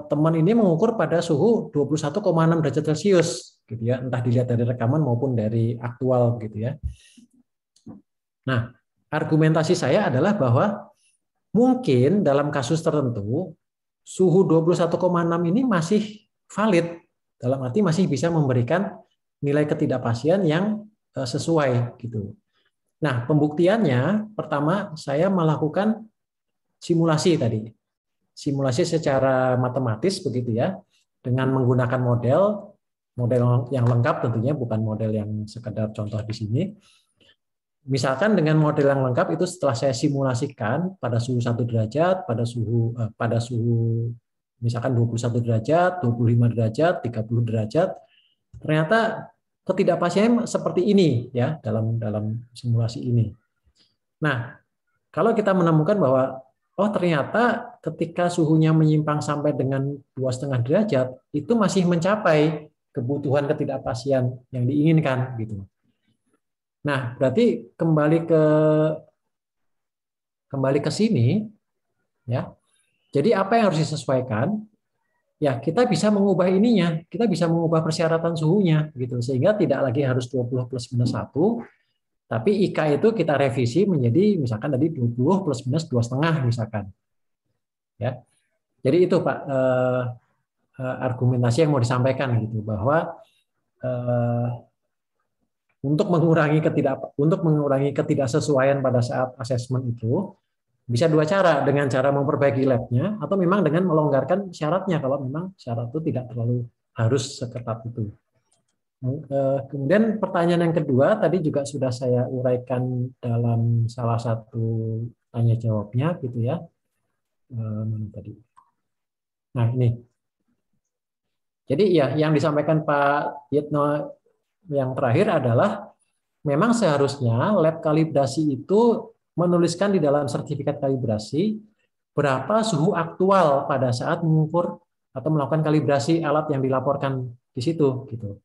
teman ini mengukur pada suhu 21,6 derajat Celcius gitu ya, entah dilihat dari rekaman maupun dari aktual gitu ya. Nah, argumentasi saya adalah bahwa mungkin dalam kasus tertentu suhu 21,6 ini masih valid, dalam arti masih bisa memberikan nilai ketidakpastian yang sesuai gitu. Nah, pembuktiannya pertama saya melakukan simulasi tadi. Simulasi secara matematis begitu ya, dengan menggunakan model yang lengkap tentunya, bukan model yang sekedar contoh di sini. Misalkan dengan model yang lengkap itu setelah saya simulasikan pada suhu 1 derajat, pada suhu misalkan 21 derajat, 25 derajat, 30 derajat, ternyata ketidakpastiannya seperti ini ya dalam simulasi ini. Nah, kalau kita menemukan bahwa oh ternyata ketika suhunya menyimpang sampai dengan 2,5 derajat itu masih mencapai kebutuhan ketidakpastian yang diinginkan gitu. Nah, berarti kembali ke sini ya. Jadi apa yang harus disesuaikan? Ya, kita bisa mengubah ininya, kita bisa mengubah persyaratan suhunya gitu sehingga tidak lagi harus 20 plus minus 1, tapi IK itu kita revisi menjadi misalkan tadi 20 plus minus 2,5 misalkan. Ya. Jadi itu Pak argumentasi yang mau disampaikan gitu bahwa untuk mengurangi ketidaksesuaian pada saat asesmen itu, Bisa dua cara, dengan cara memperbaiki labnya atau memang dengan melonggarkan syaratnya kalau memang syarat itu tidak terlalu harus seketat itu. Kemudian pertanyaan yang kedua tadi juga sudah saya uraikan dalam salah satu tanya jawabnya gitu ya. Mana tadi? Nah ini. Jadi ya yang disampaikan Pak Yitno yang terakhir adalah memang seharusnya lab kalibrasi itu menuliskan di dalam sertifikat kalibrasi berapa suhu aktual pada saat mengukur atau melakukan kalibrasi alat yang dilaporkan di situ gitu.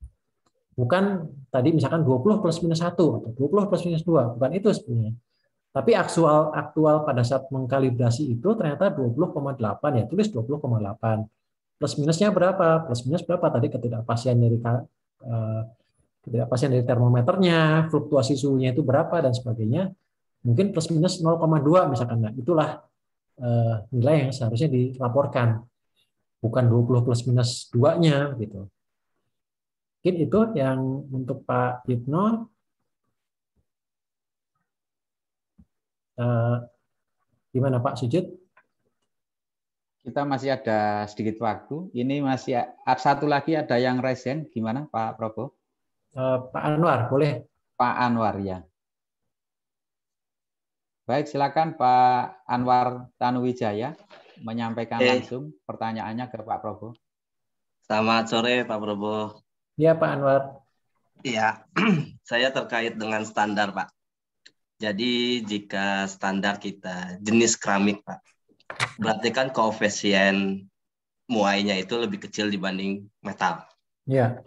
Bukan tadi misalkan 20 plus minus 1 atau 20 plus minus 2, bukan itu sebenarnya. Tapi aktual pada saat mengkalibrasi itu ternyata 20,8 ya, tulis 20,8. Plus minusnya berapa? Plus minus berapa? Tadi ketidakpastian dari termometernya, fluktuasi suhunya itu berapa dan sebagainya. Mungkin plus minus 0,2 misalkan. Nah, itulah nilai yang seharusnya dilaporkan. Bukan 20 plus minus 2-nya gitu. Mungkin itu yang untuk Pak Yitno. Gimana Pak Sujud? Kita masih ada sedikit waktu. Ini masih satu lagi ada yang raise hand. Gimana Pak Probo? Pak Anwar, boleh? Pak Anwar ya. Baik, silakan Pak Anwar Tanuwijaya menyampaikan langsung pertanyaannya ke Pak Probo. Selamat sore Pak Probo. Iya Pak Anwar. Iya, saya terkait dengan standar Pak. Jadi jika standar kita jenis keramik Pak, berarti kan koefisien muainya itu lebih kecil dibanding metal. Iya.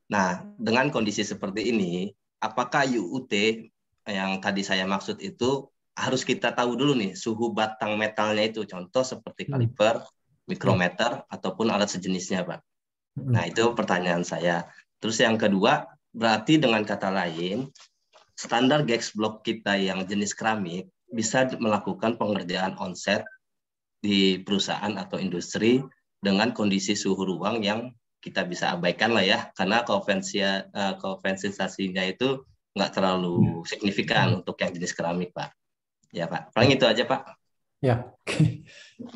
Nah, dengan kondisi seperti ini, apakah UUT yang tadi saya maksud itu harus kita tahu dulu nih suhu batang metalnya itu, contoh seperti kaliper, mikrometer, ataupun alat sejenisnya Pak. Nah, itu pertanyaan saya. Terus yang kedua, berarti dengan kata lain, standar gas block kita yang jenis keramik bisa melakukan pengerjaan onset di perusahaan atau industri dengan kondisi suhu ruang yang kita bisa abaikan lah ya, karena koefisiensinya itu nggak terlalu signifikan untuk yang jenis keramik Pak. Ya Pak, paling itu aja Pak. Ya,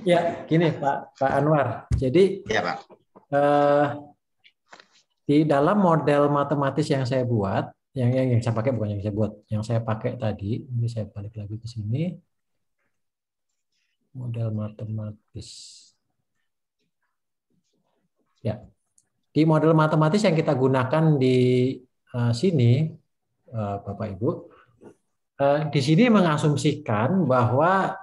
ya gini Pak Anwar. Jadi ya Pak. Di dalam model matematis yang saya buat, yang saya pakai bukan yang saya buat, yang saya pakai tadi, ini saya balik lagi ke sini. Model matematis. Ya. Di model matematis yang kita gunakan di sini, Bapak Ibu, di sini mengasumsikan bahwa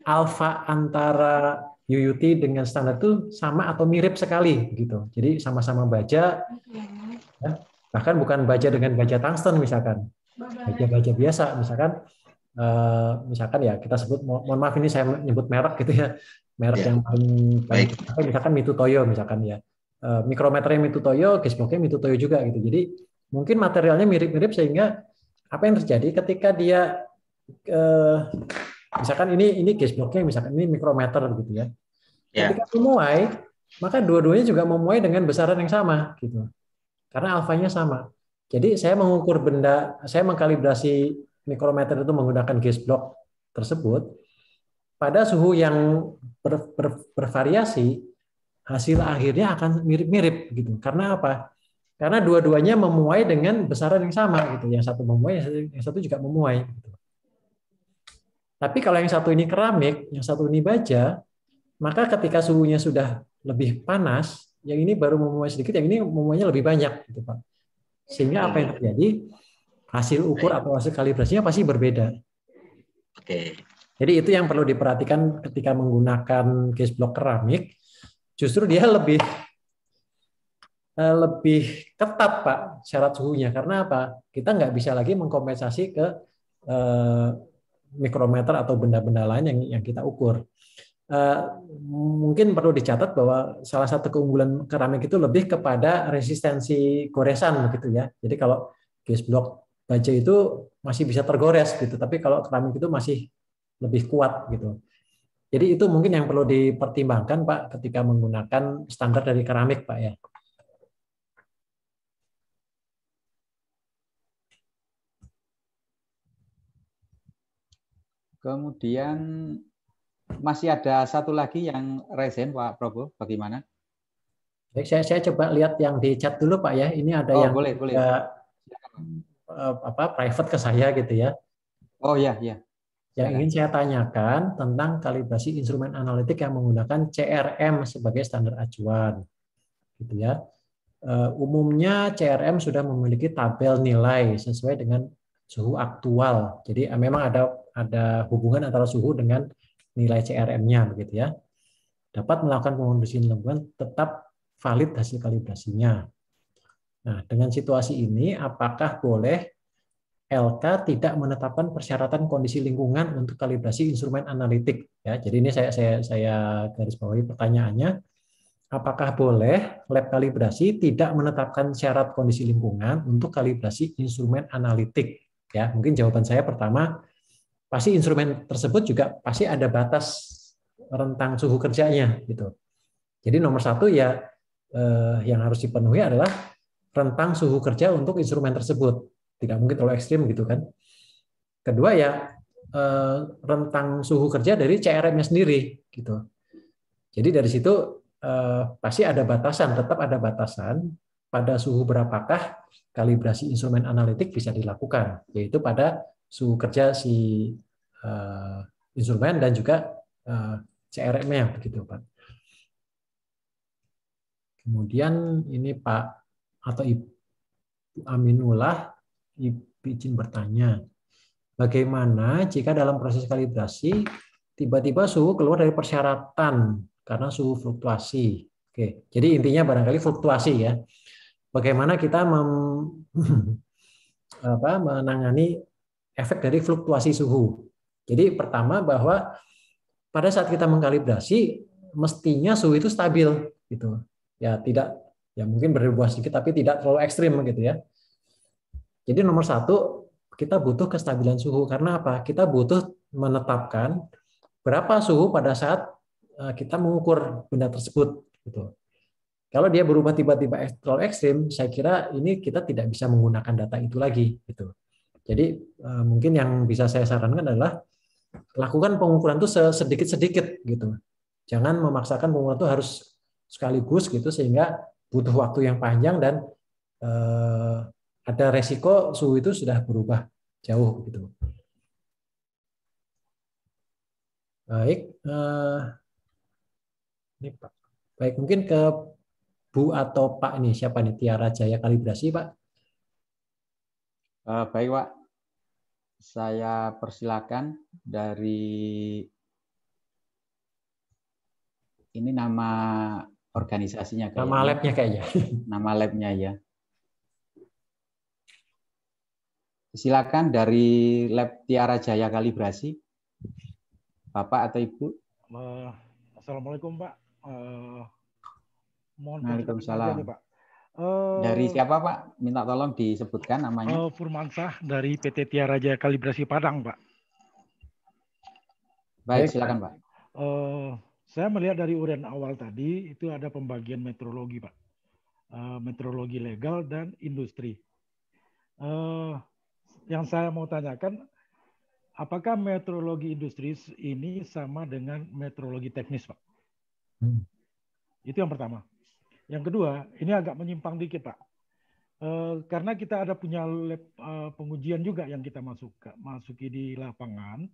alfa antara UUT dengan standar itu sama atau mirip sekali gitu. Jadi sama-sama baja, ya. Bahkan bukan baja dengan baja tungsten misalkan, baja biasa misalkan ya kita sebut, mohon maaf ini saya nyebut merek gitu ya, merek yang paling misalkan Mitutoyo misalkan ya, mikrometernya Mitutoyo, gas blocknya Mitutoyo juga gitu. Jadi mungkin materialnya mirip-mirip sehingga apa yang terjadi ketika dia misalkan ini gas blocknya, misalkan ini mikrometer gitu ya. Ketika memuai, maka dua-duanya juga memuai dengan besaran yang sama gitu. Karena alfanya sama. Jadi saya mengukur saya mengkalibrasi mikrometer itu menggunakan gas block tersebut pada suhu yang bervariasi, hasil akhirnya akan mirip-mirip gitu. Karena apa? Karena dua-duanya memuai dengan besaran yang sama gitu. Yang satu memuai, yang satu juga memuai gitu. Tapi kalau yang satu ini keramik, yang satu ini baja, maka ketika suhunya sudah lebih panas, yang ini baru memuai sedikit, yang ini memuainya lebih banyak, gitu Pak. Sehingga apa yang terjadi? Hasil ukur atau hasil kalibrasinya pasti berbeda. Oke. Jadi itu yang perlu diperhatikan ketika menggunakan gas block keramik. Justru dia lebih ketat Pak syarat suhunya. Karena apa? Kita nggak bisa lagi mengkompensasi ke mikrometer atau benda-benda lain yang kita ukur. Mungkin perlu dicatat bahwa salah satu keunggulan keramik itu lebih kepada resistensi goresan begitu ya. Jadi kalau gas block baja itu masih bisa tergores gitu, tapi kalau keramik itu masih lebih kuat gitu. Jadi itu mungkin yang perlu dipertimbangkan Pak ketika menggunakan standar dari keramik Pak ya. Kemudian masih ada satu lagi yang resen, Pak Probo, bagaimana? Baik, saya coba lihat yang di chat dulu, Pak ya. Ini ada yang boleh. Private ke saya gitu ya. Oh ya, ya. Yang ingin saya tanyakan tentang kalibrasi instrumen analitik yang menggunakan CRM sebagai standar acuan, gitu ya. Umumnya CRM sudah memiliki tabel nilai sesuai dengan suhu aktual. Jadi memang ada hubungan antara suhu dengan nilai CRM-nya, begitu ya. Dapat melakukan pemondisian lingkungan tetap valid hasil kalibrasinya. Nah, dengan situasi ini, apakah boleh LK tidak menetapkan persyaratan kondisi lingkungan untuk kalibrasi instrumen analitik? Ya, jadi ini saya garis bawahi pertanyaannya. Apakah boleh lab kalibrasi tidak menetapkan syarat kondisi lingkungan untuk kalibrasi instrumen analitik? Ya, mungkin jawaban saya pertama, pasti instrumen tersebut juga pasti ada batas rentang suhu kerjanya, gitu. Jadi nomor satu ya yang harus dipenuhi adalah rentang suhu kerja untuk instrumen tersebut. Tidak mungkin terlalu ekstrim gitu kan. Kedua ya rentang suhu kerja dari CRM-nya sendiri gitu. Jadi dari situ pasti ada batasan, tetap ada batasan pada suhu berapakah kalibrasi instrumen analitik bisa dilakukan, yaitu pada suhu kerja si instrumen dan juga CRM-nya begitu, Pak. Kemudian ini Pak atau Ibu Aminullah izin bertanya, bagaimana jika dalam proses kalibrasi tiba-tiba suhu keluar dari persyaratan karena suhu fluktuasi? Oke, jadi intinya barangkali fluktuasi ya. Bagaimana kita menangani efek dari fluktuasi suhu? Jadi pertama bahwa pada saat kita mengkalibrasi mestinya suhu itu stabil gitu. Ya tidak, ya mungkin berubah sedikit tapi tidak terlalu ekstrim gitu ya. Jadi nomor satu, kita butuh kestabilan suhu. Karena apa? Kita butuh menetapkan berapa suhu pada saat kita mengukur benda tersebut. Gitu. Kalau dia berubah tiba-tiba terlalu ekstrim, saya kira ini kita tidak bisa menggunakan data itu lagi. Gitu. Jadi mungkin yang bisa saya sarankan adalah lakukan pengukuran itu sedikit-sedikit. Gitu. Jangan memaksakan pengukuran itu harus sekaligus gitu sehingga butuh waktu yang panjang dan ada resiko suhu itu sudah berubah jauh gitu. Baik, ini Pak. Baik, mungkin ke Bu atau Pak nih, siapa nih? Tiara Jaya Kalibrasi, Pak. Baik, Pak. Saya persilakan dari ini nama organisasinya kayaknya. Nama labnya kayaknya. Nama labnya ya. Silakan dari Lab Tiara Jaya Kalibrasi, Bapak atau Ibu. Assalamualaikum Pak. Waalaikumsalam. Pak. Dari siapa Pak? Minta tolong disebutkan namanya. Furmansah dari PT Tiara Jaya Kalibrasi Padang Pak. Baik, silakan Pak. Saya melihat dari uraian awal tadi itu ada pembagian metrologi Pak. Metrologi legal dan industri. Yang saya mau tanyakan, apakah metrologi industri ini sama dengan metrologi teknis, Pak? Itu yang pertama. Yang kedua, ini agak menyimpang dikit, Pak. Karena kita ada punya lab pengujian juga yang kita masuki di lapangan.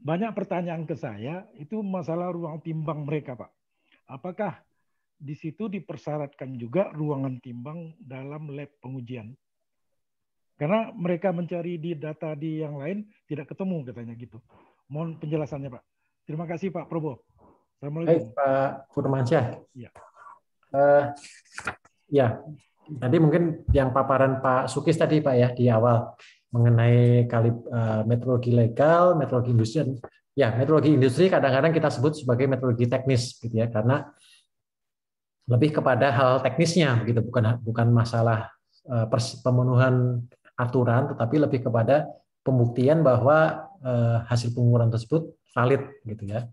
Banyak pertanyaan ke saya, itu masalah ruang timbang mereka, Pak. Apakah di situ dipersyaratkan juga ruangan timbang dalam lab pengujian? Karena mereka mencari di data di yang lain tidak ketemu katanya gitu. Mohon penjelasannya Pak. Terima kasih Pak Probo. Assalamualaikum. Baik Pak Furmansyah. Ya. Ya, tadi mungkin yang paparan Pak Sukis tadi Pak ya di awal mengenai metrologi legal, metrologi industri. Ya, metrologi industri kadang-kadang kita sebut sebagai metrologi teknis gitu ya, karena lebih kepada hal teknisnya begitu, bukan masalah pemenuhan aturan, tetapi lebih kepada pembuktian bahwa hasil pengukuran tersebut valid gitu ya.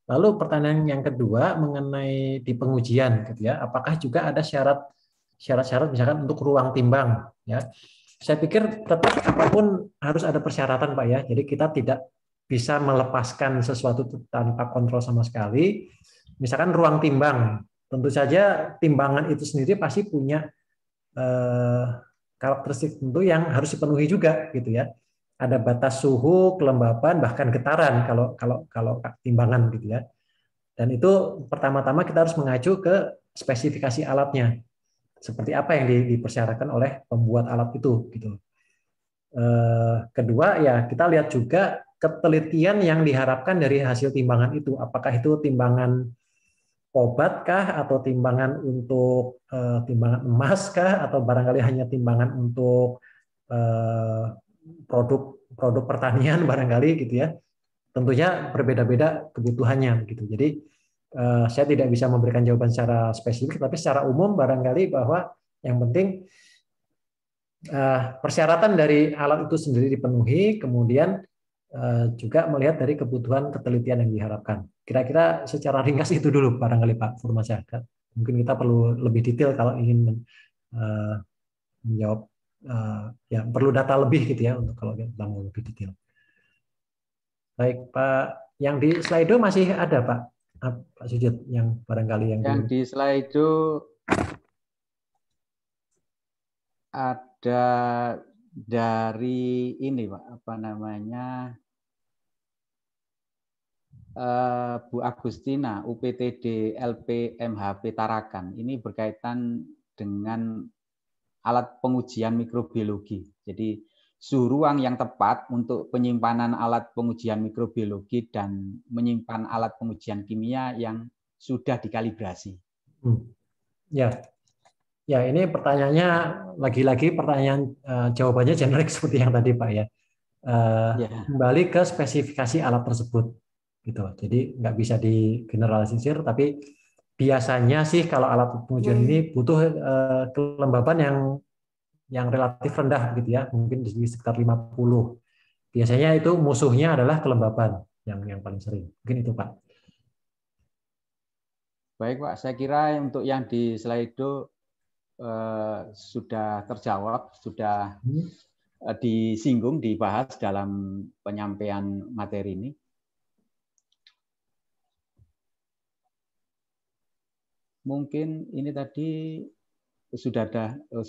Lalu pertanyaan yang kedua mengenai di pengujian gitu ya, apakah juga ada syarat-syarat misalkan untuk ruang timbang ya. saya pikir tetap apapun harus ada persyaratan Pak ya. Jadi kita tidak bisa melepaskan sesuatu tanpa kontrol sama sekali. Misalkan ruang timbang, tentu saja timbangan itu sendiri pasti punya karakteristik tentu yang harus dipenuhi juga gitu ya. Ada batas suhu, kelembapan, bahkan getaran kalau timbangan gitu ya. Dan itu pertama-tama kita harus mengacu ke spesifikasi alatnya. Seperti apa yang dipersyaratkan oleh pembuat alat itu gitu. Kedua ya kita lihat juga ketelitian yang diharapkan dari hasil timbangan itu. Apakah itu timbangan obat kah atau timbangan untuk timbangan emas kah atau barangkali hanya timbangan untuk produk pertanian barangkali gitu ya. Tentunya berbeda-beda kebutuhannya gitu. Jadi saya tidak bisa memberikan jawaban secara spesifik, tapi secara umum barangkali bahwa yang penting persyaratan dari alat itu sendiri dipenuhi, kemudian juga melihat dari kebutuhan ketelitian yang diharapkan. Kira-kira secara ringkas itu dulu barangkali Pak Furmansyah. Mungkin kita perlu lebih detail kalau ingin menjawab, ya perlu data lebih gitu ya untuk kalau kita mau lebih detail. Baik Pak, yang di Slido masih ada Pak. Pak Sujud yang barangkali yang di Slido ada dari ini Pak, apa namanya, Bu Agustina UPTD LPMHP Tarakan. Ini berkaitan dengan alat pengujian mikrobiologi. Jadi suhu ruang yang tepat untuk penyimpanan alat pengujian mikrobiologi dan menyimpan alat pengujian kimia yang sudah dikalibrasi. Ya, ya ini pertanyaannya lagi-lagi pertanyaan jawabannya generik seperti yang tadi Pak ya. Kembali ke spesifikasi alat tersebut, gitu. Jadi nggak bisa digeneralisir, tapi biasanya sih kalau alat pengujian ini butuh kelembaban yang relatif rendah gitu ya, mungkin di sekitar 50. Biasanya itu musuhnya adalah kelembaban yang paling sering. Mungkin itu Pak. Baik Pak, saya kira untuk yang di Slido sudah terjawab, sudah disinggung, dibahas dalam penyampaian materi ini. Mungkin ini tadi sudah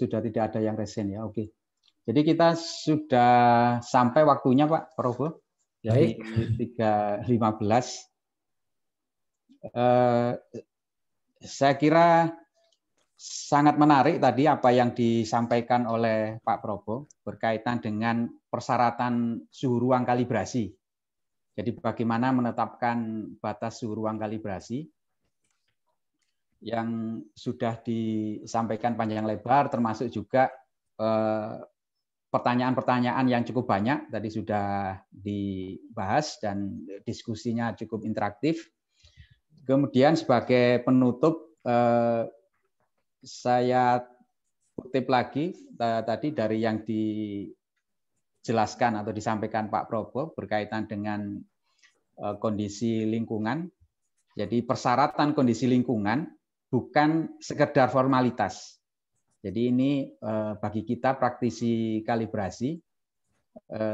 tidak ada yang resen ya. Oke. Jadi kita sudah sampai waktunya Pak Probo. Jadi 3.15. Saya kira sangat menarik tadi apa yang disampaikan oleh Pak Probo berkaitan dengan persyaratan suhu ruang kalibrasi. Jadi bagaimana menetapkan batas suhu ruang kalibrasi yang sudah disampaikan panjang lebar, termasuk juga pertanyaan-pertanyaan yang cukup banyak tadi sudah dibahas dan diskusinya cukup interaktif. Kemudian sebagai penutup, saya kutip lagi tadi dari yang dijelaskan atau disampaikan Pak Probo berkaitan dengan kondisi lingkungan. Jadi persyaratan kondisi lingkungan bukan sekedar formalitas. Jadi ini bagi kita praktisi kalibrasi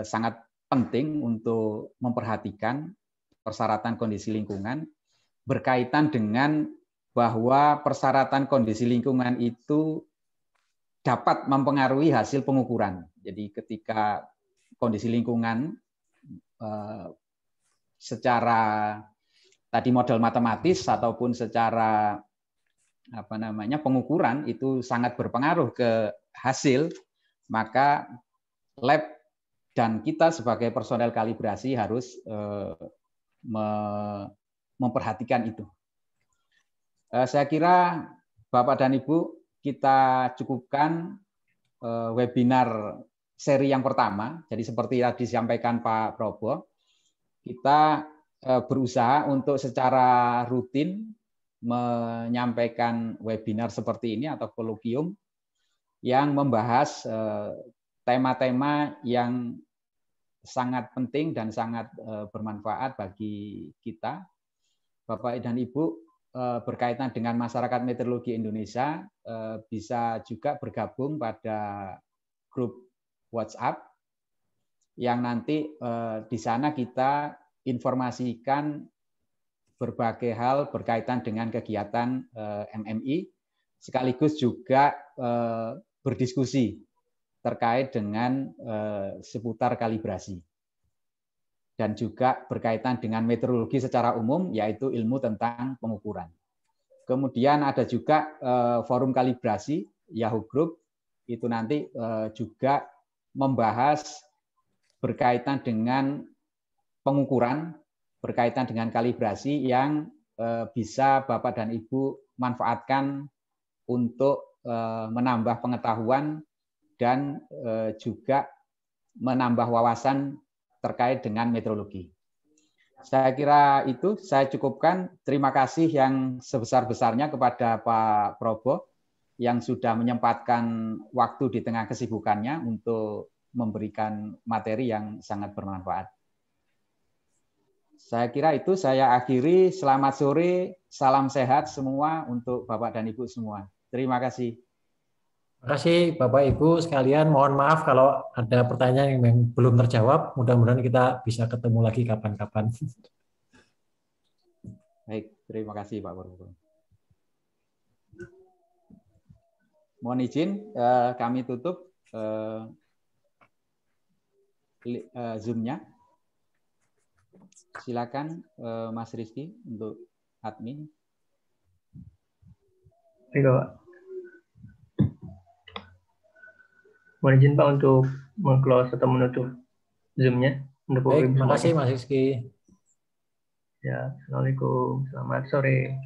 sangat penting untuk memperhatikan persyaratan kondisi lingkungan berkaitan dengan bahwa persyaratan kondisi lingkungan itu dapat mempengaruhi hasil pengukuran. Jadi ketika kondisi lingkungan secara tadi model matematis ataupun secara pengukuran itu sangat berpengaruh ke hasil, maka lab dan kita sebagai personel kalibrasi harus memperhatikan itu. Saya kira Bapak dan Ibu, kita cukupkan webinar seri yang pertama. Jadi seperti yang disampaikan Pak Probo, kita berusaha untuk secara rutin menyampaikan webinar seperti ini atau kolokium yang membahas tema-tema yang sangat penting dan sangat bermanfaat bagi kita, Bapak dan Ibu, berkaitan dengan masyarakat meteorologi Indonesia, bisa juga bergabung pada grup WhatsApp yang nanti di sana kita informasikan berbagai hal berkaitan dengan kegiatan MMI, sekaligus juga berdiskusi terkait dengan seputar kalibrasi. Dan juga berkaitan dengan meteorologi secara umum, yaitu ilmu tentang pengukuran. Kemudian ada juga forum kalibrasi, Yahoo Group, itu nanti juga membahas berkaitan dengan pengukuran, berkaitan dengan kalibrasi yang bisa Bapak dan Ibu manfaatkan untuk menambah pengetahuan dan juga menambah wawasan terkait dengan meteorologi. Saya kira itu saya cukupkan. Terima kasih yang sebesar-besarnya kepada Pak Probo yang sudah menyempatkan waktu di tengah kesibukannya untuk memberikan materi yang sangat bermanfaat. Saya kira itu saya akhiri. Selamat sore, salam sehat semua untuk Bapak dan Ibu semua. Terima kasih. Terima kasih Bapak Ibu sekalian. Mohon maaf kalau ada pertanyaan yang belum terjawab. Mudah-mudahan kita bisa ketemu lagi kapan-kapan. Baik, terima kasih Pak Probo. Mohon izin kami tutup Zoom-nya. Silakan Mas Rizky untuk admin. Baik, Pak. Mohon izin Pak untuk meng-close atau menutup Zoom-nya. Baik, terima kasih Mas Rizky. Ya, Assalamualaikum. Selamat sore.